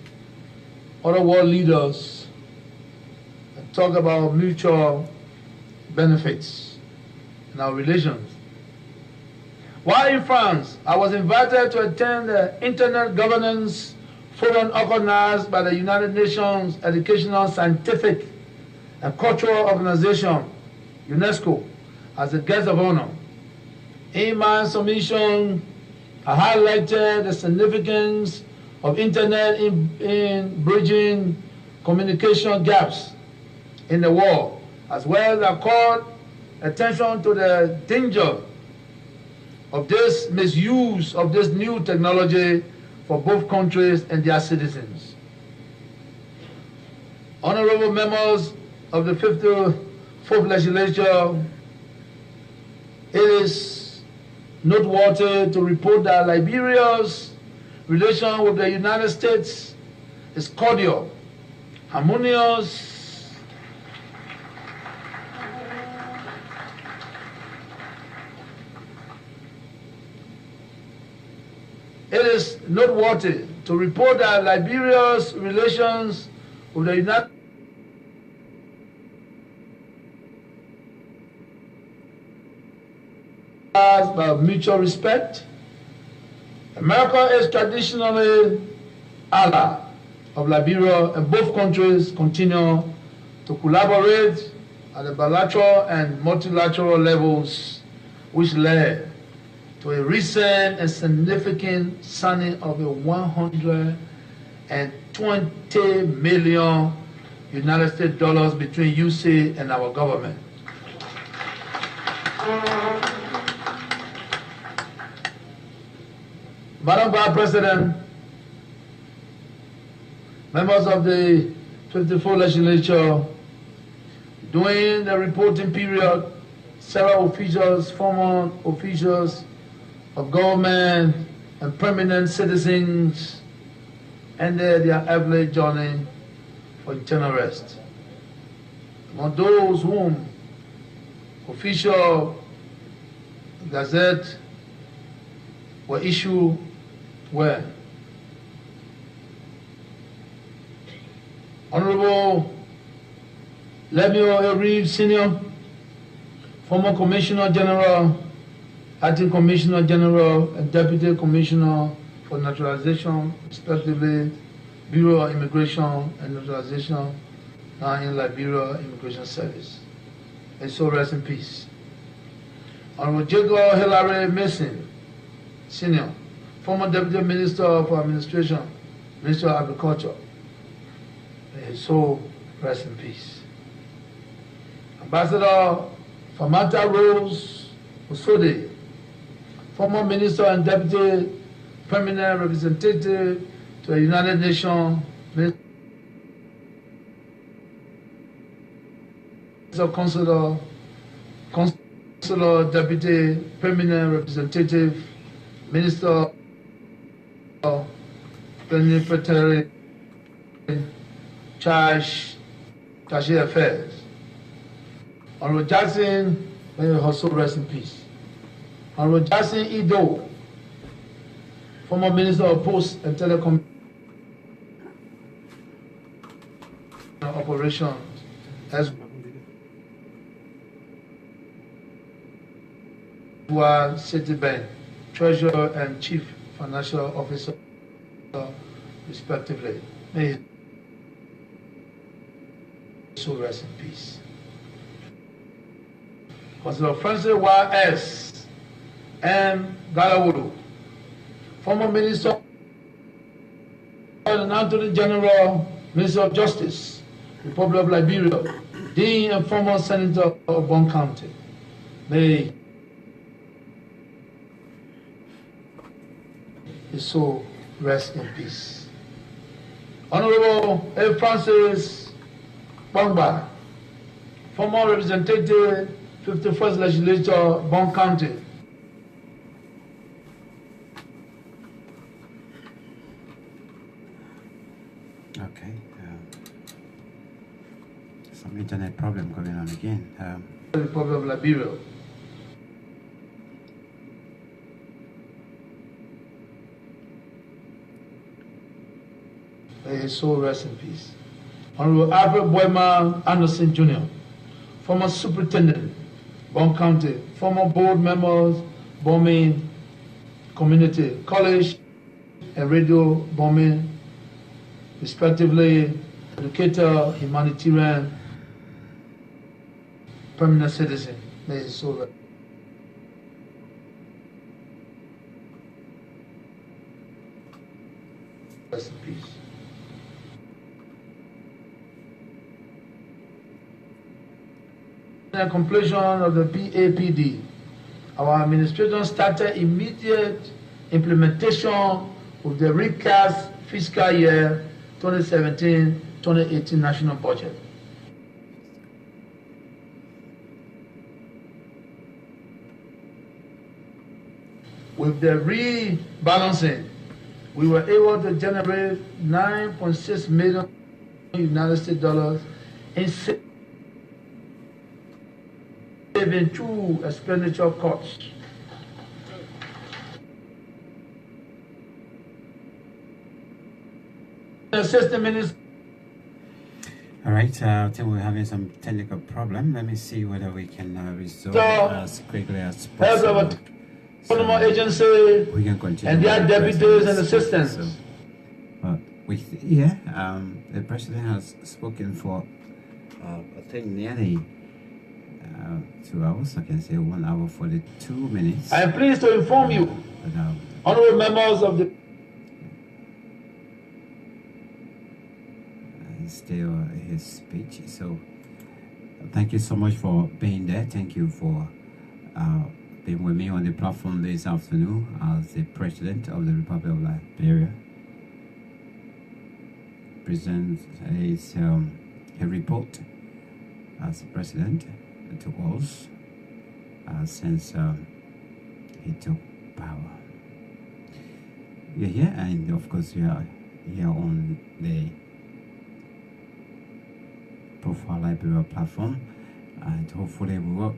other world leaders and talk about mutual benefits in our relations. While in France, I was invited to attend the Internet Governance Forum organized by the United Nations Educational, Scientific, and Cultural Organization, UNESCO, as a guest of honor. In my submission, I highlighted the significance of Internet in bridging communication gaps in the world, as well as I called attention to the danger of this misuse of this new technology for both countries and their citizens. Honorable members of the 54th Legislature, it is noteworthy to report that Liberia's relation with the United States is cordial, harmonious, it is noteworthy to report that Liberia's relations with the United States by mutual respect. America is traditionally ally of Liberia, and both countries continue to collaborate at the bilateral and multilateral levels, which led to a recent and significant signing of a $120 million United States dollars between UC and our government. Madam Vice President, members of the 54th Legislature, during the reporting period several officials, former officials of government, and permanent citizens ended their earthly journey for eternal rest. Among those whom official gazette were issued were Honorable Lemuel Reeves Sr., former Commissioner General, Acting Commissioner General, and Deputy Commissioner for Naturalization, respectively, Bureau of Immigration and Naturalization, now in Liberia Immigration Service. And so rest in peace. Honorable Jacob Hilary Mason Sr., former Deputy Minister for Administration, Minister of Agriculture. May his soul rest in peace. Ambassador Famata Rose Osode, former Minister and Deputy Permanent Representative to the United Nations, Minister Consular, Deputy Permanent Representative, Minister of Plenipotentiary Charge Affairs. Honorable Jackson, may her soul rest in peace. Honorable Jackson Ido, former Minister of Post and Telecom Operations, as well Citibank Treasurer and Chief Financial Officer, respectively. May his soul rest in peace. Consular Francis Y.S. M. Galawodo, former Minister and Attorney General, Minister of Justice, Republic of Liberia, Dean and former Senator of Bon County. May his soul rest in peace. Honorable A. Francis Bongba, former Representative, 51st Legislature, Bon County. Okay. Some internet problem going on again. Republic of Liberia. May his soul rest in peace. Honorable Alfred Boyman Anderson Jr., former Superintendent, Bon County, former board members, Bombing Community College and Radio Bombing, respectively, educator, humanitarian, permanent citizen. May his soul rest in peace. The completion of the PAPD, our administration started immediate implementation of the recast fiscal year 2017-2018 national budget. With the rebalancing, we were able to generate $9.6 million United States dollars in saving through expenditure cuts. All right, I think we're having some technical problem. Let me see whether we can resolve as quickly as possible. Agency We can continue and their deputies and assistants. So, but the president has spoken for I think nearly 2 hours. I can say 1 hour 42 minutes. I am pleased to inform you, honorable members of the still his speech. So thank you so much for being there. Thank you for being with me on the platform this afternoon as the President of the Republic of Liberia. Presents a report as President to us since he took power. We're here, and of course we are here on the Profile Liberia platform, and hopefully we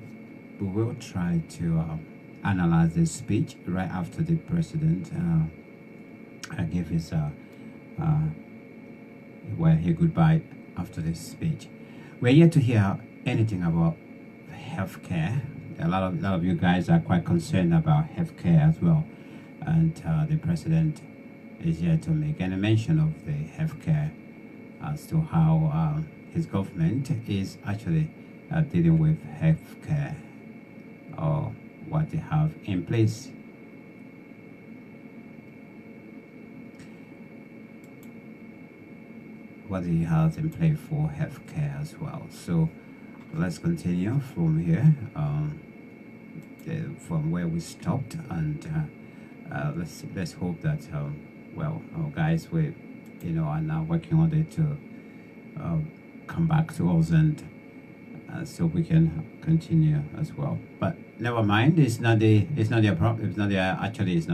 will try to analyze this speech right after the president gave his goodbye after this speech. We're yet to hear anything about healthcare. A lot of you guys are quite concerned about healthcare as well, and the president is yet to make any mention of the healthcare as to how his government is actually dealing with healthcare, or what they have in place. What he has in place for healthcare as well. So let's continue from here, from where we stopped, and let's hope that well, our guys are now working on it to come back to us, and so we can continue as well. But never mind, it's not their problem. It's not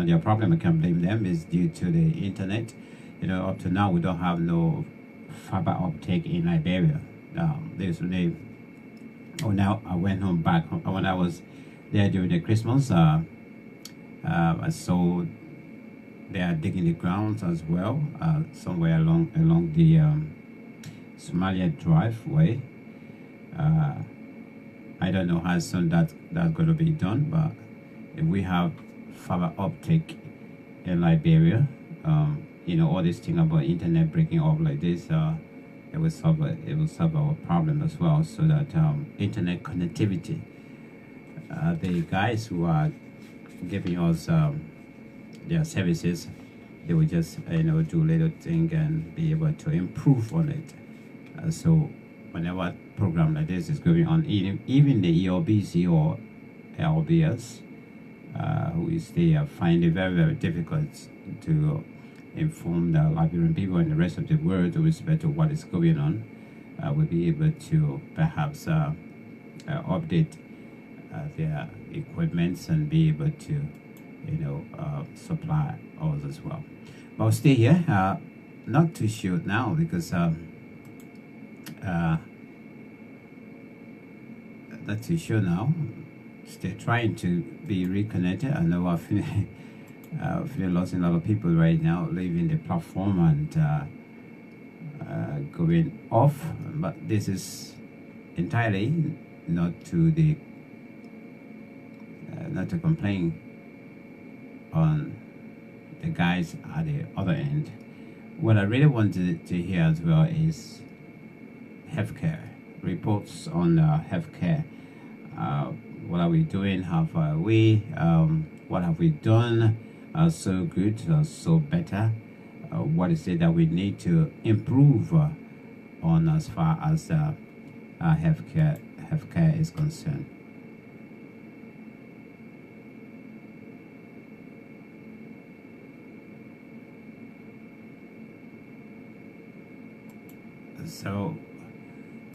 their problem. I can't blame them. It's due to the internet. Up to now we don't have no fiber optic in Liberia. Now I went home back when I was there during the Christmas. I saw they are digging the ground as well, somewhere along the Somalia driveway. I don't know how soon that's going to be done, but if we have fiber optic in Liberia, all this thing about internet breaking up like this, it will solve our problem as well. So that internet connectivity, the guys who are giving us their services, they will just do little thing and be able to improve on it. So whenever program like this is going on, even the EOBC or LBS, who is there, find it very, very difficult to inform the Liberian people and the rest of the world with respect to what is going on. Will be able to perhaps update their equipments and be able to supply us as well. But I'll stay here, not too short now, because not too sure now. Still trying to be reconnected. I know I feel lost in a lot of people right now leaving the platform and going off, but this is entirely not to complain on the guys at the other end. What I really wanted to hear as well is healthcare reports on healthcare. What are we doing? How far are we? What have we done so good, so better? What is it that we need to improve on as far as healthcare is concerned? So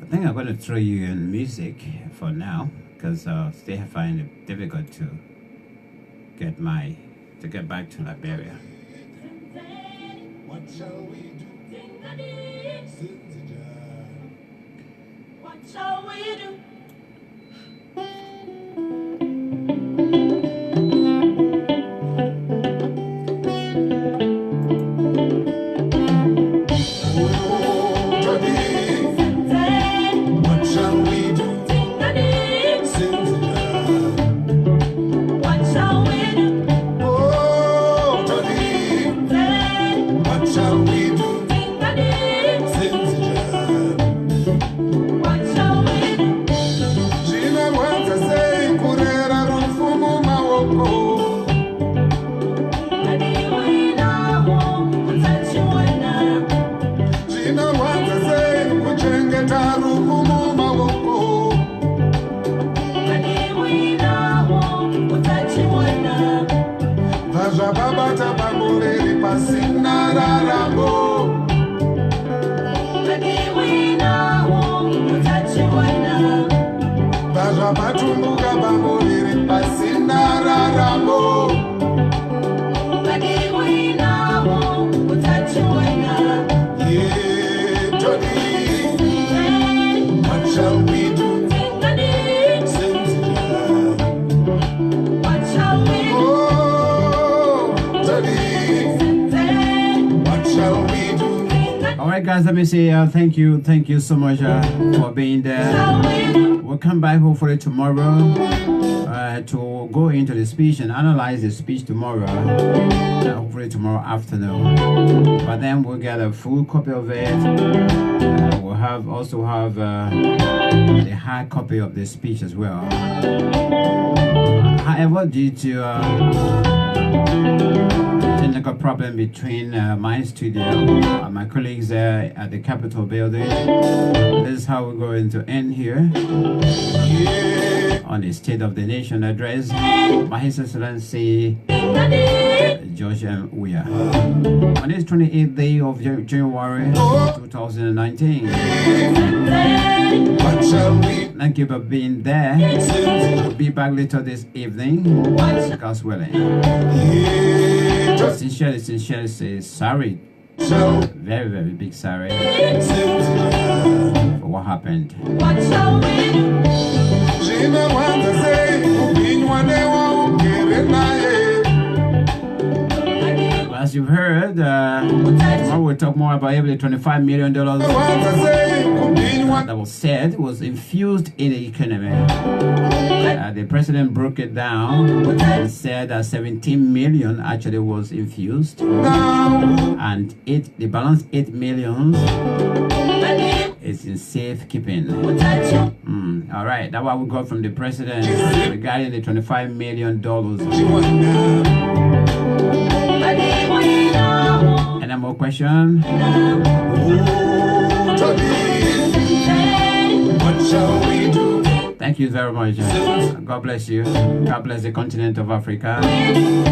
I think I'm going to throw you in music for now, because they find it difficult to get back to Liberia. What shall we do? What shall we do? Batumbuka bamuliri What shall we do? All right, guys, let me say thank you so much for being there. We'll come back hopefully tomorrow to go into the speech and analyze the speech tomorrow, hopefully tomorrow afternoon. But then we'll get a full copy of it. We'll also have the hard copy of the speech as well. However, due to technical problem between my studio and my colleagues at the Capitol building, this is how we're going to end here on the State of the Nation address by His Excellency George M. Weah on this 28th day of January 2019. Thank you for being there. We'll be back later this evening, God's willing. Sincerely say sorry, very, very big sorry for what happened. As you've heard, tomorrow we'll talk more about the $25 million that was said was infused in the economy. The president broke it down and said that 17 million actually was infused, and the balance 8 million is in safekeeping. All right, that's what we got from the president regarding the $25 million. Any more questions? What shall we do? Thank you very much. God bless you. God bless the continent of Africa.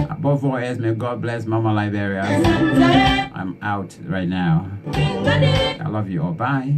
Above all else, may God bless Mama Liberia. I'm out right now. I love you all. Bye.